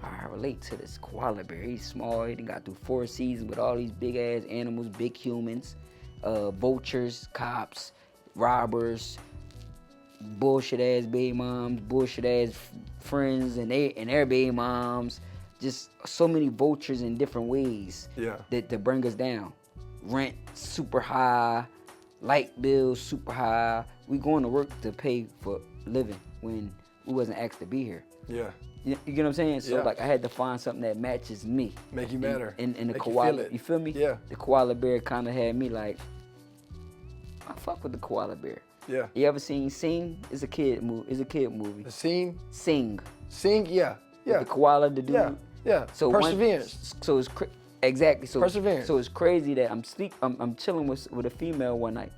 [SPEAKER 2] I relate to this koala bear. He's small. He done got through 4 seasons with all these big ass animals, big humans, vultures, cops, robbers, bullshit ass baby moms, bullshit ass friends, and their baby moms. Just so many vultures in different ways.
[SPEAKER 4] Yeah.
[SPEAKER 2] That bring us down. Rent super high, light bills super high. We going to work to pay for living when we wasn't asked to be here.
[SPEAKER 4] Yeah.
[SPEAKER 2] You get what I'm saying? So
[SPEAKER 4] Yeah.
[SPEAKER 2] I had to find something that matches me.
[SPEAKER 4] Make you better.
[SPEAKER 2] And the
[SPEAKER 4] Make you
[SPEAKER 2] koala,
[SPEAKER 4] feel it.
[SPEAKER 2] you feel me?
[SPEAKER 4] Yeah.
[SPEAKER 2] The koala bear kind of had me like, I fuck with the koala bear.
[SPEAKER 4] Yeah.
[SPEAKER 2] You ever seen Sing? It's a kid movie.
[SPEAKER 4] The scene.
[SPEAKER 2] Sing.
[SPEAKER 4] Sing. Yeah. Yeah.
[SPEAKER 2] The koala, the dude.
[SPEAKER 4] Yeah. Yeah.
[SPEAKER 2] So
[SPEAKER 4] Perseverance.
[SPEAKER 2] Exactly. So
[SPEAKER 4] Perseverance.
[SPEAKER 2] So it's crazy that I'm chilling with a female one night,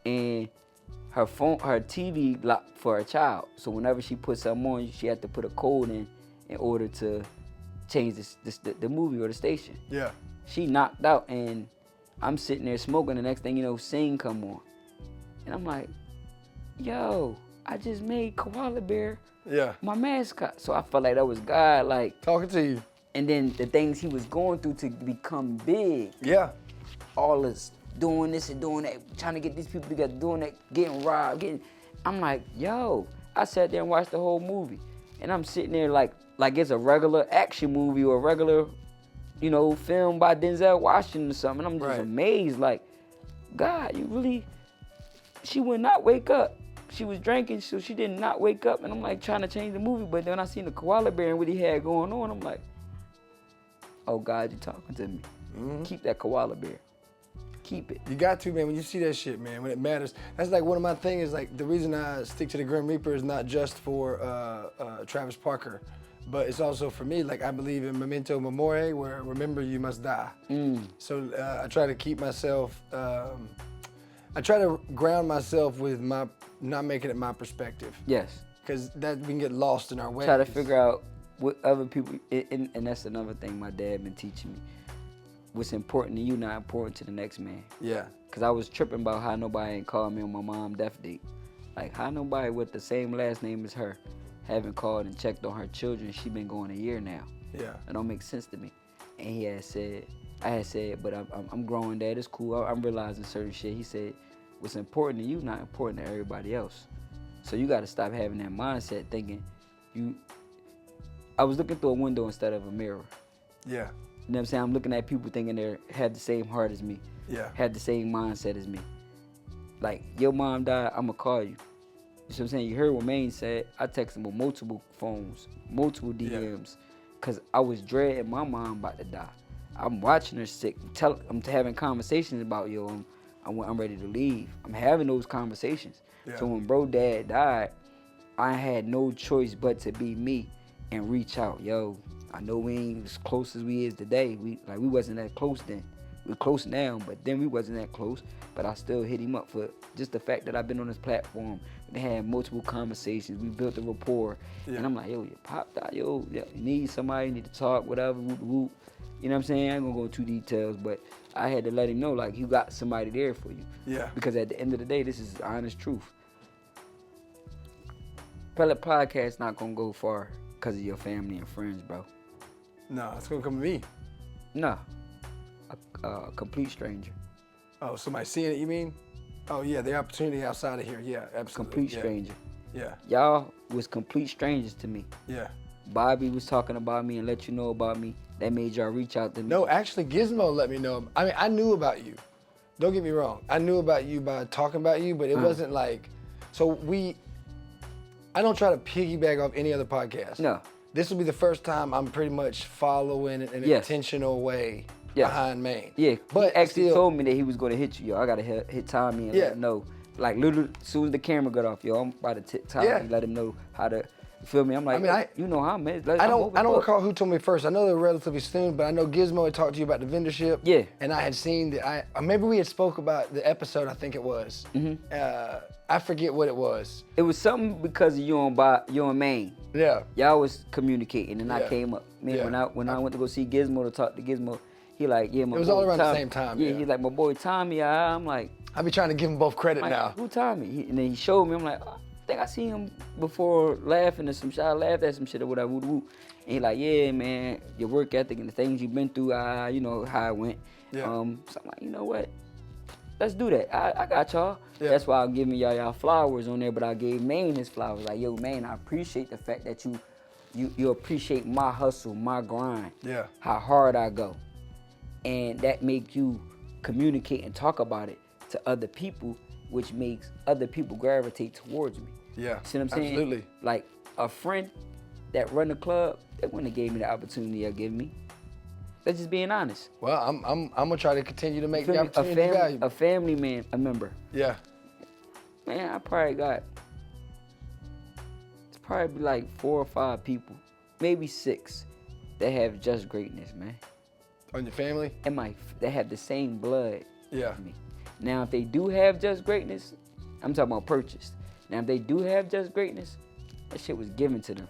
[SPEAKER 2] and her TV locked for her child. So whenever she puts something on, she had to put a code in order to change the movie or the station.
[SPEAKER 4] Yeah.
[SPEAKER 2] She knocked out, and I'm sitting there smoking. The next thing you know, Sing come on. And I'm like, yo, I just made Koala Bear
[SPEAKER 4] Yeah.
[SPEAKER 2] my mascot. So I felt like that was God, like.
[SPEAKER 4] Talking to you.
[SPEAKER 2] And then the things he was going through to become big.
[SPEAKER 4] Yeah.
[SPEAKER 2] All this, doing this and doing that, trying to get these people together, doing that, getting robbed, I'm like, yo. I sat there and watched the whole movie. And I'm sitting there like it's a regular action movie or a regular, film by Denzel Washington or something. And I'm just amazed, like, God, you really, she would not wake up. She was drinking, so she did not wake up. And I'm like trying to change the movie, but then I seen the koala bear and what he had going on, I'm like, oh God, you talking to me. Keep that koala bear. Keep it.
[SPEAKER 4] You got to, man, when you see that shit, man, when it matters. That's like one of my things, like the reason I stick to the Grim Reaper is not just for Travis Parker, but it's also for me. Like I believe in memento mori, where remember you must die. So I try to keep myself, I try to ground myself with my, not making it my perspective.
[SPEAKER 2] Yes.
[SPEAKER 4] Because that we can get lost in our ways.
[SPEAKER 2] Try to figure out what other people, and that's another thing my dad been teaching me. What's important to you, not important to the next man.
[SPEAKER 4] Yeah.
[SPEAKER 2] Cause I was tripping about how nobody ain't called me on my mom's death date. Like how nobody with the same last name as her haven't called and checked on her children. She been going a year now.
[SPEAKER 4] Yeah.
[SPEAKER 2] It don't make sense to me. And he had said, I had said, but I'm growing, Dad. It's cool. I'm realizing certain shit. He said, what's important to you, not important to everybody else. So you got to stop having that mindset thinking I was looking through a window instead of a mirror.
[SPEAKER 4] Yeah.
[SPEAKER 2] You know what I'm saying? I'm looking at people thinking they had the same heart as me.
[SPEAKER 4] Yeah.
[SPEAKER 2] Had the same mindset as me. Like, your mom died, I'ma call you. You see what I'm saying? You heard what Maine said. I texted him with multiple phones, multiple DMs, because I was dreading my mom about to die. I'm watching her sick. I'm having conversations about, I'm ready to leave. I'm having those conversations.
[SPEAKER 4] Yeah.
[SPEAKER 2] So when bro dad died, I had no choice but to be me and reach out. Yo, I know we ain't as close as we is today. We wasn't that close then. We're close now, but then we wasn't that close. But I still hit him up for just the fact that I've been on this platform. They had multiple conversations. We built a rapport.
[SPEAKER 4] Yeah.
[SPEAKER 2] And I'm like, yo, your pop died. Yo, you need somebody, you need to talk, whatever, whoop, whoop. You know what I'm saying? I ain't gonna go into details, but I had to let him know, like, you got somebody there for you.
[SPEAKER 4] Yeah.
[SPEAKER 2] Because at the end of the day, this is the honest truth. Pellet Podcast not gonna go far because of your family and friends, bro.
[SPEAKER 4] No, it's gonna come to me.
[SPEAKER 2] No. A complete stranger.
[SPEAKER 4] Oh, somebody seeing it, you mean? Oh yeah, the opportunity outside of here. Yeah, absolutely.
[SPEAKER 2] Complete stranger.
[SPEAKER 4] Yeah.
[SPEAKER 2] Y'all was complete strangers to me.
[SPEAKER 4] Yeah.
[SPEAKER 2] Bobby was talking about me and let you know about me. That made y'all reach out to me.
[SPEAKER 4] No, actually, Gizmo let me know. I mean, I knew about you. Don't get me wrong. I knew about you by talking about you, but it wasn't like. So I don't try to piggyback off any other podcast.
[SPEAKER 2] No.
[SPEAKER 4] This will be the first time I'm pretty much following in an intentional way behind Maine.
[SPEAKER 2] Yeah,
[SPEAKER 4] but
[SPEAKER 2] he actually told me that he was going to hit you, yo. I got to hit Tommy and let him know. Like, literally, as soon as the camera got off, yo, I'm about to Tommy, let him know how to, you feel me? I'm like, you know how, man.
[SPEAKER 4] I don't recall who told me first. I know they're relatively soon, but I know Gizmo had talked to you about the vendorship. Yeah. And I had seen that maybe we had spoke about the episode, I think it was. I forget what it was.
[SPEAKER 2] It was something because of you and Maine.
[SPEAKER 4] Yeah.
[SPEAKER 2] Y'all was communicating, and I came up. Man, when I went to go see Gizmo to talk to Gizmo, he like, yeah, my boy. It
[SPEAKER 4] was all around
[SPEAKER 2] Tommy.
[SPEAKER 4] the same time.
[SPEAKER 2] Yeah, he's like, my boy Tommy. I'm like,
[SPEAKER 4] I be trying to give him both credit now.
[SPEAKER 2] Who Tommy? And then he showed me. I'm like, I think I seen him before laughing at some shit. I laughed at some shit or whatever. And he like, yeah, man, your work ethic and the things you've been through, you know how it went.
[SPEAKER 4] Yeah.
[SPEAKER 2] So I'm like, you know what? Let's do that. I got y'all. Yeah. That's why I'm giving y'all flowers on there, but I gave Maine his flowers. Like, yo, Maine, I appreciate the fact that you appreciate my hustle, my grind.
[SPEAKER 4] Yeah.
[SPEAKER 2] How hard I go. And that make you communicate and talk about it to other people, which makes other people gravitate towards me.
[SPEAKER 4] Yeah.
[SPEAKER 2] See what I'm saying?
[SPEAKER 4] Absolutely.
[SPEAKER 2] Like a friend that run the club, they wouldn't have gave me the opportunity they give me. That's just being honest.
[SPEAKER 4] Well, I'm gonna try to continue to make the opportunity valuable.
[SPEAKER 2] A family man, a member.
[SPEAKER 4] Yeah.
[SPEAKER 2] Man, I probably got, it's probably like 4 or 5 people, maybe 6, that have just greatness, man.
[SPEAKER 4] On your family?
[SPEAKER 2] And they have the same blood.
[SPEAKER 4] Yeah.
[SPEAKER 2] Me. Now, if they do have just greatness, I'm talking about purchased. Now, if they do have just greatness, that shit was given to them.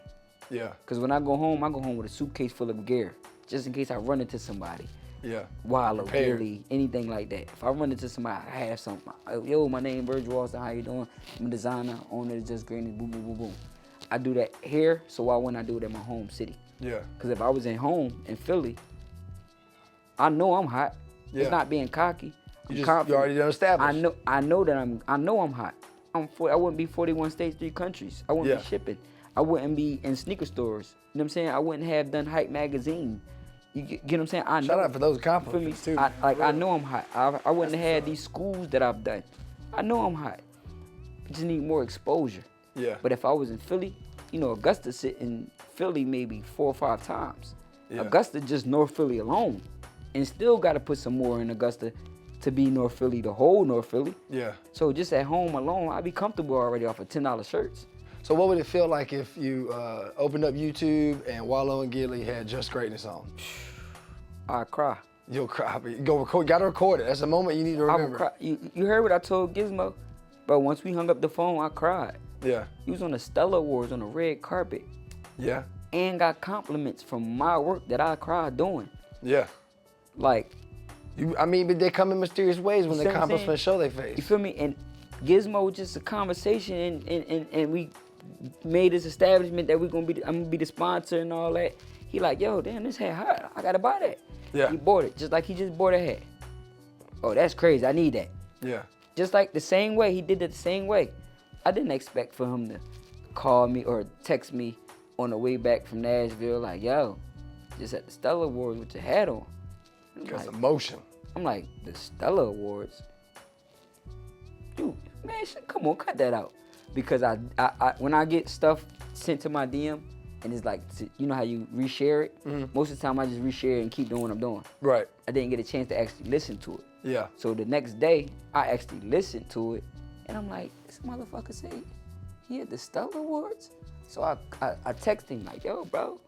[SPEAKER 4] Yeah.
[SPEAKER 2] Because when I go home with a suitcase full of gear, just in case I run into somebody.
[SPEAKER 4] Yeah.
[SPEAKER 2] Wallow,
[SPEAKER 4] Prepared.
[SPEAKER 2] Gilly, anything like that. If I run into somebody, I have something. Yo, my name Vergil Austin, how you doing? I'm a designer, owner of Just Greatness, boom, boom, boom, boom. I do that here, so why wouldn't I do it in my home city?
[SPEAKER 4] Yeah.
[SPEAKER 2] Because if I was in home in Philly, I know I'm hot.
[SPEAKER 4] Yeah.
[SPEAKER 2] It's not being cocky. I'm
[SPEAKER 4] You
[SPEAKER 2] confident.
[SPEAKER 4] already done established.
[SPEAKER 2] I know that I'm hot. I wouldn't be 41 states, 3 countries. I wouldn't be shipping. I wouldn't be in sneaker stores. You know what I'm saying? I wouldn't have done Hype magazine. You get what I'm saying? I know.
[SPEAKER 4] Shout out for those compliments too.
[SPEAKER 2] I know I'm hot. I wouldn't have had these schools that I've done. I know I'm hot. I just need more exposure.
[SPEAKER 4] Yeah.
[SPEAKER 2] But if I was in Philly, you know, Augusta sit in Philly maybe 4 or 5 times.
[SPEAKER 4] Yeah.
[SPEAKER 2] Augusta just North Philly alone. And still got to put some more in Augusta to be North Philly, the whole North Philly.
[SPEAKER 4] Yeah.
[SPEAKER 2] So just at home alone, I'd be comfortable already off of $10 shirts.
[SPEAKER 4] So what would it feel like if you opened up YouTube and Wallow and Gilly had Just Greatness on?
[SPEAKER 2] I'd cry.
[SPEAKER 4] You'll cry. But you gotta record it. That's a moment you need to
[SPEAKER 2] I
[SPEAKER 4] remember.
[SPEAKER 2] would cry. You heard what I told Gizmo? Bro, once we hung up the phone, I cried.
[SPEAKER 4] Yeah.
[SPEAKER 2] He was on the Stella Awards on the red carpet
[SPEAKER 4] Yeah.
[SPEAKER 2] and got compliments from my work that I cried doing.
[SPEAKER 4] Yeah.
[SPEAKER 2] Like,
[SPEAKER 4] But they come in mysterious ways when
[SPEAKER 2] You
[SPEAKER 4] the
[SPEAKER 2] see what I'm
[SPEAKER 4] compliments show their
[SPEAKER 2] you
[SPEAKER 4] face.
[SPEAKER 2] feel me? And Gizmo was just a conversation, and we made this establishment that I'm gonna be the sponsor and all that. He like, yo, damn, this hat hot. I gotta buy that.
[SPEAKER 4] Yeah.
[SPEAKER 2] He bought it, just like he just bought a hat. Oh, that's crazy. I need that.
[SPEAKER 4] Yeah.
[SPEAKER 2] Just like the same way, he did it the same way. I didn't expect for him to call me or text me on the way back from Nashville like, yo, just at the Stella Awards with your hat on.
[SPEAKER 4] Because emotion.
[SPEAKER 2] I'm like, the Stella Awards? Dude, man, come on, cut that out. Because I when I get stuff sent to my DM, and it's like, you know how you reshare it? Most of the time I just reshare it and keep doing what I'm doing.
[SPEAKER 4] Right.
[SPEAKER 2] I didn't get a chance to actually listen to it.
[SPEAKER 4] Yeah.
[SPEAKER 2] So the next day, I actually listened to it, and I'm like, this motherfucker said he had the Stella Awards? So I text him like, yo, bro,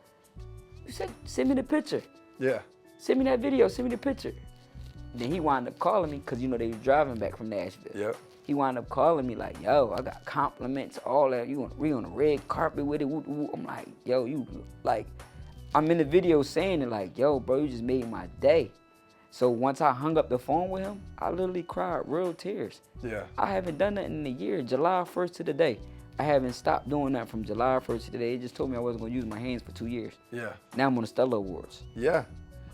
[SPEAKER 2] you said, send me the picture.
[SPEAKER 4] Yeah.
[SPEAKER 2] Send me that video, send me the picture. Then he wound up calling me, because, you know, they was driving back from Nashville.
[SPEAKER 4] Yep.
[SPEAKER 2] He wound up calling me like, yo, I got compliments, all that. We on the red carpet with it. Woo, woo. I'm like, yo, I'm in the video saying it like, yo, bro, you just made my day. So once I hung up the phone with him, I literally cried real tears.
[SPEAKER 4] Yeah.
[SPEAKER 2] I haven't done that in a year, July 1st to the day. I haven't stopped doing that from July 1st to the day. They just told me I wasn't gonna use my hands for 2 years.
[SPEAKER 4] Yeah.
[SPEAKER 2] Now I'm on the Stella Awards.
[SPEAKER 4] Yeah.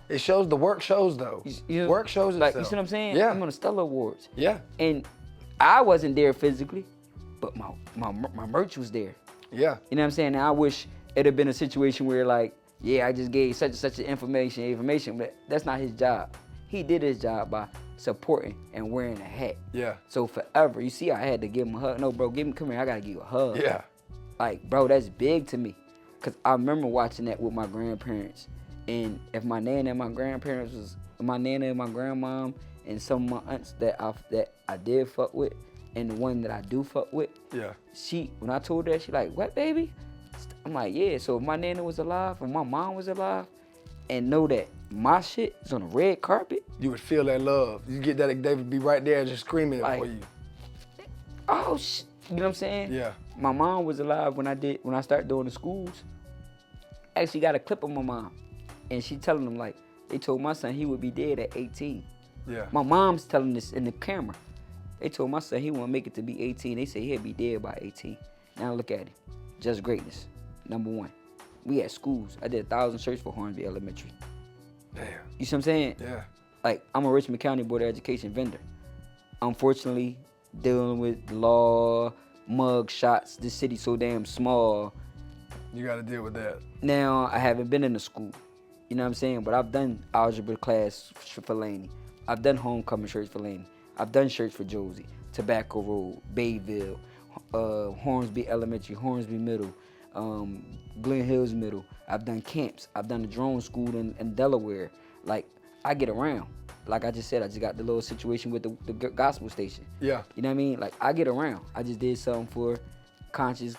[SPEAKER 4] It shows, the work shows though. Work shows itself.
[SPEAKER 2] Like, you see what I'm saying?
[SPEAKER 4] Yeah.
[SPEAKER 2] I'm on the Stella Awards.
[SPEAKER 4] Yeah.
[SPEAKER 2] And I wasn't there physically, but my merch was there.
[SPEAKER 4] Yeah.
[SPEAKER 2] You know what I'm saying? Now I wish it had been a situation where like, yeah, I just gave such and such information, but that's not his job. He did his job by supporting and wearing a hat.
[SPEAKER 4] Yeah.
[SPEAKER 2] So forever, you see, I had to give him a hug. No, bro, come here. I gotta give you a hug.
[SPEAKER 4] Yeah.
[SPEAKER 2] Like, bro, that's big to me, cause I remember watching that with my grandparents. And if my nana and my grandparents was my nana and my grandmom and some of my aunts that I did fuck with, and the one that I do fuck with,
[SPEAKER 4] Yeah.
[SPEAKER 2] when I told her, she like, what, baby? I'm like, yeah. So if my nana was alive and my mom was alive, and know that my shit is on the red carpet,
[SPEAKER 4] You would feel that love. You get that, they would be right there just screaming it
[SPEAKER 2] Like,
[SPEAKER 4] for you.
[SPEAKER 2] oh shit, you know what I'm saying?
[SPEAKER 4] Yeah.
[SPEAKER 2] My mom was alive when I started doing the schools. Actually got a clip of my mom, and she telling them like, they told my son he would be dead at 18.
[SPEAKER 4] Yeah.
[SPEAKER 2] My mom's telling this in the camera. They told my son he won't make it to be 18. They say he'll be dead by 18. Now look at him. Just greatness. #1. We at schools. I did 1,000 shirts for Hornsby Elementary.
[SPEAKER 4] Damn.
[SPEAKER 2] You see what I'm saying?
[SPEAKER 4] Yeah.
[SPEAKER 2] Like, I'm a Richmond County Board of Education vendor. Unfortunately, dealing with law, mug shots, this city's so damn small.
[SPEAKER 4] You got to deal with that.
[SPEAKER 2] Now, I haven't been in the school. You know what I'm saying? But I've done algebra class for Laney. I've done homecoming shirts for Laney. I've done shirts for Josie, Tobacco Road, Bayville, Hornsby Elementary, Hornsby Middle, Glen Hills Middle. I've done camps. I've done a drone school in Delaware. Like, I get around. Like I just said, I just got the little situation with the gospel station.
[SPEAKER 4] Yeah.
[SPEAKER 2] You know what I mean? Like, I get around. I just did something for Conscious,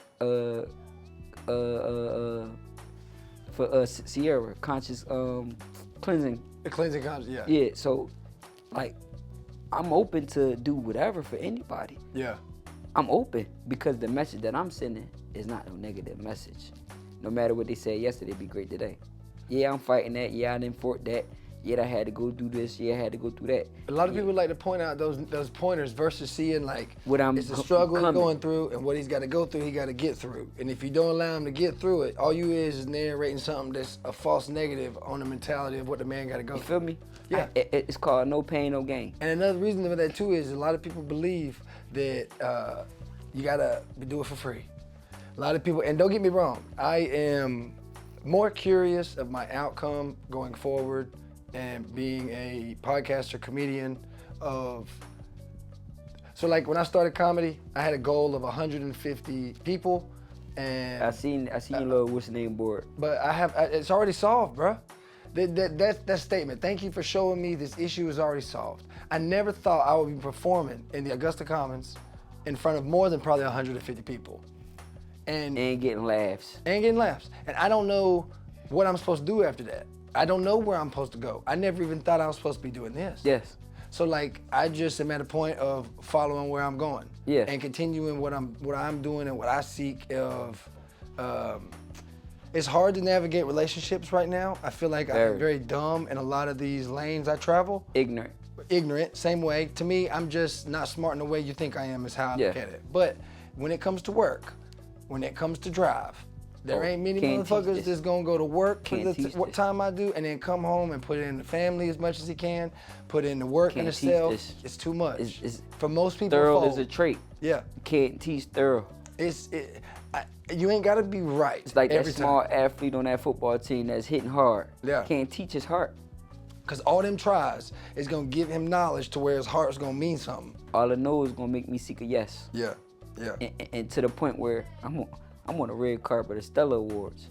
[SPEAKER 2] Sierra, Conscious Cleansing.
[SPEAKER 4] The cleansing conscience, yeah.
[SPEAKER 2] Yeah, so, like, I'm open to do whatever for anybody.
[SPEAKER 4] Yeah.
[SPEAKER 2] I'm open because the message that I'm sending is not no negative message. no matter what they said yesterday, be great today. Yeah, I'm fighting that. Yeah, I didn't fort that. Yeah, I had to go through this. Yeah, I had to go through that.
[SPEAKER 4] A lot of people like to point out those pointers versus seeing like
[SPEAKER 2] What I'm
[SPEAKER 4] it's a struggle he's
[SPEAKER 2] coming.
[SPEAKER 4] going through and what he's got to go through, he got to get through. And if you don't allow him to get through it, all you is narrating something that's a false negative on the mentality of what the man got to go
[SPEAKER 2] You
[SPEAKER 4] through.
[SPEAKER 2] feel me?
[SPEAKER 4] Yeah.
[SPEAKER 2] It's called no pain, no gain.
[SPEAKER 4] And another reason for that too is a lot of people believe that you gotta do it for free. A lot of people, and don't get me wrong, I am more curious of my outcome going forward and being a podcaster, comedian so like when I started comedy, I had a goal of 150 people, and
[SPEAKER 2] I seen your little what's the name board.
[SPEAKER 4] but it's already solved, bruh. That statement, thank you for showing me this issue is already solved. I never thought I would be performing in the Augusta Commons in front of more than probably 150 people. And
[SPEAKER 2] getting laughs.
[SPEAKER 4] And I don't know what I'm supposed to do after that. I don't know where I'm supposed to go. I never even thought I was supposed to be doing this.
[SPEAKER 2] Yes.
[SPEAKER 4] So like I just am at a point of following where I'm going.
[SPEAKER 2] Yeah.
[SPEAKER 4] And continuing what I'm doing and what I seek of it's hard to navigate relationships right now. I feel like I'm very dumb in a lot of these lanes I travel. Ignorant, same way. To me, I'm just not smart in the way you think I am is how I look at it. But when it comes to work, when it comes to drive, there ain't many motherfuckers that's gonna go to work for what time I do and then come home and put in the family as much as he can, put in the work in itself. It's too much. For most people,
[SPEAKER 2] thorough is a trait.
[SPEAKER 4] Yeah.
[SPEAKER 2] You can't teach thorough.
[SPEAKER 4] You ain't gotta be right.
[SPEAKER 2] It's like that
[SPEAKER 4] every
[SPEAKER 2] small
[SPEAKER 4] time.
[SPEAKER 2] athlete on that football team that's hitting hard.
[SPEAKER 4] Yeah.
[SPEAKER 2] Can't teach his heart.
[SPEAKER 4] Cause all them tries is gonna give him knowledge to where his heart's gonna mean something.
[SPEAKER 2] All I know is gonna make me seek a yes.
[SPEAKER 4] Yeah.
[SPEAKER 2] And to the point where I'm on a red carpet of Stella Awards.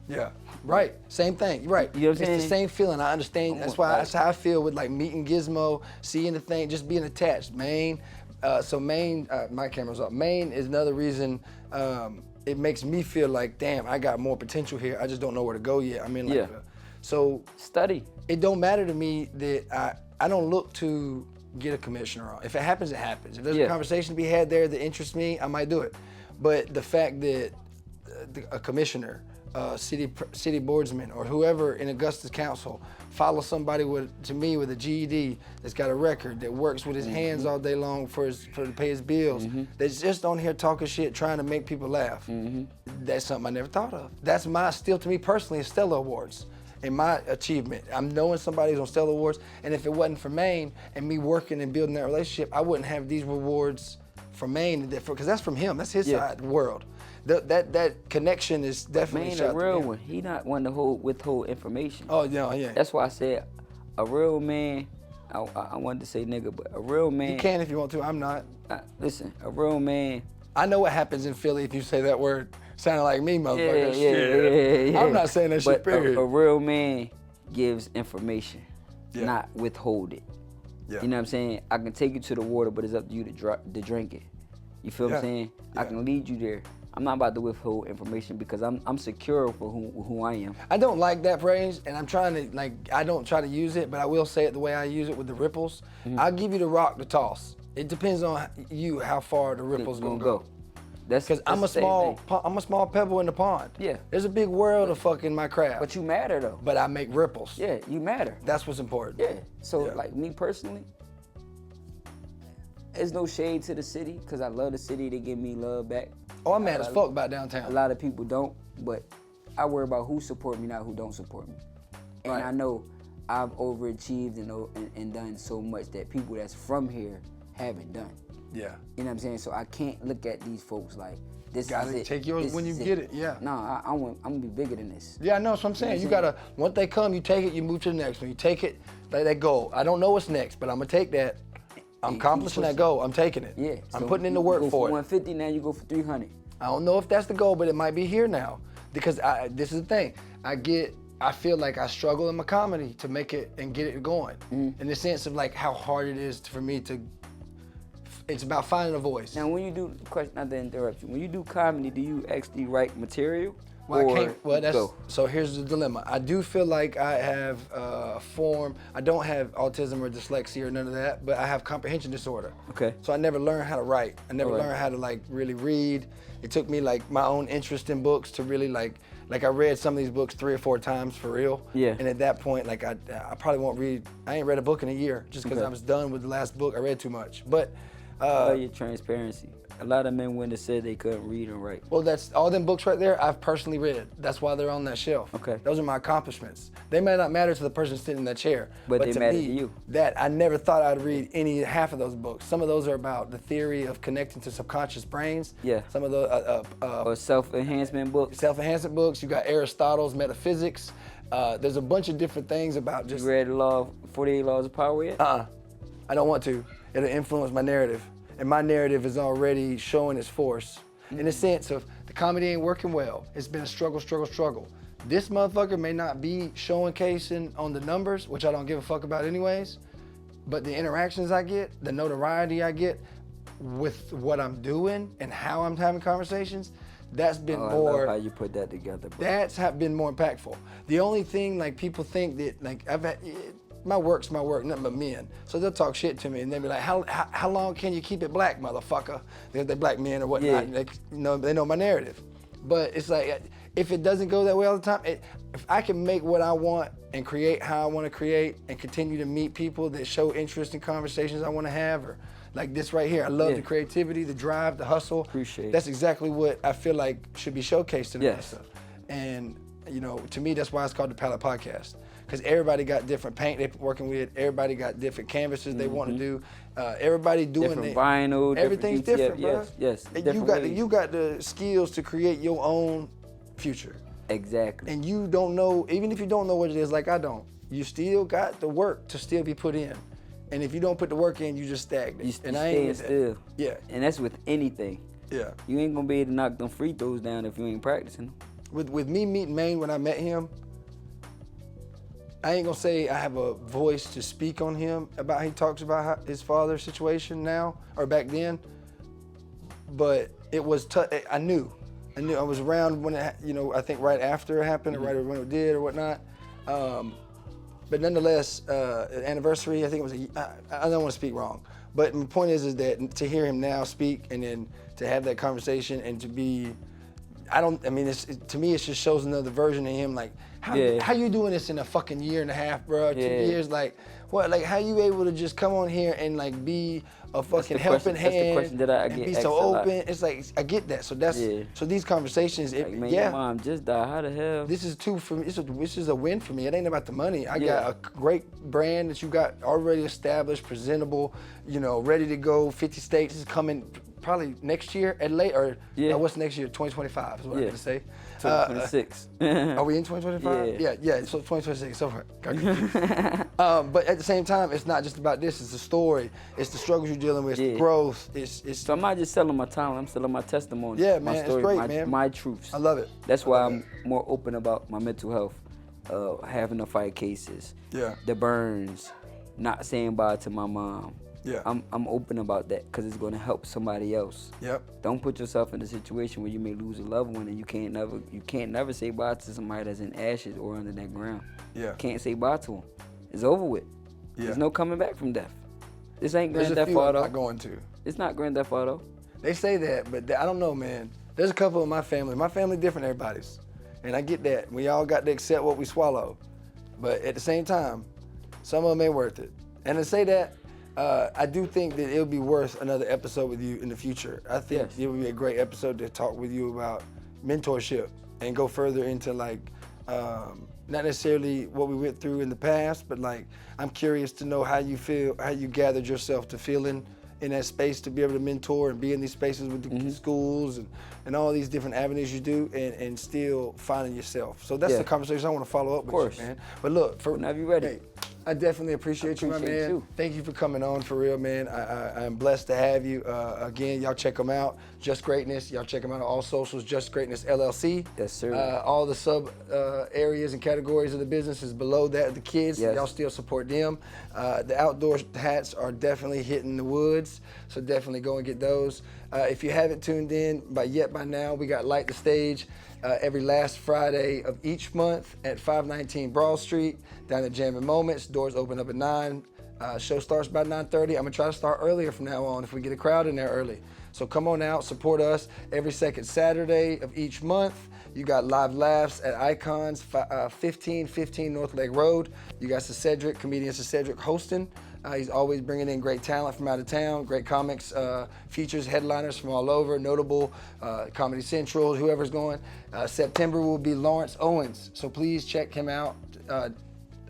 [SPEAKER 4] Yeah, right. Same thing. Right.
[SPEAKER 2] You know what I'm saying?
[SPEAKER 4] It's the same feeling. I understand. That's how I feel with like meeting Gizmo, seeing the thing, just being attached. Maine. My camera's up. Maine is another reason. It makes me feel like, damn, I got more potential here. I just don't know where to go yet. I mean, like, so
[SPEAKER 2] study.
[SPEAKER 4] It don't matter to me that I don't look to get a commissioner on. If it happens, it happens. If there's a conversation to be had there that interests me, I might do it. But the fact that a commissioner, city boardsman, or whoever in Augusta's council follows somebody with a GED that's got a record, that works with his hands all day long to pay his bills, that's just on here talking shit, trying to make people laugh. That's something I never thought of. That's still to me personally, Stella Awards. And my achievement, I'm knowing somebody's on Stella Awards, and if it wasn't for Maine and me working and building that relationship, I wouldn't have these rewards from Maine, because that's from him. That's his side of the world. That connection is definitely
[SPEAKER 2] Maine a real one. He not one to withhold information.
[SPEAKER 4] Oh yeah.
[SPEAKER 2] That's why I said a real man. I wanted to say nigga, but a real man.
[SPEAKER 4] You can if you want to. I'm not.
[SPEAKER 2] Listen, a real man.
[SPEAKER 4] I know what happens in Philly if you say that word. Sounding like me, motherfucker.
[SPEAKER 2] Yeah.
[SPEAKER 4] I'm not saying that shit, period.
[SPEAKER 2] A real man gives information, not withhold it.
[SPEAKER 4] Yeah.
[SPEAKER 2] You know what I'm saying? I can take you to the water, but it's up to you to drink it. You feel what I'm saying? I can lead you there. I'm not about to withhold information because I'm secure for who I am.
[SPEAKER 4] I don't like that phrase, and I'm trying to, I don't try to use it, but I will say it the way I use it with the ripples. I'll give you the rock to toss. It depends on you how far the ripples gonna go. Because I'm a small pebble in the pond.
[SPEAKER 2] Yeah.
[SPEAKER 4] There's a big world of fucking my craft.
[SPEAKER 2] But you matter though.
[SPEAKER 4] But I make ripples.
[SPEAKER 2] Yeah, you matter.
[SPEAKER 4] That's what's important.
[SPEAKER 2] Yeah. So like me personally, there's no shade to the city because I love the city. They give me love back.
[SPEAKER 4] Oh, I'm mad as fuck about downtown.
[SPEAKER 2] A lot of people don't, but I worry about who support me, not who don't support me. And I know I've overachieved and done so much that people that's from here haven't done.
[SPEAKER 4] Yeah.
[SPEAKER 2] You know what I'm saying? So I can't look at these folks like this is it.
[SPEAKER 4] Gotta take yours when you get it, yeah.
[SPEAKER 2] No, I'm gonna be bigger than this.
[SPEAKER 4] Yeah, I know, that's what I'm saying. You gotta, once they come, you take it, you move to the next one. You take it, like that goal. I don't know what's next, but I'm gonna take that. I'm accomplishing that goal, I'm taking it.
[SPEAKER 2] Yeah.
[SPEAKER 4] I'm putting in the work for it.
[SPEAKER 2] 150, now you go for 300.
[SPEAKER 4] I don't know if that's the goal, but it might be here now. Because this is the thing, I feel like I struggle in my comedy to make it and get it going. In the sense of like how hard it is for me to, it's about finding a voice.
[SPEAKER 2] Now when you do, not to interrupt you, when you do comedy, do you actually write material?
[SPEAKER 4] So here's the dilemma. I do feel like I have a form, I don't have autism or dyslexia or none of that, but I have comprehension disorder.
[SPEAKER 2] Okay.
[SPEAKER 4] So I never learned how to write. I never learned how to like really read. It took me like my own interest in books to really like Like I read some of these books 3 or 4 times for real.
[SPEAKER 2] Yeah.
[SPEAKER 4] And at that point, like I probably won't read. I ain't read a book in a year just because
[SPEAKER 2] Okay.
[SPEAKER 4] I was done with the last book. I read too much. But
[SPEAKER 2] I love your transparency. A lot of men wouldn't have said they couldn't read and write.
[SPEAKER 4] well, that's all them books right there. I've personally read. That's why they're on that shelf.
[SPEAKER 2] Okay.
[SPEAKER 4] Those are my accomplishments. They may not matter to the person sitting in that chair,
[SPEAKER 2] But they
[SPEAKER 4] to
[SPEAKER 2] matter
[SPEAKER 4] me,
[SPEAKER 2] to you.
[SPEAKER 4] That I never thought I'd read half of those books. Some of those are about the theory of connecting to subconscious brains.
[SPEAKER 2] Yeah.
[SPEAKER 4] Some of the
[SPEAKER 2] Or self-enhancement books.
[SPEAKER 4] self-enhancement books. You got Aristotle's Metaphysics. There's a bunch of different things about just.
[SPEAKER 2] You read the law, 48 Laws of Power yet?
[SPEAKER 4] I don't want to. It'll influence my narrative. And my narrative is already showing its force. In the sense of the comedy ain't working well. It's been a struggle. This motherfucker may not be showcasing on the numbers, which I don't give a fuck about anyways, but the interactions I get, the notoriety I get with what I'm doing and how I'm having conversations, that's been
[SPEAKER 2] I
[SPEAKER 4] more.
[SPEAKER 2] love how you put that together, bro.
[SPEAKER 4] That's been more impactful. The only thing, like, people think that, like, my work's my work, nothing but men. So they'll talk shit to me and they'll be like, how long can you keep it black, motherfucker? They're black men or whatnot.
[SPEAKER 2] Yeah.
[SPEAKER 4] They know my narrative. But it's like, if it doesn't go that way all the time, if I can make what I want and create how I want to create and continue to meet people that show interest in conversations I want to have, or like this right here, I love the creativity, the drive, the hustle.
[SPEAKER 2] Appreciate it.
[SPEAKER 4] That's exactly what I feel like should be showcased in
[SPEAKER 2] Yes.
[SPEAKER 4] stuff. And to me, that's why it's called the Palette Podcast. Because everybody got different paint they're working with. Everybody got different canvases they want to do. Everybody doing
[SPEAKER 2] Different
[SPEAKER 4] it.
[SPEAKER 2] vinyl,
[SPEAKER 4] Everything's
[SPEAKER 2] different
[SPEAKER 4] different, bro.
[SPEAKER 2] yes,
[SPEAKER 4] And
[SPEAKER 2] different
[SPEAKER 4] you got the skills to create your own future.
[SPEAKER 2] Exactly.
[SPEAKER 4] And you don't know, even if you don't know what it is, like I don't, you still got the work to still be put in. And if you don't put the work in, you just stagnate.
[SPEAKER 2] You
[SPEAKER 4] and I
[SPEAKER 2] staying
[SPEAKER 4] ain't
[SPEAKER 2] still.
[SPEAKER 4] Yeah.
[SPEAKER 2] And that's with anything.
[SPEAKER 4] Yeah.
[SPEAKER 2] You ain't gonna be able to knock them free throws down if you ain't practicing them.
[SPEAKER 4] With me meeting Maine when I met him, I ain't gonna say I have a voice to speak on him about how he talks about his father's situation now or back then, but it was I knew I was around when it, I think right after it happened or right when it did or whatnot. But nonetheless, anniversary, I think it was I don't want to speak wrong, but my point is that to hear him now speak and then to have that conversation and to be, to me, it just shows another version of him. Like, how you doing this in a fucking year and a half, bro? 2 years, like, what? Like, how you able to just come on here and like be a fucking helping hand?
[SPEAKER 2] That's the question that I
[SPEAKER 4] and
[SPEAKER 2] get
[SPEAKER 4] be
[SPEAKER 2] asked
[SPEAKER 4] so
[SPEAKER 2] a lot.
[SPEAKER 4] open. It's like I get that. So so these conversations,
[SPEAKER 2] Like, man, your mom just died. How the hell?
[SPEAKER 4] this is for me. This is a win for me. It ain't about the money. I got a great brand that you got already established, presentable, ready to go. 50 states is coming probably next year at late or what's next year? 2025 is what I'm gonna say.
[SPEAKER 2] 2026.
[SPEAKER 4] Are we in 2025? Yeah. So 2026. So got confused. But at the same time, it's not just about this. It's the story. It's the struggles you're dealing with. It's the growth. It's.
[SPEAKER 2] So I'm not just selling my talent. I'm selling my testimony.
[SPEAKER 4] Yeah,
[SPEAKER 2] my
[SPEAKER 4] man.
[SPEAKER 2] story,
[SPEAKER 4] It's great,
[SPEAKER 2] my,
[SPEAKER 4] man.
[SPEAKER 2] My truths.
[SPEAKER 4] I love it.
[SPEAKER 2] That's why I'm more open about my mental health, having to fight cases.
[SPEAKER 4] Yeah.
[SPEAKER 2] The burns, not saying bye to my mom.
[SPEAKER 4] Yeah.
[SPEAKER 2] I'm open about that because it's going to help somebody else.
[SPEAKER 4] Yep.
[SPEAKER 2] Don't put yourself in a situation where you may lose a loved one and you can't never say bye to somebody that's in ashes or under that ground.
[SPEAKER 4] Yeah.
[SPEAKER 2] Can't say bye to them. It's over with.
[SPEAKER 4] Yeah.
[SPEAKER 2] There's no coming back from death. This ain't
[SPEAKER 4] There's
[SPEAKER 2] Grand
[SPEAKER 4] a
[SPEAKER 2] Theft
[SPEAKER 4] few I'm
[SPEAKER 2] Auto.
[SPEAKER 4] not going to.
[SPEAKER 2] It's not Grand Theft Auto.
[SPEAKER 4] They say that, but I don't know, man. There's a couple of my family. My family different than everybody's. And I get that. We all got to accept what we swallow. But at the same time, some of them ain't worth it. And to say that, I do think that it'll be worth another episode with you in the future. I think it would be a great episode to talk with you about mentorship and go further into not necessarily what we went through in the past, but like I'm curious to know how you feel, how you gathered yourself to feeling in that space to be able to mentor and be in these spaces with the schools and all these different avenues you do and still finding yourself. So that's the conversation I want to follow up with you, man. But look,
[SPEAKER 2] whenever you're ready.
[SPEAKER 4] Hey, I definitely appreciate you, my man.
[SPEAKER 2] You.
[SPEAKER 4] Thank you for coming on, for real, man. I'm blessed to have you. Again, y'all check them out. Just Greatness. Y'all check them out on all socials. Just Greatness LLC.
[SPEAKER 2] Yes, sir.
[SPEAKER 4] All the sub areas and categories of the business is below that. The kids, y'all still support them. The outdoor hats are definitely hitting the woods, so definitely go and get those. If you haven't tuned in by now, we got Light the Stage every last Friday of each month at 519 Broad Street down at Jammin' Moments. Doors open up at 9. Show starts by 9:30. I'm gonna try to start earlier from now on if we get a crowd in there early. So come on out, support us every second Saturday of each month. You got live laughs at Icons, 1515 North Lake Road. You got Cedric, comedian Cedric hosting. He's always bringing in great talent from out of town, great comics, features, headliners from all over, notable, Comedy Central, whoever's going. September will be Lawrence Owens, so please check him out. I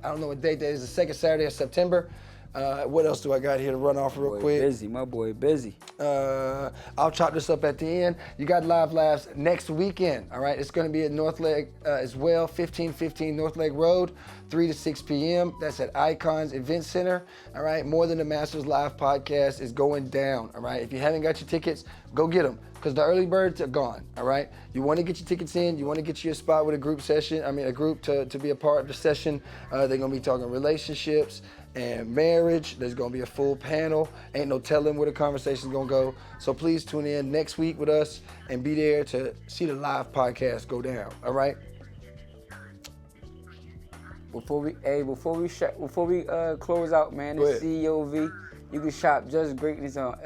[SPEAKER 4] don't know what date that is, the second Saturday of September. What else do I got here to run off real quick?
[SPEAKER 2] Busy, my boy busy.
[SPEAKER 4] I'll chop this up at the end. You got live laughs next weekend, all right? It's gonna be at North Lake as well, 1515 North Lake Road, 3 to 6 p.m. That's at Icons Event Center, all right? More Than the Masters live podcast is going down, all right? If you haven't got your tickets, go get them, because the early birds are gone, all right? You wanna get your tickets in, you wanna get you a spot with a group session, a group to be a part of the session. They're gonna be talking relationships and marriage. There's gonna be a full panel. Ain't no telling where the conversation's gonna go. So please tune in next week with us and be there to see the live podcast go down, all right?
[SPEAKER 2] Before we close out, man,
[SPEAKER 4] Go
[SPEAKER 2] this
[SPEAKER 4] ahead.
[SPEAKER 2] CEO V. You can shop Just Greatness on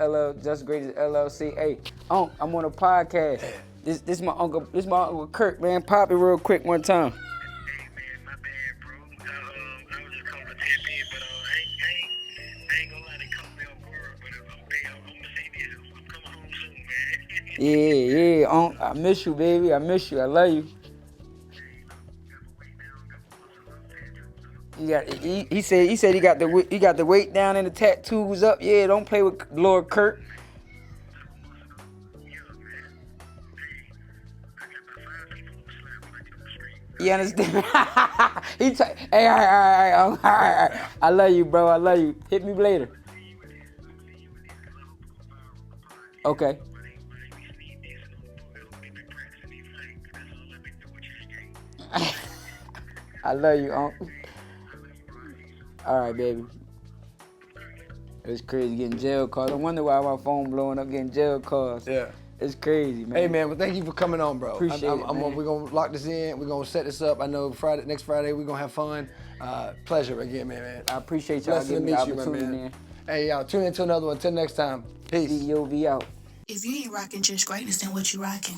[SPEAKER 2] Just Greatness LLC. Hey, I'm on a podcast. This my uncle Kurt, man. Pop it real quick one time.
[SPEAKER 9] Hey man, my bad, bro. I was just calling to tap in, but I ain't gonna lie, they caught me off guard. But I'm gonna say this: I'm coming home soon, man.
[SPEAKER 2] Yeah. I miss you, baby. I miss you. I love you. He said he got the weight down and the tattoos up. Yeah, don't play with Lord Kurt. You understand? Hey, all right. I love you, bro. I love you. Hit me later. Okay. I love you, Uncle. All right, baby. It's crazy getting jail calls. I wonder why my phone blowing up getting jail calls.
[SPEAKER 4] Yeah.
[SPEAKER 2] It's crazy, man.
[SPEAKER 4] Hey man, well thank you for coming on, bro.
[SPEAKER 2] Appreciate it, man.
[SPEAKER 4] We're gonna lock this in. We're gonna set this up. I know next Friday we're gonna have fun. Pleasure again, man.
[SPEAKER 2] I appreciate y'all
[SPEAKER 4] Blessed to
[SPEAKER 2] giving me the
[SPEAKER 4] meet you, my
[SPEAKER 2] opportunity,
[SPEAKER 4] man. Hey y'all, tune in to another one. Till next time. Peace.
[SPEAKER 2] CEO V out.
[SPEAKER 3] If you ain't rocking just greatness, then what you rocking?